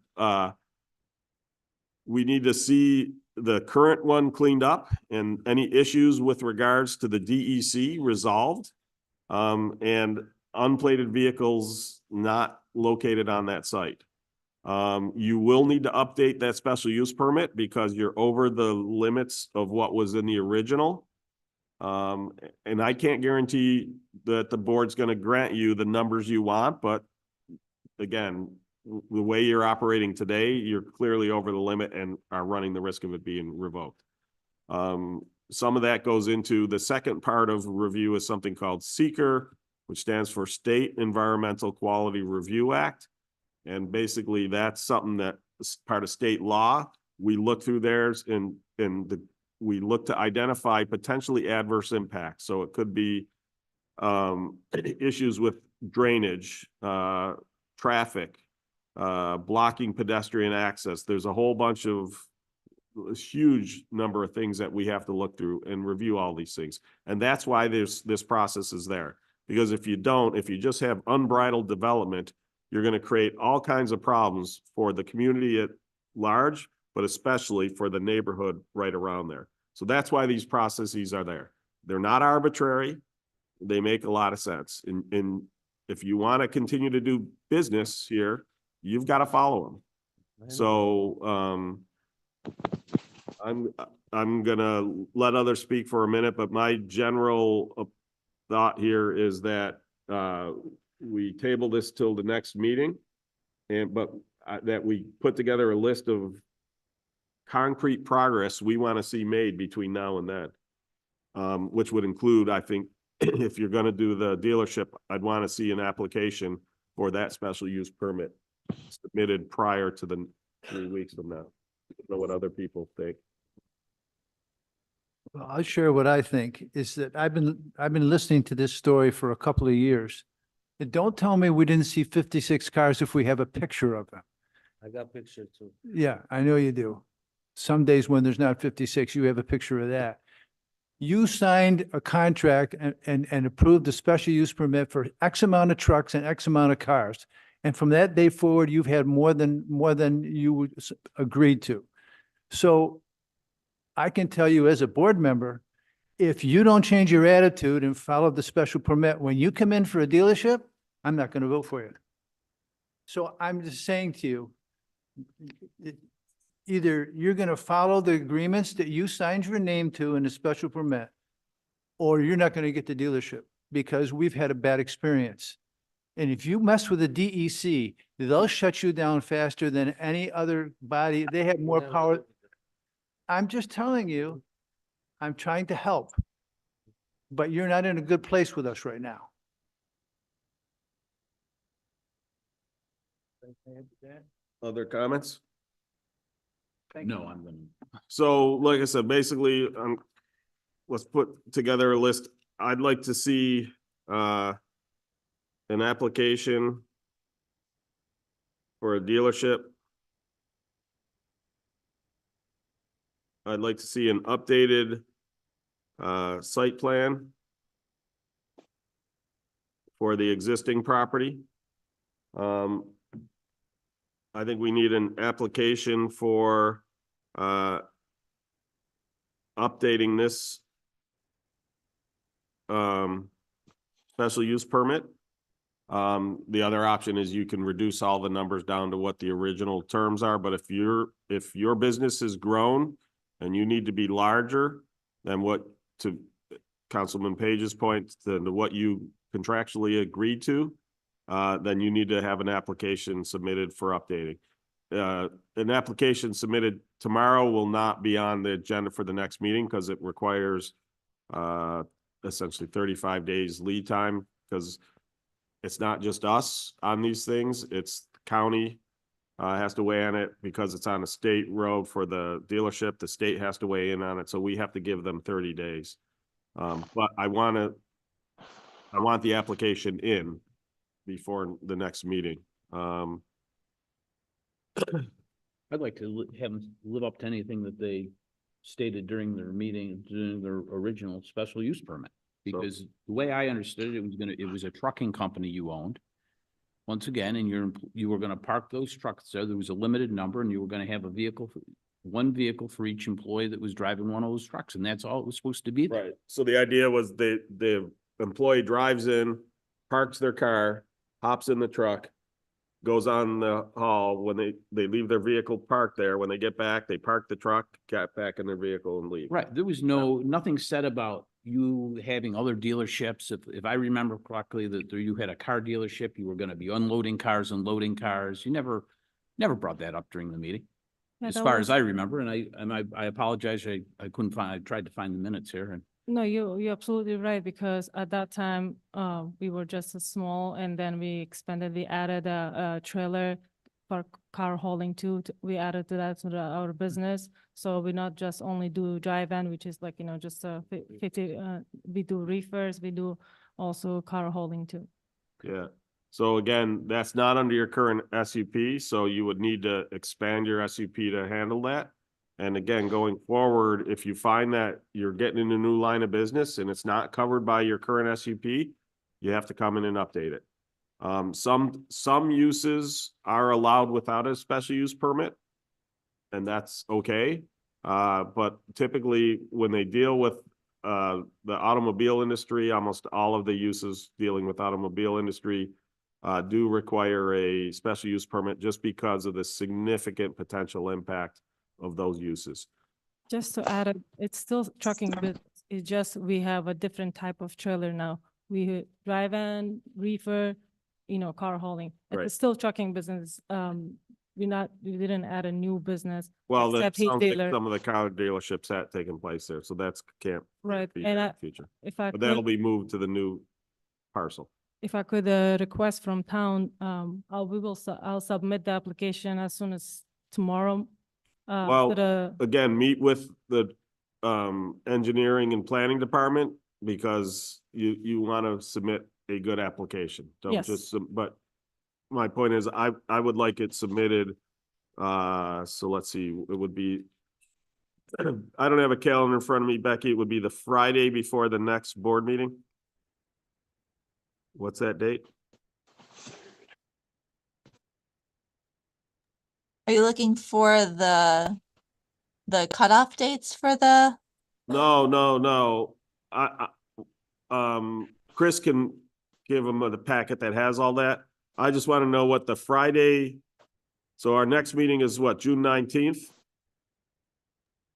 we need to see the current one cleaned up and any issues with regards to the DEC resolved. And unplated vehicles not located on that site. You will need to update that special use permit because you're over the limits of what was in the original. And I can't guarantee that the board's going to grant you the numbers you want, but again, the way you're operating today, you're clearly over the limit and are running the risk of it being revoked. Some of that goes into the second part of review is something called SEEKR, which stands for State Environmental Quality Review Act. And basically that's something that is part of state law. We look through theirs and we look to identify potentially adverse impacts. So it could be issues with drainage, traffic, blocking pedestrian access. There's a whole bunch of huge number of things that we have to look through and review all these things. And that's why this process is there. Because if you just have unbridled development, you're going to create all kinds of problems for the community at large, but especially for the neighborhood right around there. So that's why these processes are there. They're not arbitrary. They make a lot of sense. And if you want to continue to do business here, you've got to follow them. So I'm gonna let others speak for a minute, but my general thought here is that we table this till the next meeting, but that we put together a list of concrete progress we want to see made between now and then, which would include, I think, if you're going to do the dealership, I'd want to see an application for that special use permit submitted prior to the 3 weeks from now. I don't know what other people think. Well, I'll share what I think is that I've been listening to this story for a couple of years. And don't tell me we didn't see 56 cars if we have a picture of them. I got picture too. Yeah, I know you do. Some days when there's not 56, you have a picture of that. You signed a contract and approved a special use permit for X amount of trucks and X amount of cars. And from that day forward, you've had more than you agreed to. So I can tell you as a board member, if you don't change your attitude and follow the special permit, when you come in for a dealership, I'm not going to vote for you. So I'm just saying to you, either you're going to follow the agreements that you signed your name to in the special permit, or you're not going to get the dealership because we've had a bad experience. And if you mess with the DEC, they'll shut you down faster than any other body. They have more power. I'm just telling you, I'm trying to help, but you're not in a good place with us right now. Other comments? No, I'm gonna. So like I said, basically, let's put together a list. I'd like to see an application for a dealership. I'd like to see an updated site plan for the existing property. I think we need an application for updating this special use permit. The other option is you can reduce all the numbers down to what the original terms are, but if your business has grown and you need to be larger than what, to Councilman Page's point, to what you contractually agreed to, then you need to have an application submitted for updating. an application submitted tomorrow will not be on the agenda for the next meeting because it requires essentially 35 days lead time, because it's not just us on these things, it's the county has to weigh on it because it's on a state road for the dealership. The state has to weigh in on it, so we have to give them 30 days. But I want the application in before the next meeting. I'd like to have them live up to anything that they stated during their meeting, during their original special use permit. Because the way I understood it, it was a trucking company you owned. Once again, and you were gonna park those trucks there. There was a limited number, and you were gonna have one vehicle for each employee that was driving one of those trucks, and that's all it was supposed to be there. Right, so the idea was the employee drives in, parks their car, hops in the truck, goes on the haul. When they leave their vehicle parked there, when they get back, they park the truck, get back in their vehicle and leave. Right, there was nothing said about you having other dealerships. If I remember correctly, that you had a car dealership, you were gonna be unloading cars and loading cars. You never brought that up during the meeting. Yeah, As that far was- as I remember, and I apologize, I couldn't find, I tried to find the minutes here, and No, you're absolutely right, because at that time, we were just a small, and then we expanded, we added a trailer for car hauling too. We added to that to our business. So we not just only do drive-in, which is like, just 50, we do reefers, we do also car hauling too. Yeah, so again, that's not under your current SUP, so you would need to expand your SUP to handle that. And again, going forward, if you find that you're getting in a new line of business and it's not covered by your current SUP, you have to come in and update it. Some uses are allowed without a special use permit, and that's okay. But typically, when they deal with the automobile industry, almost all of the uses dealing with automobile industry do require a special use permit just because of the significant potential impact of those uses. Just to add, it's still trucking, but it's just, we have a different type of trailer now. We drive-in, reefer, car hauling. Right. It's still trucking business. We didn't add a new business. Well, that except heat sounds like dealer. some of the car dealerships had taken place there, so that's can't Right, be and there in the future. if I But that'll could, be moved to the new parcel. if I could request from town, I'll submit the application as soon as tomorrow. to Well, the- again, meet with the engineering and planning department because you want to submit a good application. Don't Yes. just, but my point is I would like it submitted. So let's see, it would be, I don't have a calendar in front of me, Becky. It would be the Friday before the next board meeting. What's that date? Are you looking for the cutoff dates for the, No. Chris can give him the packet that has all that. I just want to know what the Friday, so our next meeting is what, June 19th?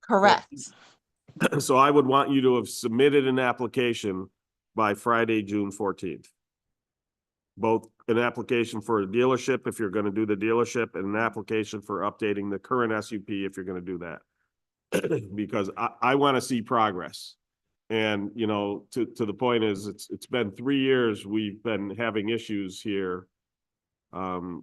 correct? So I would want you to have submitted an application by Friday, June 14th. Both an application for a dealership, if you're gonna do the dealership, and an application for updating the current SUP, if you're gonna do that. Because I wanna see progress. And, to the point is, it's been 3 years, we've been having issues here. And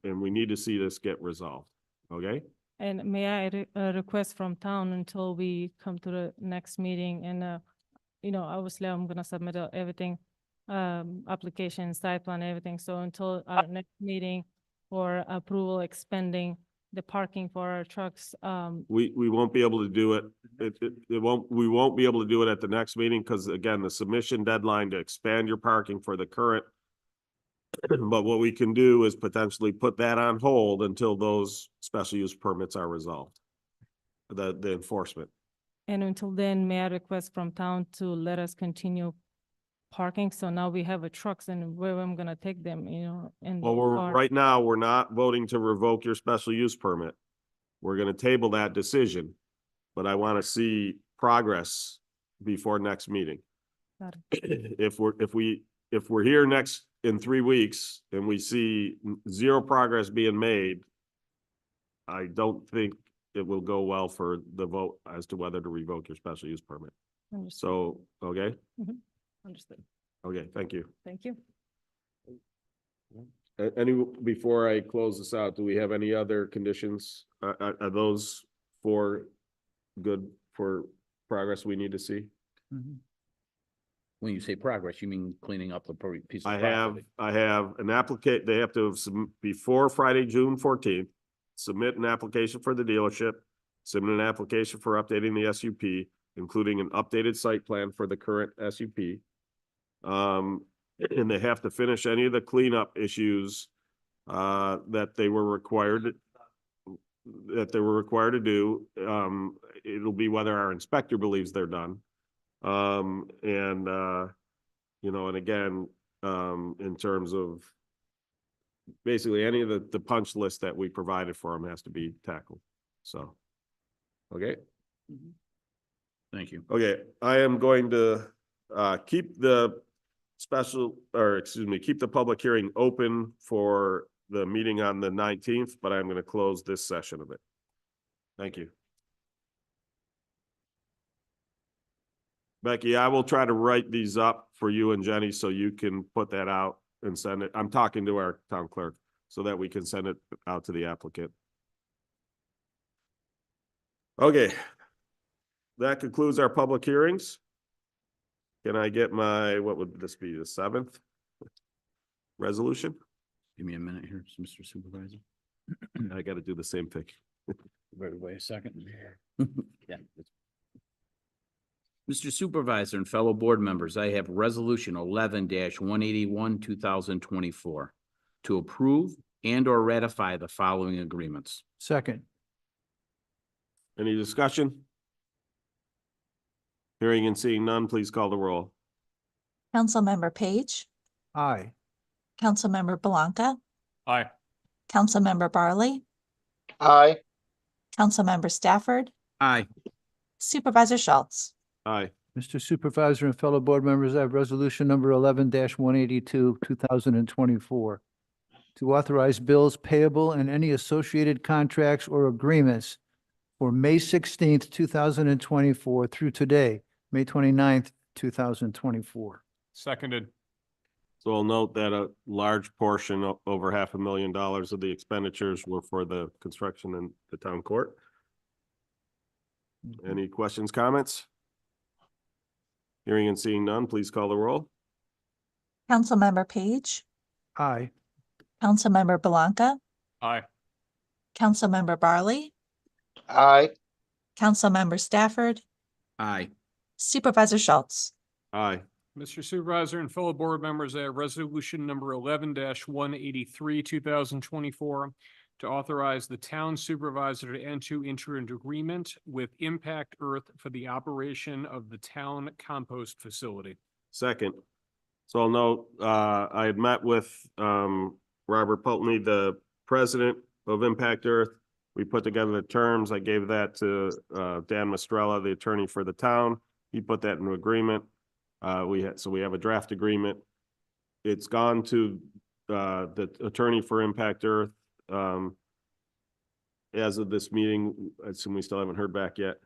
we need to see this get resolved, okay? And may I request from town until we come to the next meeting, and, obviously I'm gonna submit everything, application, site plan, everything. So until our next meeting or approval expanding the parking for our trucks, We won't be able to do it. We won't be able to do it at the next meeting because again, the submission deadline to expand your parking for the current. But what we can do is potentially put that on hold until those special use permits are resolved. The enforcement. and until then, may I request from town to let us continue parking? So now we have a trucks, and where I'm gonna take them, and. Well, right now, we're not voting to revoke your special use permit. We're gonna table that decision, but I want to see progress before next meeting. Got it. If we're here next in 3 weeks and we see zero progress being made, I don't think it will go well for the vote as to whether to revoke your special use permit. Understood. So, okay, Understood. okay, thank you. Thank you. Any, before I close this out, do we have any other conditions? Are those for good for progress we need to see? When you say progress, you mean cleaning up the piece of I property? have an applicant, they have to, before Friday, June 14th, submit an application for the dealership, submit an application for updating the SUP, including an updated site plan for the current SUP. And they have to finish any of the cleanup issues, that they were required to do. It'll be whether our inspector believes they're done. You know, and again, in terms of basically any of the punch list that we provided for them has to be tackled. So, okay. Thank you. Okay, I am going to keep the keep the public hearing open for the meeting on the 19th, but I'm going to close this session of it. Thank you. Becky, I will try to write these up for you and Jenny so you can put that out and send it. I'm talking to our town clerk so that we can send it out to the applicant. Okay. That concludes our public hearings. Can I get my, what would this be, the 7th resolution? Give me a minute here, Mr. Supervisor. I got to do the same thing. Wait a second. Yeah. Mr. Supervisor and fellow board members, I have resolution 11-181, 2024 to approve and or ratify the following agreements. Second. Any discussion? Hearing and seeing none, please call the roll. Councilmember Page, Aye. Councilmember Blanca, Aye. Councilmember Barley, Aye. Councilmember Stafford, Aye. Supervisor Schultz. Aye. Mr. Supervisor and fellow board members, I have resolution number 11-182, 2024 to authorize bills payable and any associated contracts or agreements for May 16th, 2024 through today, May 29th, 2024. Seconded. So I'll note that a large portion, over $500,000 of the expenditures were for the construction in the town court. Any questions, comments? Hearing and seeing none, please call the roll. Councilmember Page, Aye. Councilmember Blanca, Aye. Councilmember Barley, Aye. Councilmember Stafford, Aye. Supervisor Schultz. Aye. Mr. Supervisor and fellow board members, I have resolution number 11-183, 2024 to authorize the town supervisor to enter into an agreement with Impact Earth for the operation of the town compost facility. Second. So I'll note, I had met with Robert Pulteney, the president of Impact Earth. We put together the terms. I gave that to Dan Mastrella, the attorney for the town. He put that into agreement. We have a draft agreement. It's gone to the attorney for Impact Earth. As of this meeting, I assume we still haven't heard back yet.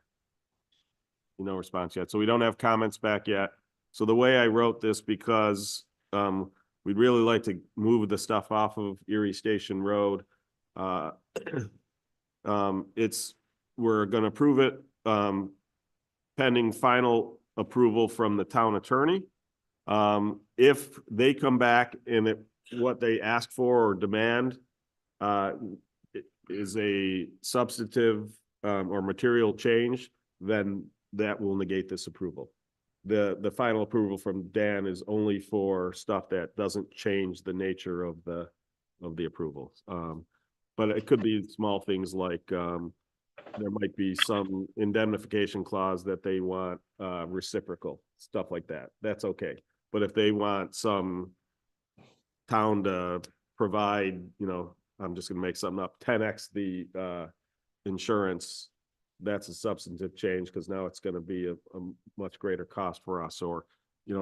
No response yet. So we don't have comments back yet. So the way I wrote this, because we'd really like to move the stuff off of Erie Station Road. We're gonna approve it pending final approval from the town attorney. If they come back and what they ask for or demand is a substantive or material change, then that will negate this approval. The final approval from Dan is only for stuff that doesn't change the nature of the approval. But it could be small things like there might be some indemnification clause that they want reciprocal, stuff like that. That's okay. But if they want some town to provide, I'm just gonna make something up, 10x the insurance, that's a substantive change because now it's gonna be a much greater cost for us, or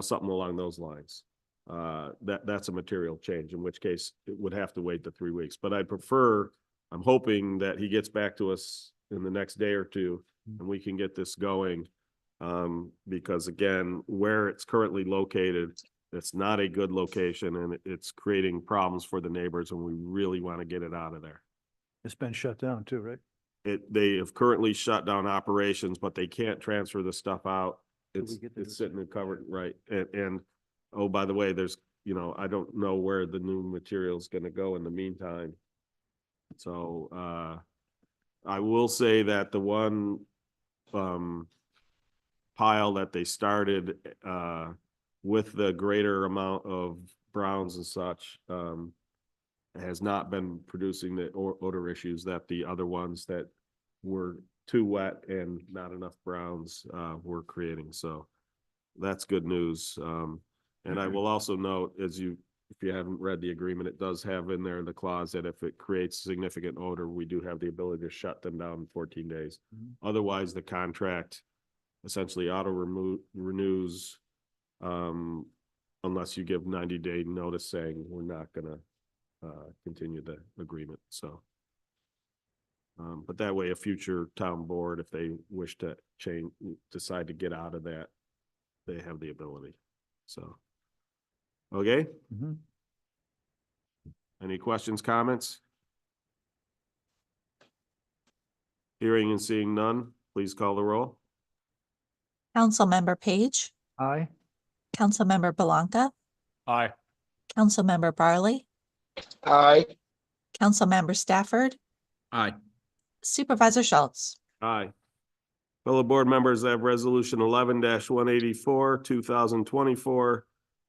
something along those lines. that's a material change, in which case it would have to wait the 3 weeks. But I'm hoping that he gets back to us in the next day or two and we can get this going. Because again, where it's currently located, it's not a good location and it's creating problems for the neighbors, and we really want to get it out of there. It's been shut down too, right? They have currently shut down operations, but they can't transfer the stuff out. Till we It's, get the it's sitting and covered, right? And, oh, by the way, there's, I don't know where the new material is gonna go in the meantime. So, I will say that the one, pile that they started, with the greater amount of browns and such, has not been producing the odor issues that the other ones that were too wet and not enough browns were creating. So that's good news. And I will also note, if you haven't read the agreement, it does have in there the clause that if it creates significant odor, we do have the ability to shut them down in 14 days. Otherwise, the contract essentially renews unless you give 90-day notice saying we're not gonna continue the agreement. So, but that way a future town board, if they wish to decide to get out of that, they have the ability. So, okay. Any questions, comments? Hearing and seeing none, please call the roll. Councilmember Page, Aye. Councilmember Belanca, Aye. Councilmember Barley, Aye. Councilmember Stafford, Aye. Supervisor Schultz. Aye. Fellow board members, I have resolution 11-184, 2024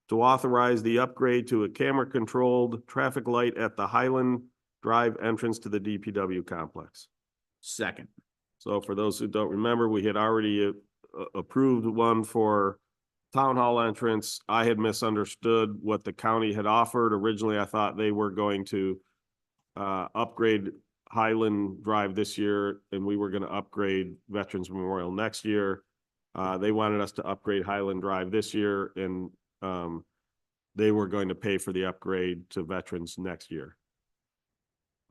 to authorize the upgrade to a camera-controlled traffic light at the Highland Drive entrance to the DPW complex. Second. So for those who don't remember, we had already approved one for town hall entrance. I had misunderstood what the county had offered. Originally, I thought they were going to upgrade Highland Drive this year, and we were going to upgrade Veterans Memorial next year. They wanted us to upgrade Highland Drive this year, and they were going to pay for the upgrade to Veterans next year.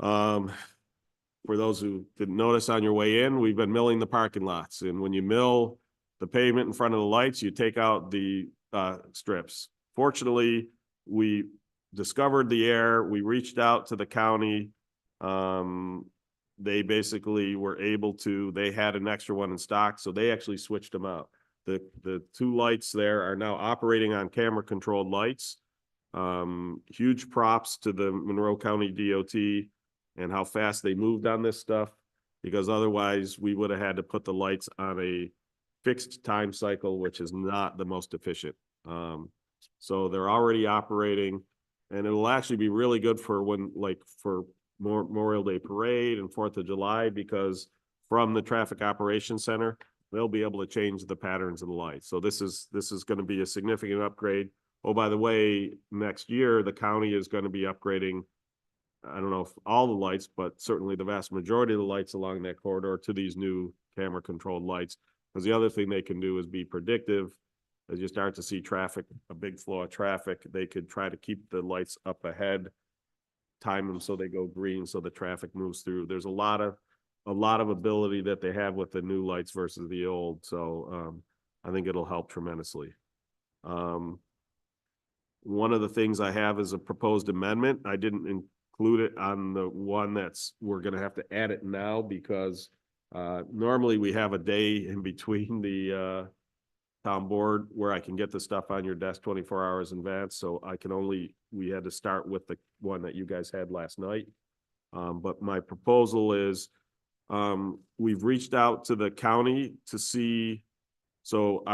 For those who didn't notice on your way in, we've been milling the parking lots, and when you mill the pavement in front of the lights, you take out the strips. Fortunately, we discovered the error. We reached out to the county. They basically were able to, they had an extra one in stock, so they actually switched them out. The two lights there are now operating on camera controlled lights. Huge props to the Monroe County DOT and how fast they moved on this stuff, because otherwise we would have had to put the lights on a fixed time cycle, which is not the most efficient. So they're already operating, and it'll actually be really good for for Memorial Day Parade and 4th of July, because from the Traffic Operations Center, they'll be able to change the patterns of the lights. So this is going to be a significant upgrade. Oh, by the way, next year, the county is going to be upgrading, I don't know if all the lights, but certainly the vast majority of the lights along that corridor to these new camera controlled lights. Because the other thing they can do is be predictive. As you start to see traffic, a big flow of traffic, they could try to keep the lights up ahead, time them so they go green, so the traffic moves through. There's a lot of ability that they have with the new lights versus the old. So I think it'll help tremendously. One of the things I have is a proposed amendment. I didn't include it on the one we're going to have to add it now, because normally we have a day in between the town board where I can get the stuff on your desk 24 hours in advance. So we had to start with the one that you guys had last night. But my proposal is, we've reached out to the county to see, so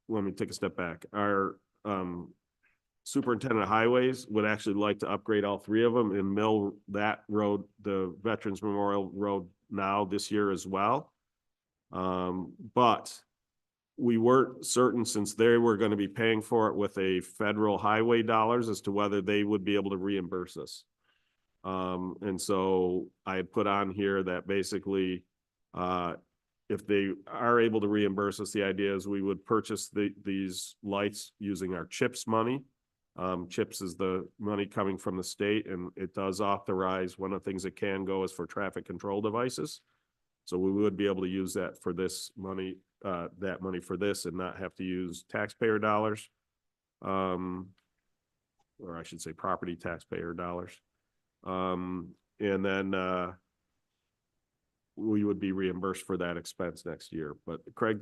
let me take a step back. Our superintendent of highways would actually like to upgrade all 3 of them and mill that road, the Veterans Memorial Road, now this year as well. But we weren't certain, since they were going to be paying for it with a federal highway dollars, as to whether they would be able to reimburse us. And so I had put on here that basically, if they are able to reimburse us, the idea is we would purchase these lights using our CHIPS money. CHIPS is the money coming from the state, and it does authorize, one of the things that can go is for traffic control devices. So we would be able to use that for this money, that money for this, and not have to use taxpayer dollars. Or I should say property taxpayer dollars. And then we would be reimbursed for that expense next year. But Craig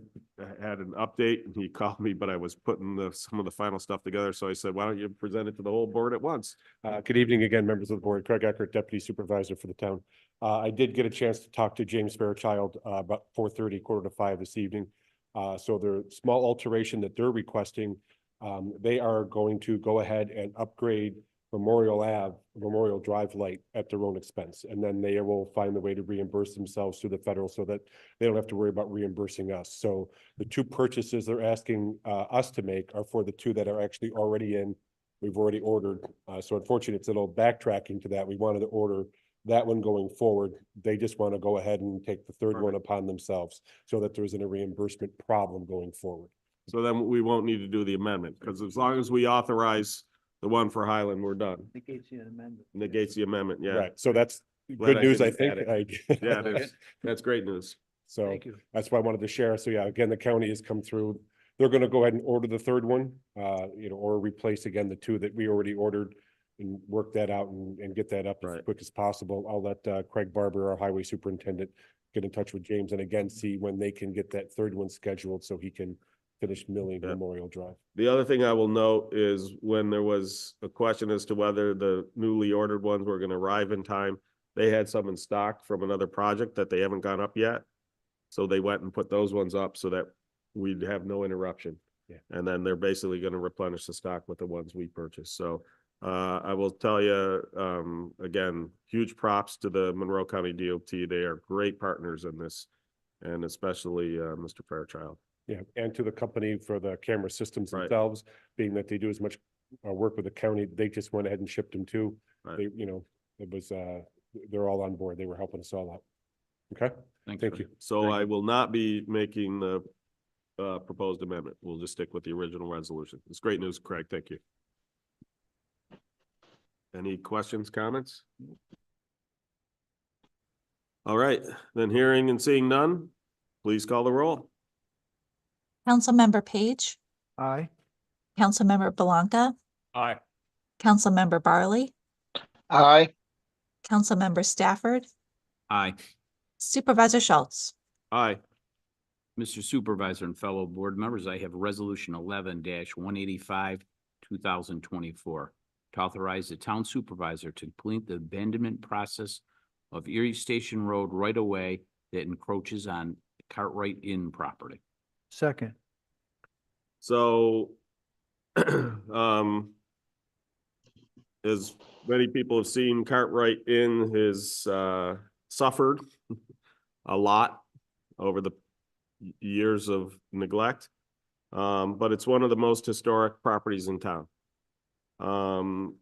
had an update and he called me, but I was putting some of the final stuff together. So I said, why don't you present it to the whole board at once? Good evening again, members of the board. Craig Eckert, Deputy Supervisor for the town. I did get a chance to talk to James Fairchild about 4:30, 4:45 this evening. So the small alteration that they're requesting, they are going to go ahead and upgrade Memorial Drive light at their own expense. And then they will find the way to reimburse themselves through the federal so that they don't have to worry about reimbursing us. So the two purchases they're asking us to make are for the two that are actually already in. We've already ordered. So unfortunately, it's a little backtracking to that. We wanted to order that one going forward. They just want to go ahead and take the third one upon themselves so that there isn't a reimbursement problem going forward. So then we won't need to do the amendment, because as long as we authorize the one for Highland, we're done. Negates the amendment. Negates the amendment, yeah. Right. So that's Glad good news, I didn't add think. it. Yeah, it is. That's great news. So Thank you. that's why I wanted to share. So yeah, again, the county has come through. They're going to go ahead and order the third one, or replace again the two that we already ordered and work that out and get that up as quick as possible. I'll let Craig Barber, our highway superintendent, get in touch with James and again, see when they can get that third one scheduled so he can finish milling Memorial Drive. The other thing I will note is when there was a question as to whether the newly ordered ones were gonna arrive in time, they had some in stock from another project that they haven't gone up yet. So they went and put those ones up so that we'd have no interruption. Yeah. And then they're basically gonna replenish the stock with the ones we purchased. So I will tell you, again, huge props to the Monroe County DOT. They are great partners in this, and especially Mr. Fairchild. Yeah, and to the company for the camera systems themselves, being that they do as much work with the county, they just went ahead and shipped them too. They, it was, they're all on board. They were helping us all out. Okay, thank you. So I will not be making the proposed amendment. We'll just stick with the original resolution. It's great news, Craig. Thank you. Any questions, comments? All right, then hearing and seeing none, please call the roll. Councilmember Page, Aye. Councilmember Belanca, Aye. Councilmember Barley, Aye. Councilmember Stafford, Aye. Supervisor Schultz. Aye. Mr. Supervisor and fellow board members, I have Resolution 11-185, 2024, to authorize the town supervisor to complete the abandonment process of Erie Station Road right-of-way that encroaches on Cartwright Inn property. Second. So, as many people have seen, Cartwright Inn has suffered a lot over the years of neglect. But it's one of the most historic properties in town. And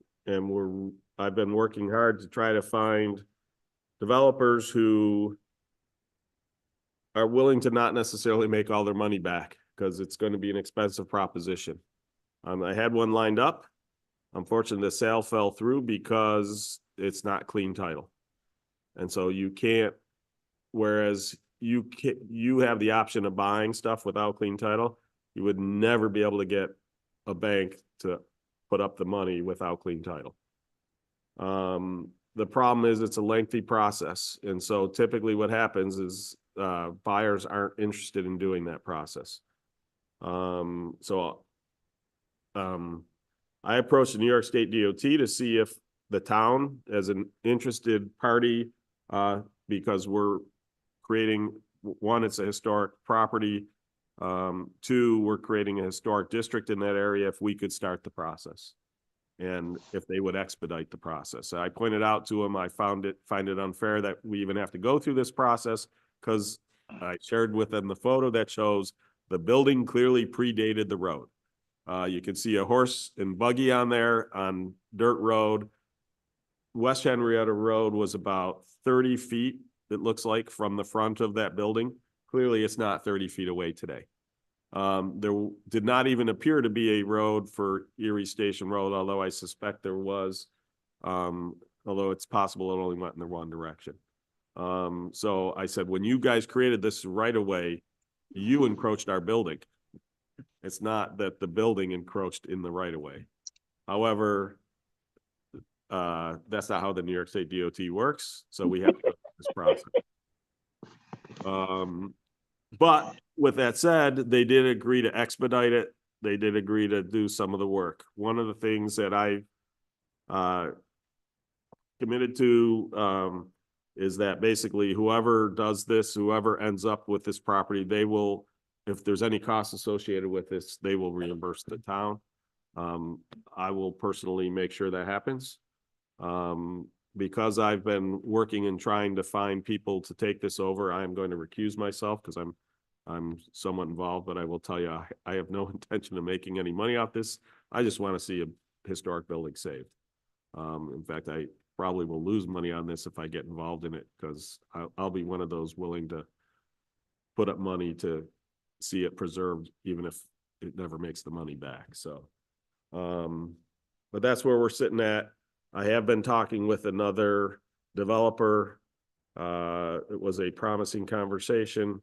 I've been working hard to try to find developers who are willing to not necessarily make all their money back, because it's going to be an expensive proposition. I had one lined up. Unfortunately, the sale fell through because it's not clean title. And so you can't, whereas you have the option of buying stuff without clean title, you would never be able to get a bank to put up the money without clean title. The problem is it's a lengthy process. And so typically what happens is buyers aren't interested in doing that process. I approached the New York State DOT to see if the town, as an interested party, because we're creating, one, it's a historic property. Two, we're creating a historic district in that area, if we could start the process and if they would expedite the process. I pointed out to them, I find it unfair that we even have to go through this process, because I shared with them the photo that shows the building clearly predated the road. You can see a horse and buggy on there on dirt road. West Henrietta Road was about 30 feet, it looks like, from the front of that building. Clearly, it's not 30 feet away today. There did not even appear to be a road for Erie Station Road, although I suspect there was. Although it's possible it only went in the one direction. So I said, when you guys created this right away, you encroached our building. It's not that the building encroached in the right of way. However, that's not how the New York State DOT works, so we have to go through this process. But with that said, they did agree to expedite it. They did agree to do some of the work. One of the things that I committed to is that basically whoever does this, whoever ends up with this property, they will, if there's any costs associated with this, they will reimburse the town. I will personally make sure that happens. Because I've been working and trying to find people to take this over, I am going to recuse myself because I'm somewhat involved, but I will tell you, I have no intention of making any money off this. I just want to see a historic building saved. In fact, I probably will lose money on this if I get involved in it, because I'll be one of those willing to put up money to see it preserved, even if it never makes the money back. So, but that's where we're sitting at. I have been talking with another developer. It was a promising conversation.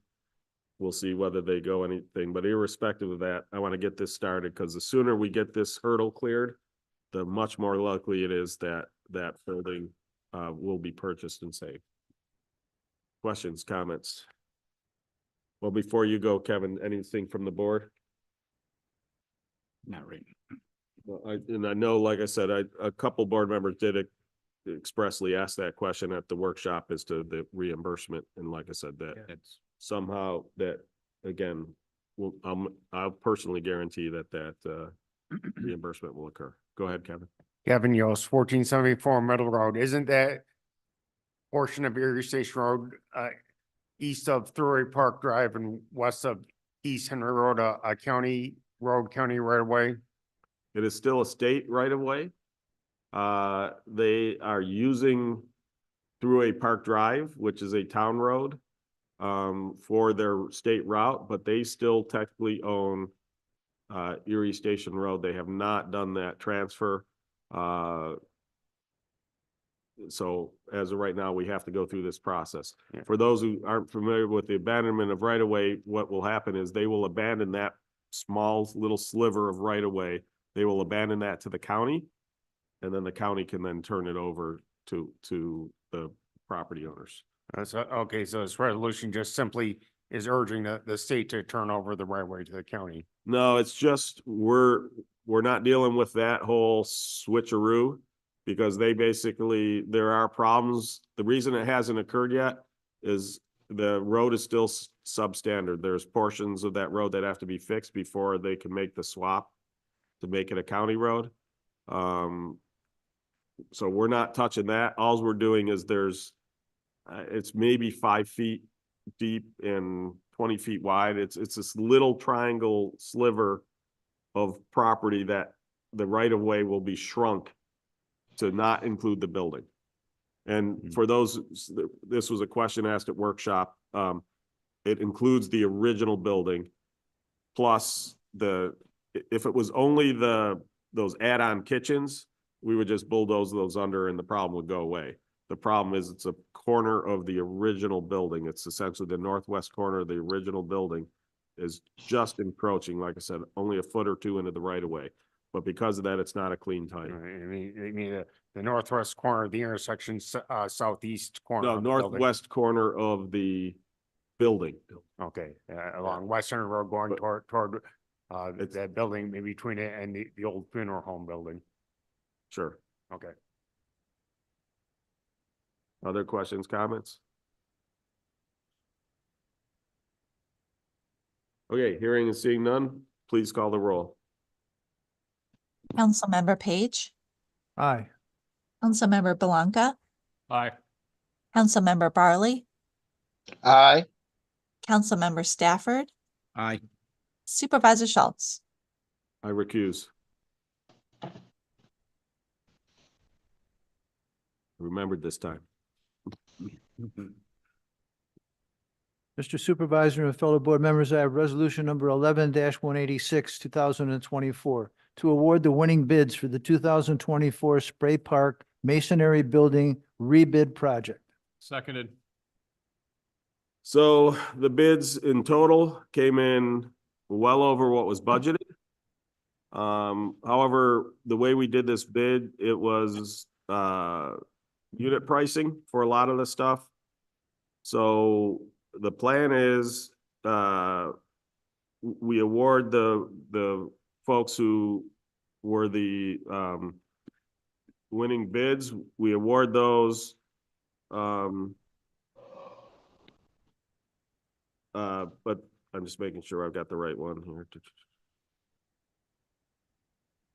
We'll see whether they go anything, but irrespective of that, I want to get this started, because the sooner we get this hurdle cleared, the much more likely it is that that building will be purchased and saved. Questions, comments? Well, before you go, Kevin, anything from the board? Not right. Well, I know, like I said, a couple board members did expressly ask that question at the workshop as to the reimbursement, and like I said, that it's somehow that, again, I'll personally guarantee that reimbursement will occur. Go ahead, Kevin. Kevin Yost, 1474 Middle Road. Isn't that portion of Erie Station Road, east of Thruway Park Drive and west of East Henry Road, a county road, county right of way? It is still a state right of way. They are using Thruway Park Drive, which is a town road, for their state route, but they still technically own Erie Station Road. They have not done that transfer. So as of right now, we have to go through this process. Yeah. For those who aren't familiar with the abandonment of right of way, what will happen is they will abandon that small little sliver of right of way. They will abandon that to the county, and then the county can then turn it over to the property owners. Okay, so this resolution just simply is urging the state to turn over the right of way to the county. No, it's just, we're not dealing with that whole switcheroo, because they basically, there are problems. The reason it hasn't occurred yet is the road is still substandard. There's portions of that road that have to be fixed before they can make the swap to make it a county road. So we're not touching that. All we're doing is it's maybe 5 feet deep and 20 feet wide. It's this little triangle sliver of property that the right of way will be shrunk to not include the building. And for those, this was a question asked at workshop. It includes the original building plus if it was only those add-on kitchens, we would just bulldoze those under and the problem would go away. The problem is it's a corner of the original building. It's essentially the northwest corner of the original building is just encroaching, like I said, only a foot or two into the right of way. But because of that, it's not a clean title. I mean, the northwest corner of the intersection, southeast corner. No, of the building. northwest corner of the building. Okay, along Western Road going toward that building, maybe between it and the old funeral home building. Sure. Okay. Other questions, comments? Okay, hearing and seeing none, please call the roll. Councilmember Page, Aye. Councilmember Belanca, Aye. Councilmember Barley, Aye. Councilmember Stafford, Aye. Supervisor Schultz. I recuse. Remembered this time. Mr. Supervisor and fellow board members, I have resolution number 11-186, 2024, to award the winning bids for the 2024 Spray Park Masonry Building rebid project. Seconded. So the bids in total came in well over what was budgeted. However, the way we did this bid, it was, unit pricing for a lot of the stuff. So the plan is, we award the folks who were the, winning bids, we award those, but I'm just making sure I've got the right one here.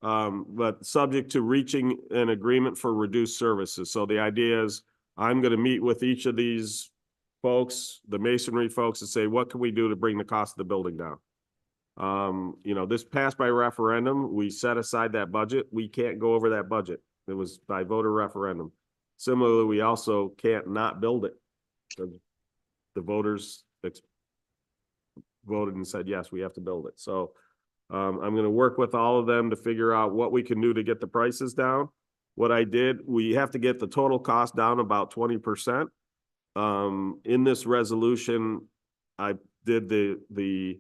But subject to reaching an agreement for reduced services. So the idea is I'm gonna meet with each of these folks, the masonry folks, and say, what can we do to bring the cost of the building down? You know, this passed by referendum. We set aside that budget. We can't go over that budget. It was by voter referendum. Similarly, we also can't not build it. The voters voted and said, yes, we have to build it. So I'm going to work with all of them to figure out what we can do to get the prices down. What I did, we have to get the total cost down about 20%. In this resolution, I did the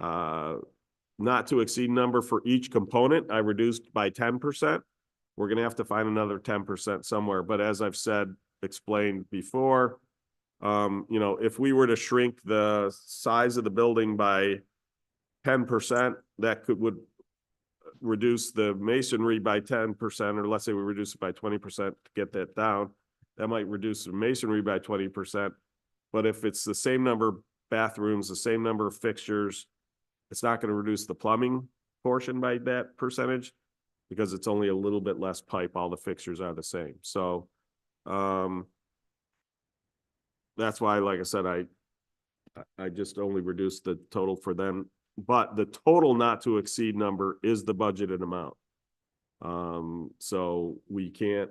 not to exceed number for each component. I reduced by 10%. We're going to have to find another 10% somewhere. But as I've said, explained before, you know, if we were to shrink the size of the building by 10%, that would reduce the masonry by 10%, or let's say we reduce it by 20% to get that down. That might reduce the masonry by 20%. But if it's the same number of bathrooms, the same number of fixtures, it's not going to reduce the plumbing portion by that percentage because it's only a little bit less pipe. All the fixtures are the same. So, that's why, like I said, I just only reduced the total for them, but the total not to exceed number is the budgeted amount. So we can't,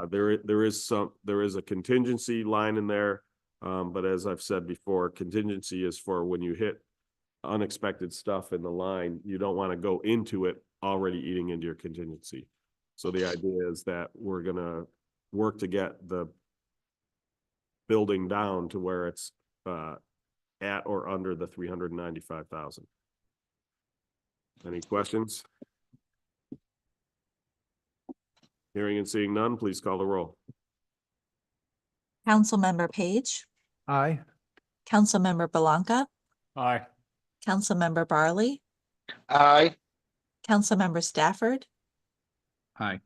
there is a contingency line in there. But as I've said before, contingency is for when you hit unexpected stuff in the line, you don't want to go into it already eating into your contingency. So the idea is that we're going to work to get the building down to where it's at or under the 395,000. Any questions? Hearing and seeing none, please call the roll. Councilmember Page, Aye. Councilmember Belanca, Aye. Councilmember Barley, Aye. Councilmember Stafford, Aye.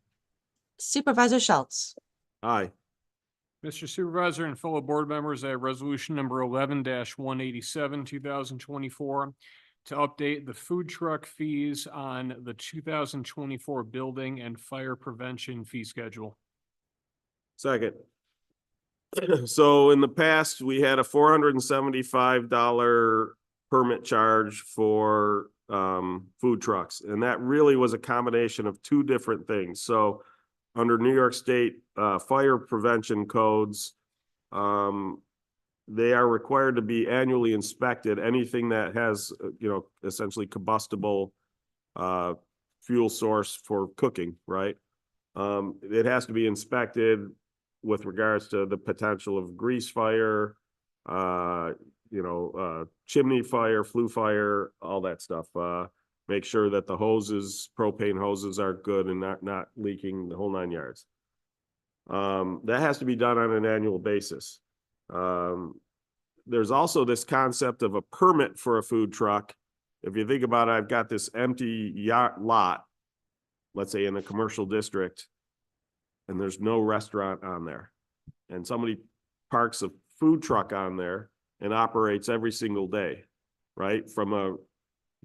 Supervisor Schultz. Aye. Mr. Supervisor and fellow board members, I have resolution number 11-187, 2024, to update the food truck fees on the 2024 building and fire prevention fee schedule. Second. So in the past, we had a $475 permit charge for food trucks, and that really was a combination of two different things. So under New York State fire prevention codes, they are required to be annually inspected. Anything that has, you know, essentially combustible fuel source for cooking, right? It has to be inspected with regards to the potential of grease fire, chimney fire, flue fire, all that stuff. Make sure that the hoses, propane hoses, are good and not leaking, the whole 9 yards. That has to be done on an annual basis. There's also this concept of a permit for a food truck. If you think about it, I've got this empty lot, let's say in a commercial district, and there's no restaurant on there. And somebody parks a food truck on there and operates every single day, right? From a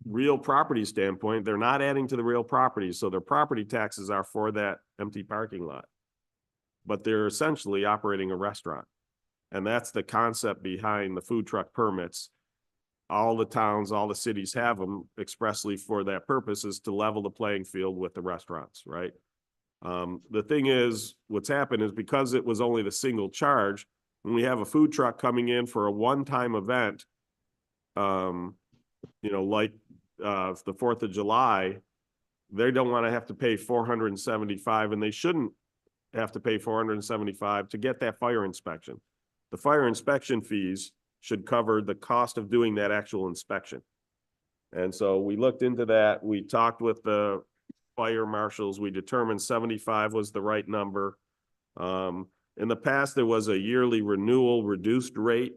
real property standpoint, they're not adding to the real property. So their property taxes are for that empty parking lot. But they're essentially operating a restaurant. And that's the concept behind the food truck permits. All the towns, all the cities have them expressly for that purpose, is to level the playing field with the restaurants, right? The thing is, what's happened is because it was only the single charge, when we have a food truck coming in for a one-time event, like the 4th of July, they don't want to have to pay 475, and they shouldn't have to pay 475 to get that fire inspection. The fire inspection fees should cover the cost of doing that actual inspection. And so we looked into that. We talked with the fire marshals. We determined 75 was the right number. In the past, there was a yearly renewal reduced rate.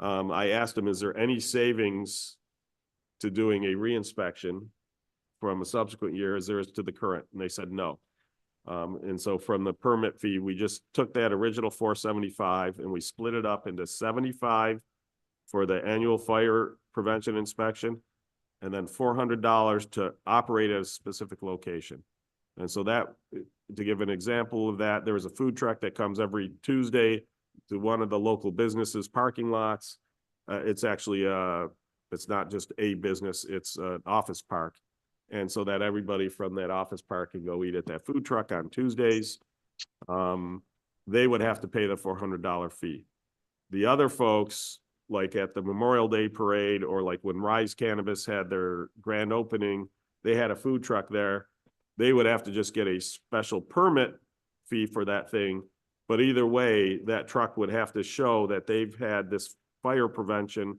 I asked them, is there any savings to doing a reinspection from a subsequent year as there is to the current? And they said no. And so from the permit fee, we just took that original 475 and we split it up into 75 for the annual fire prevention inspection, and then $400 to operate at a specific location. And so that, to give an example of that, there was a food truck that comes every Tuesday to one of the local businesses' parking lots. It's actually, it's not just a business, it's an office park. And so that everybody from that office park can go eat at that food truck on Tuesdays. They would have to pay the $400 fee. The other folks, like at the Memorial Day parade, or like when Rise Cannabis had their grand opening, they had a food truck there. They would have to just get a special permit fee for that thing. But either way, that truck would have to show that they've had this fire prevention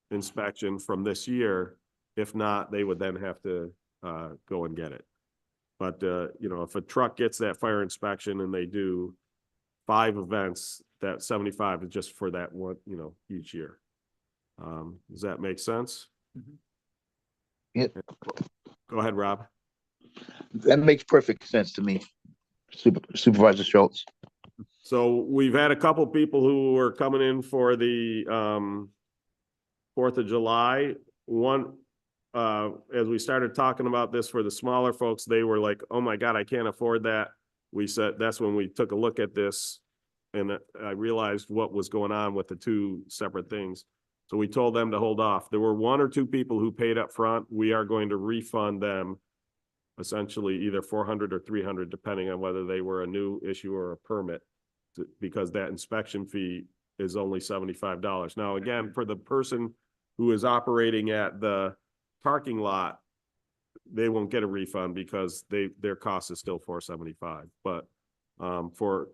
inspection from this year. If not, they would then have to go and get it. But, if a truck gets that fire inspection and they do 5 events, that 75 is just for that one, each year. Does that make sense? Yeah. Go ahead, Rob. That makes perfect sense to me, Supervisor Schultz. So we've had a couple people who were coming in for the 4th of July. One, as we started talking about this for the smaller folks, they were like, oh my God, I can't afford that. We said, that's when we took a look at this, and I realized what was going on with the 2 separate things. So we told them to hold off. There were 1 or 2 people who paid up front. We are going to refund them essentially either 400 or 300, depending on whether they were a new issue or a permit, because that inspection fee is only $75. Now, again, for the person who is operating at the parking lot, they won't get a refund because their cost is still $475. But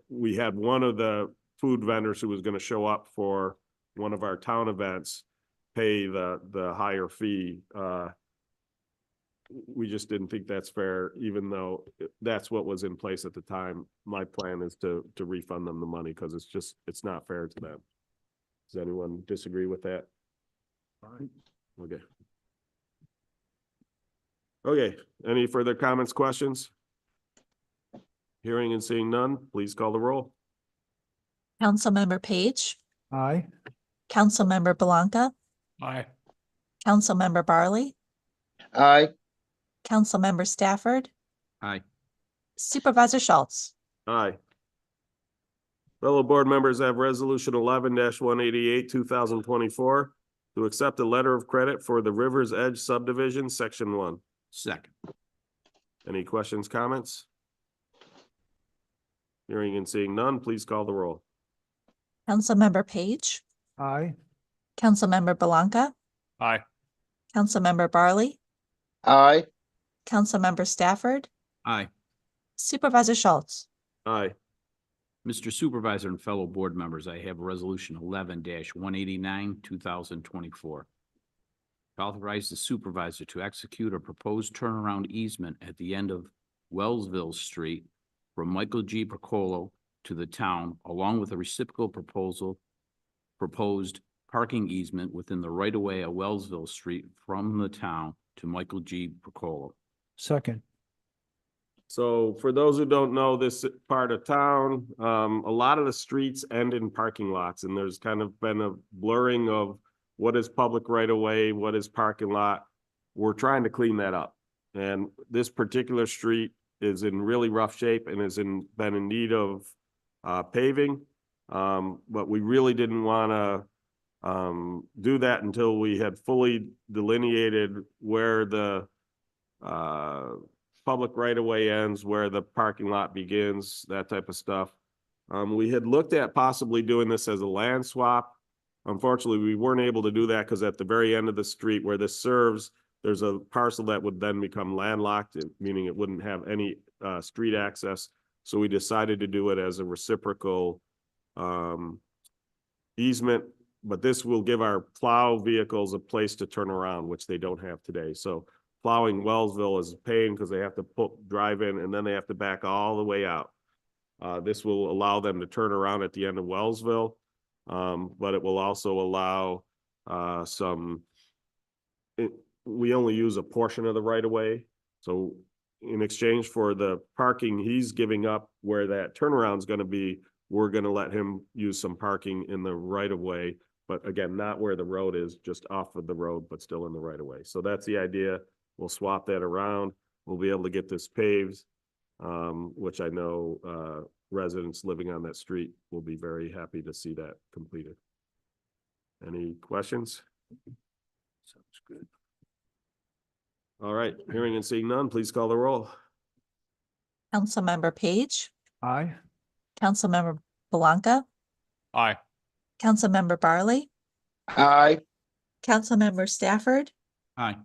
we had one of the food vendors who was going to show up for one of our town events pay the higher fee. We just didn't think that's fair, even though that's what was in place at the time. My plan is to refund them the money because it's not fair to them. Does anyone disagree with that? Fine. Okay. Okay, any further comments, questions? Hearing and seeing none, please call the roll. Councilmember Page, Aye. Councilmember Blanca, Aye. Councilmember Barley, Aye. Councilmember Stafford, Aye. Supervisor Schultz. Aye. Fellow board members, have resolution 11-188, 2024 to accept a letter of credit for the Rivers Edge subdivision, section 1. Second. Any questions, comments? Hearing and seeing none, please call the roll. Councilmember Page, Aye. Councilmember Blanca, Aye. Councilmember Barley, Aye. Councilmember Stafford, Aye. Supervisor Schultz. Aye. Mr. Supervisor and fellow board members, I have resolution 11-189, 2024. Authorize the supervisor to execute a proposed turnaround easement at the end of Wellsville Street from Michael G. Procolo to the town, along with a reciprocal proposed parking easement within the right-of-way of Wellsville Street from the town to Michael G. Procolo. Second. So for those who don't know this part of town, a lot of the streets end in parking lots, and there's kind of been a blurring of what is public right of way, what is parking lot. We're trying to clean that up. And this particular street is in really rough shape and been in need of paving. But we really didn't want to do that until we had fully delineated where the public right of way ends, where the parking lot begins, that type of stuff. We had looked at possibly doing this as a land swap. Unfortunately, we weren't able to do that because at the very end of the street where this serves, there's a parcel that would then become landlocked, meaning it wouldn't have any street access. So we decided to do it as a reciprocal easement, but this will give our plow vehicles a place to turn around, which they don't have today. So plowing Wellsville is a pain because they have to drive in and then they have to back all the way out. This will allow them to turn around at the end of Wellsville, but it will also allow we only use a portion of the right of way. So in exchange for the parking he's giving up where that turnaround is going to be, we're going to let him use some parking in the right of way, but again, not where the road is, just off of the road, but still in the right of way. So that's the idea. We'll swap that around. We'll be able to get this paved, which I know residents living on that street will be very happy to see that completed. Any questions? Sounds good. All right, hearing and seeing none, please call the roll. Councilmember Page, Aye. Councilmember Blanca, Aye. Councilmember Barley, Aye. Councilmember Stafford, Aye.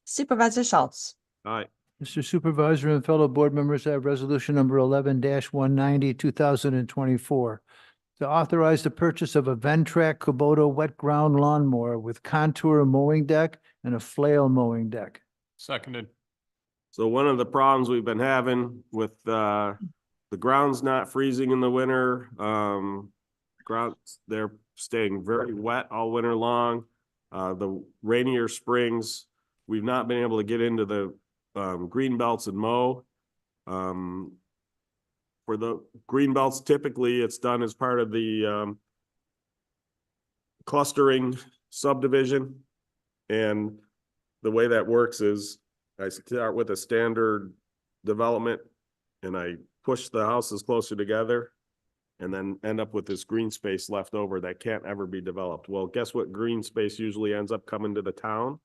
Supervisor Schultz. Aye. Mr. Supervisor and fellow board members, I have resolution number 11-190, 2024. To authorize the purchase of a Ventrac Kubota wet ground lawnmower with contour mowing deck and a flail mowing deck. Seconded. So one of the problems we've been having with the ground's not freezing in the winter. They're staying very wet all winter long. The rainier springs, we've not been able to get into the green belts and mow. For the green belts, typically it's done as part of the clustering subdivision. And the way that works is I start with a standard development and I push the houses closer together and then end up with this green space left over that can't ever be developed. Well, guess what green space usually ends up coming to the town?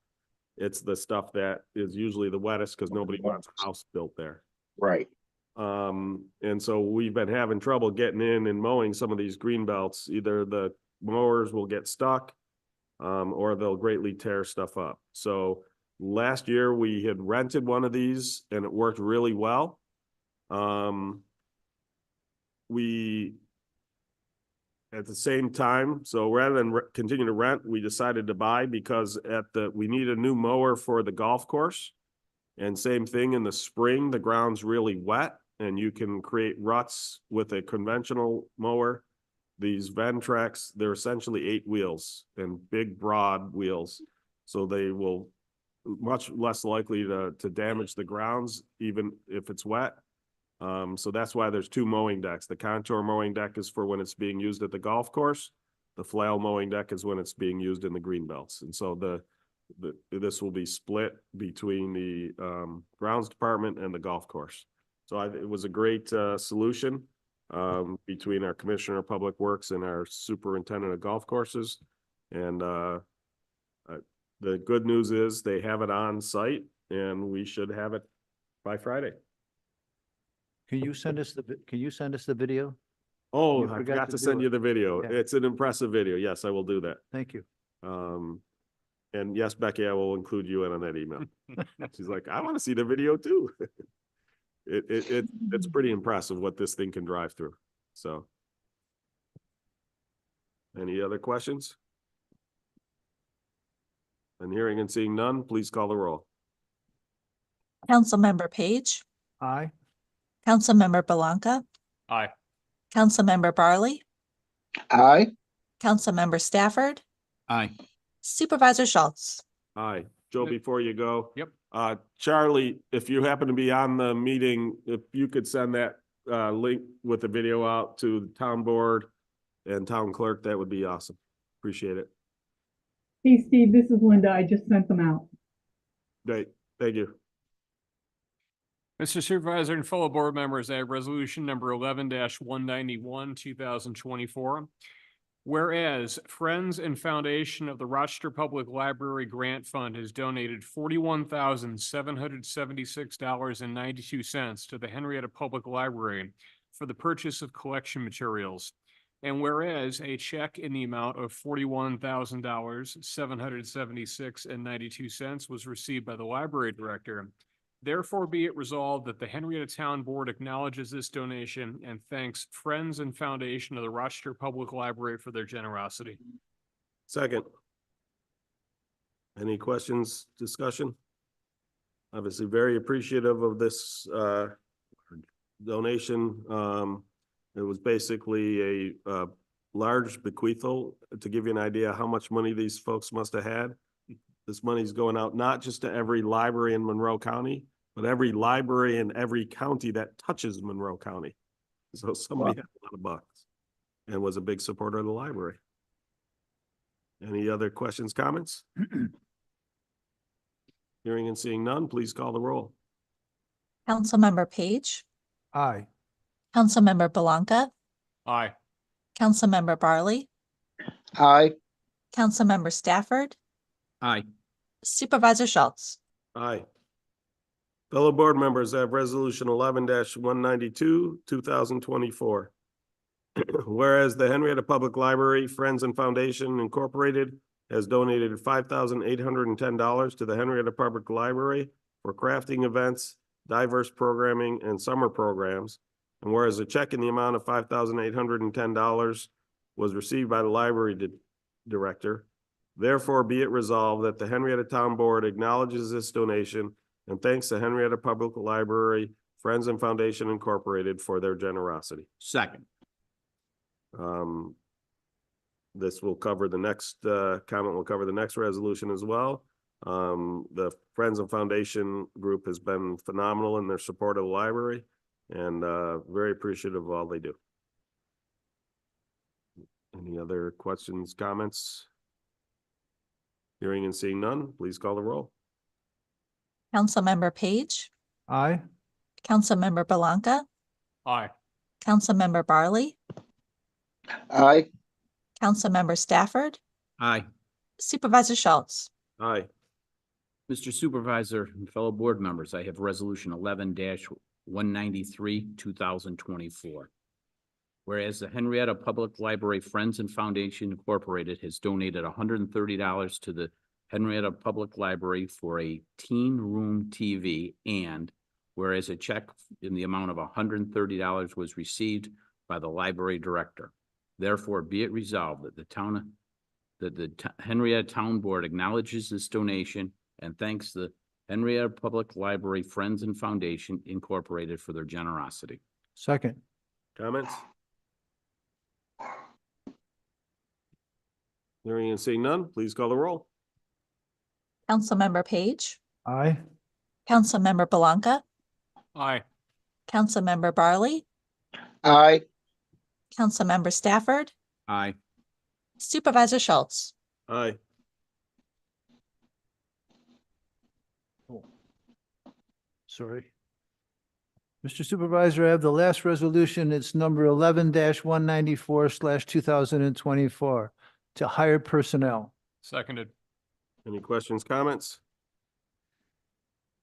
It's the stuff that is usually the wettest because nobody wants a house built there. Right. And so we've been having trouble getting in and mowing some of these green belts. Either the mowers will get stuck or they'll greatly tear stuff up. So last year we had rented one of these and it worked really well. We at the same time, so rather than continue to rent, we decided to buy because we need a new mower for the golf course. And same thing in the spring, the ground's really wet and you can create ruts with a conventional mower. These Ventracs, they're essentially 8 wheels and big, broad wheels. So they will much less likely to damage the grounds, even if it's wet. So that's why there's 2 mowing decks. The contour mowing deck is for when it's being used at the golf course. The flail mowing deck is when it's being used in the green belts. And so this will be split between the grounds department and the golf course. So it was a great solution between our Commissioner of Public Works and our Superintendent of Golf Courses. And the good news is they have it on site and we should have it by Friday. Can you send us the video? Oh, You I forgot forgot to to do send it. you the video. Yeah. It's an impressive video. Yes, I will do that. Thank you. And yes, Becky, I will include you in on that email. She's like, I want to see the video too. It's pretty impressive what this thing can drive through. So. Any other questions? And hearing and seeing none, please call the roll. Councilmember Page, Aye. Councilmember Blanca, Aye. Councilmember Barley, Aye. Councilmember Stafford, Aye. Supervisor Schultz. Aye. Joe, before you go. Yep. Charlie, if you happen to be on the meeting, if you could send that link with the video out to the town board and town clerk, that would be awesome. Appreciate it. Hey, Steve, this is Linda. I just sent them out. Great. Thank you. Mr. Supervisor and fellow board members, I have resolution number 11-191, 2024. Whereas Friends and Foundation of the Rochester Public Library Grant Fund has donated $41,776.92 to the Henrietta Public Library for the purchase of collection materials. And whereas a check in the amount of $41,000, $776.92 was received by the library director, therefore be it resolved that the Henrietta Town Board acknowledges this donation and thanks Friends and Foundation of the Rochester Public Library for their generosity. Second. Any questions, discussion? Obviously very appreciative of this donation. It was basically a large bequeathal. To give you an idea how much money these folks must have had. This money's going out not just to every library in Monroe County, but every library in every county that touches Monroe County. So somebody had a lot of bucks and was a big supporter of the library. Any other questions, comments? Hearing and seeing none, please call the roll. Councilmember Page, Aye. Councilmember Belanca, Aye. Councilmember Barley, Aye. Councilmember Stafford, Aye. Supervisor Schultz. Aye. Fellow board members, I have resolution 11-192, 2024. Whereas the Henrietta Public Library Friends and Foundation Incorporated has donated $5,810 to the Henrietta Public Library for crafting events, diverse programming, and summer programs. And whereas a check in the amount of $5,810 was received by the library director, therefore be it resolved that the Henrietta Town Board acknowledges this donation and thanks the Henrietta Public Library Friends and Foundation Incorporated for their generosity. Second. This will cover the next, comment will cover the next resolution as well. The Friends and Foundation group has been phenomenal in their support of the library and very appreciative of all they do. Any other questions, comments? Hearing and seeing none, please call the roll. Councilmember Page, Aye. Councilmember Belanca, Aye. Councilmember Barley, Aye. Councilmember Stafford, Aye. Supervisor Schultz. Aye. Mr. Supervisor and fellow board members, I have resolution 11-193, 2024. Whereas the Henrietta Public Library Friends and Foundation Incorporated has donated $130 to the Henrietta Public Library for a teen room TV, and whereas a check in the amount of $130 was received by the library director. Therefore, be it resolved that the Henrietta Town Board acknowledges this donation and thanks the Henrietta Public Library Friends and Foundation Incorporated for their generosity. Second. Comments? Hearing and seeing none, please call the roll. Councilmember Page, Aye. Councilmember Belanca, Aye. Councilmember Barley, Aye. Councilmember Stafford, Aye. Supervisor Schultz. Aye. Sorry. Mr. Supervisor, I have the last resolution. It's number 11-194/2024 to hire personnel. Seconded. Any questions, comments?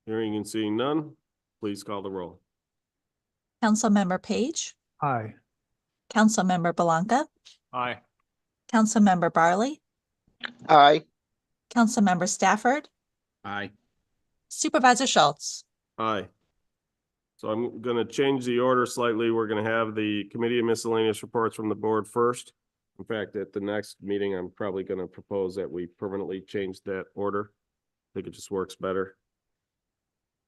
Hearing and seeing none, please call the roll. Councilmember Page, Aye. Councilmember Belanca, Aye. Councilmember Barley, Aye. Councilmember Stafford, Aye. Supervisor Schultz. Aye. So I'm gonna change the order slightly. We're gonna have the Committee of Miscellaneous Reports from the board first. In fact, at the next meeting, I'm probably gonna propose that we permanently change that order. I think it just works better.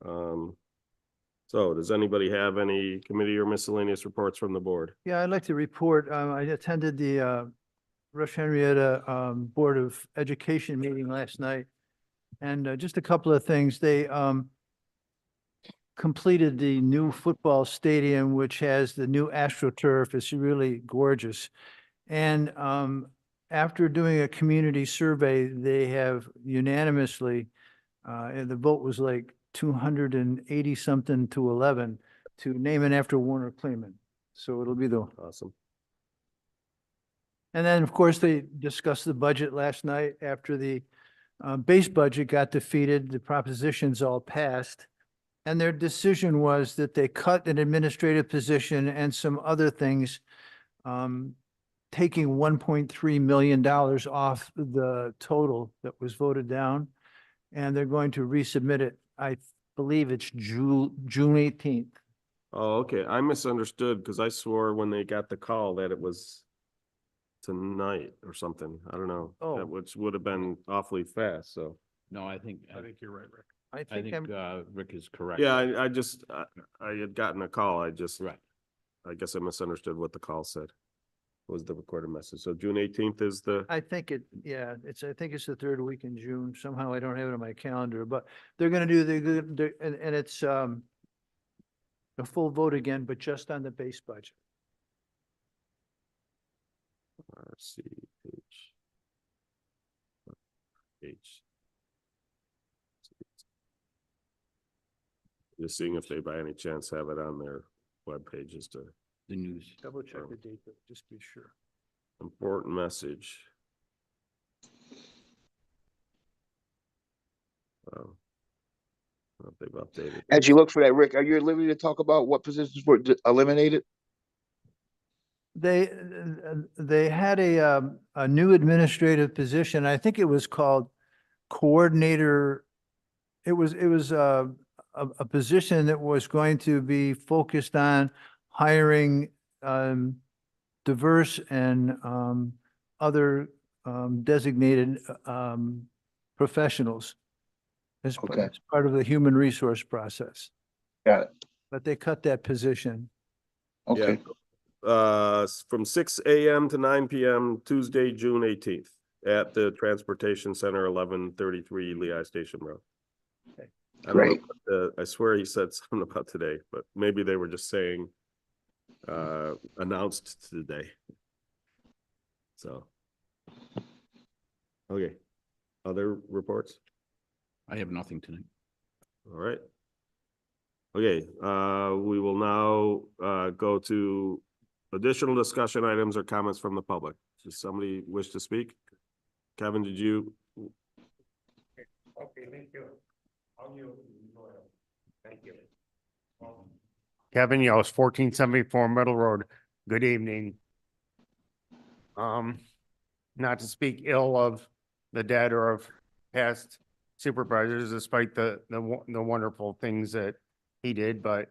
So does anybody have any committee or miscellaneous reports from the board? Yeah, I'd like to report, I attended the Rush Henrietta Board of Education meeting last night. And just a couple of things. They completed the new football stadium, which has the new AstroTurf. It's really gorgeous. And after doing a community survey, they have unanimously, and the vote was like 280 something to 11 to name it after Warner Clayman. So it'll be the Awesome. And then, of course, they discussed the budget last night after the base budget got defeated. The propositions all passed. And their decision was that they cut an administrative position and some other things, taking $1.3 million off the total that was voted down. And they're going to resubmit it. I believe it's June 18th. Oh, okay. I misunderstood because I swore when they got the call that it was tonight or something. I don't know. Oh. That which would have been awfully fast, so. No, I think you're right, Rick. I I think think I'm, Rick is correct. Yeah, I just, I had gotten a call. I just, Right. I guess I misunderstood what the call said. Was the recorded message. So June 18th is the, I think it, yeah, I think it's the third week in June. Somehow I don't have it on my calendar, but they're gonna do and it's, a full vote again, but just on the base budget. RC H. Just seeing if they by any chance have it on their web pages to The news. Double check the date, but just be sure. important message. Oh. I don't know if they've updated. As you look for that, Rick, are you at liberty to talk about what positions were eliminated? They had a new administrative position. I think it was called coordinator. It was a position that was going to be focused on hiring diverse and other designated professionals as Okay. as part of the human resource process. Got it. But they cut that position. Okay. From 6 a.m. to 9 p.m. Tuesday, June 18th at the Transportation Center, 1133 Lehigh Station Road. Okay. I don't know Great. about I swear he said something about today, but maybe they were just saying announced today. So. Okay. Other reports? I have nothing tonight. All right. Okay, we will now go to additional discussion items or comments from the public. Does somebody wish to speak? Kevin, did you? Okay, thank you. Thank you. Kevin Yost, 1474 Middle Road. Good evening. Not to speak ill of the dead or of past supervisors, despite the wonderful things that he did, but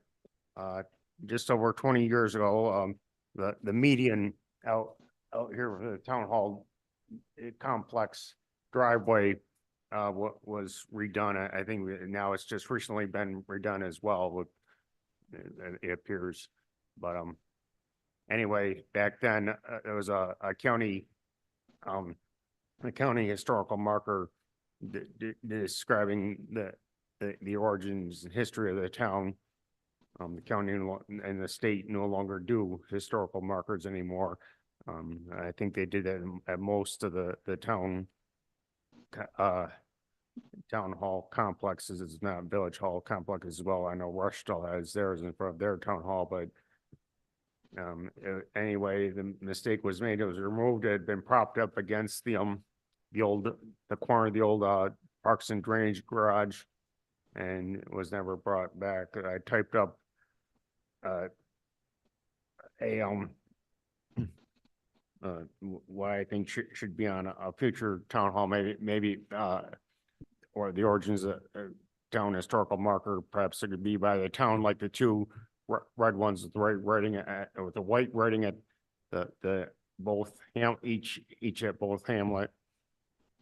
just over 20 years ago, the median out here for the town hall complex driveway was redone. I think now it's just recently been redone as well, with it appears. But anyway, back then there was a county historical marker describing the origins and history of the town. The county and the state no longer do historical markers anymore. I think they did that at most of the town hall complexes. It's not village hall complex as well. I know Rushville has theirs in front of their town hall, but anyway, the mistake was made. It was removed. It had been propped up against the corner of the old Parks and Drainage garage, and it was never brought back. I typed up what I think should be on a future town hall, maybe or the origins of town historical marker. Perhaps it could be by the town, like the two red ones with the right writing with the white writing at the both each at both hamlet.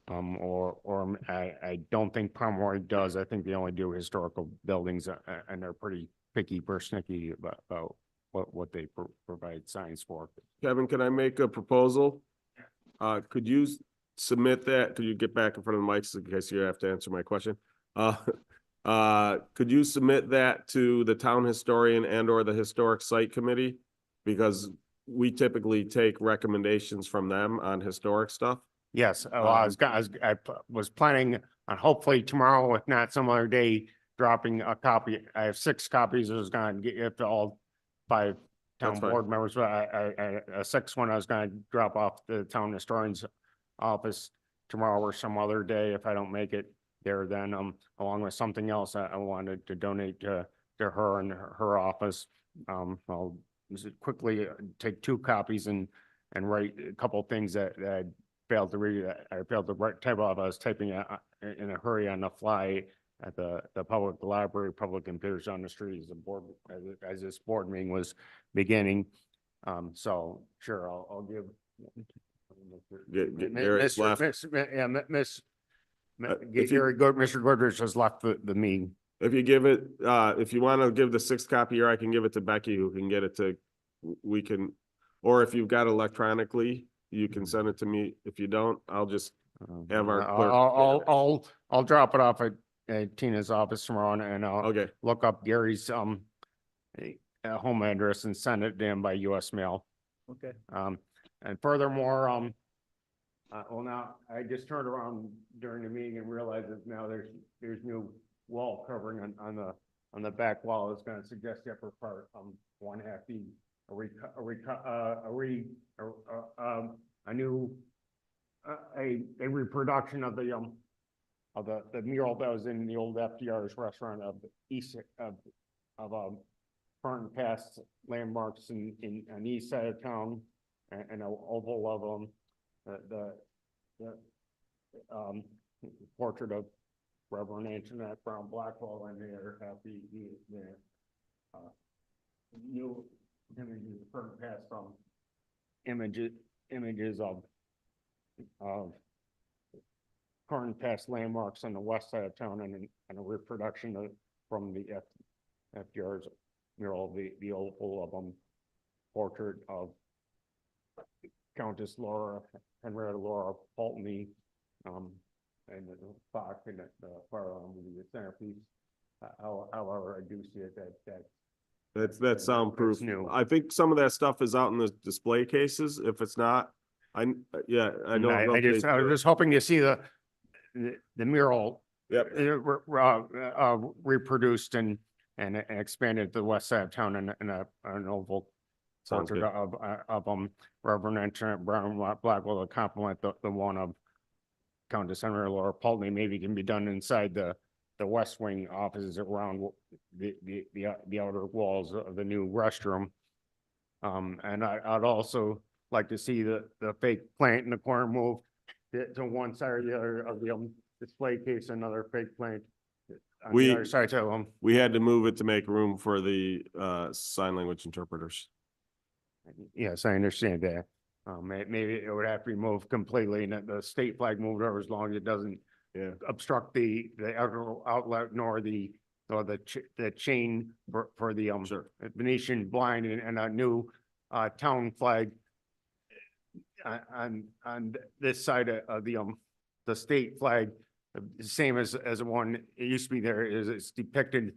Or I don't think Pomeroy does. I think they only do historical buildings, and they're pretty picky, persnickety about what they provide signs for. Kevin, can I make a proposal? Could you submit that? Could you get back in front of the mics in case you have to answer my question? Could you submit that to the town historian and or the historic site committee? Because we typically take recommendations from them on historic stuff. Yes, I was planning on hopefully tomorrow, if not some other day, dropping a copy. I have 6 copies. I was gonna get it to all 5 town That's fine. board members, but a 6th one I was gonna drop off the town historian's office tomorrow or some other day if I don't make it. there then, along with something else I wanted to donate to her and her office. I'll just quickly take 2 copies and write a couple things that I failed to read. I failed to write, type off. I was typing in a hurry on the fly at the public library, public computers on the street as the board, as this board meeting was beginning. So sure, I'll give. Garrett's left. Mr. Goodrich has left the meeting. If you give it, if you want to give the 6th copy here, I can give it to Becky, who can get it to, we can, or if you've got electronically, you can send it to me. If you don't, I'll just have our clerk. I'll drop it off at Tina's office tomorrow and I'll look up Gary's home address and send it to him by US mail. Okay. And furthermore, well, now I just turned around during the meeting and realized that now there's new wall covering on the back wall. It's going to suggest the upper part 1/2 feet a reproduction of the mural that was in the old FDR's restaurant of the east of current past landmarks on the east side of town, and an oval of the portrait of Reverend Antoinette Brown Blackwell, and there have the new images, current past images of current past landmarks on the west side of town, and a reproduction from the FDR's mural, the oval of portrait of Countess Henrietta Laura Pulteney, and the clock and the far on the centerpiece. However, I do see it That's soundproof. new. I think some of that stuff is out in the display cases. If it's not, I don't know. I was just hoping to see the mural. Yep. Reproduced and expanded to the west side of town in an oval Sounds portrait good. of Reverend Antoinette Brown Blackwell to complement the one of Countess Henrietta Laura Pulteney. Maybe can be done inside the west wing offices around the outer walls of the new restroom. And I'd also like to see the fake plant in the corner move to one side or the other of the display case, another fake plant on the other side to We had to move it to make room for the sign language interpreters. Yes, I understand that. Maybe it would have to be moved completely and that the state flag moved over as long as it doesn't obstruct the outer outlet nor the chain for the Venetian blind, and a new town flag on this side of the state flag, the same as the one it used to be there, is it's depicted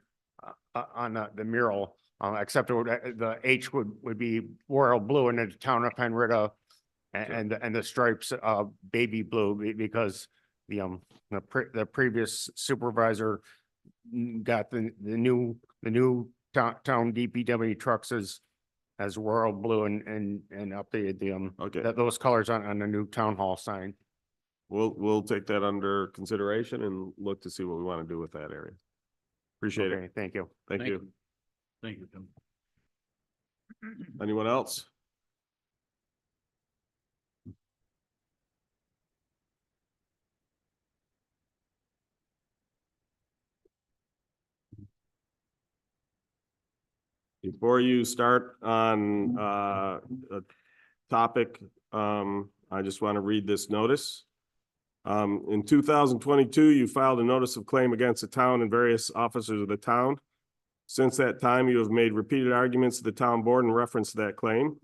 on the mural. Except the H would be royal blue and the town of Henrietta, and the stripes baby blue, because the previous supervisor got the new town DPW trucks as royal blue and updated those colors on the new town hall sign. We'll take that under consideration and look to see what we want to do with that area. Appreciate it. Thank you. Thank you. Thank you, Tim. Anyone else? Before you start on a topic, I just want to read this notice. In 2022, you filed a notice of claim against the town and various officers of the town. Since that time, you have made repeated arguments to the town board in reference to that claim.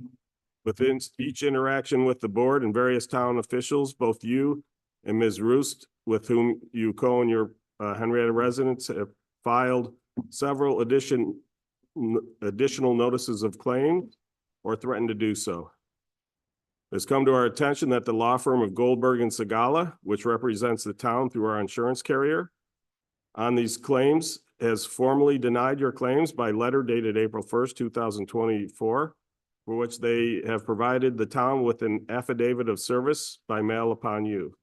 Within each interaction with the board and various town officials, both you and Ms. Roost, with whom you co-own your Henrietta residence, have filed several additional notices of claim or threatened to do so. It's come to our attention that the law firm of Goldberg and Segala, which represents the town through our insurance carrier, on these claims has formally denied your claims by letter dated April 1st, 2024, for which they have provided the town with an affidavit of service by mail upon you.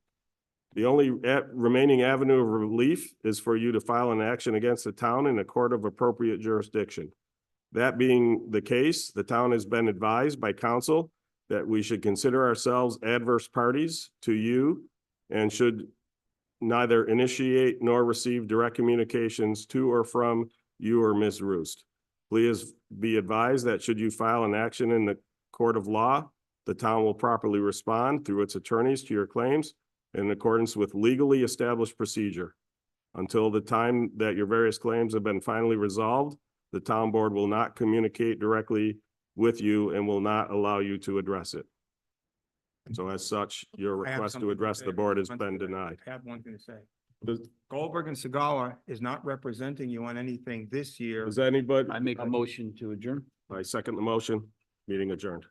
The only remaining avenue of relief is for you to file an action against the town in a court of appropriate jurisdiction. That being the case, the town has been advised by counsel that we should consider ourselves adverse parties to you and should neither initiate nor receive direct communications to or from you or Ms. Roost. Please be advised that should you file an action in the court of law, the town will properly respond through its attorneys to your claims in accordance with legally established procedure. Until the time that your various claims have been finally resolved, the town board will not communicate directly with you and will not allow you to address it. So as such, your I have request to something address say. the board has One been thing- denied. I have one thing to say. Goldberg and Sagala is not representing you on anything this year. Does anybody? I make a motion to adjourn. I second the motion. Meeting adjourned.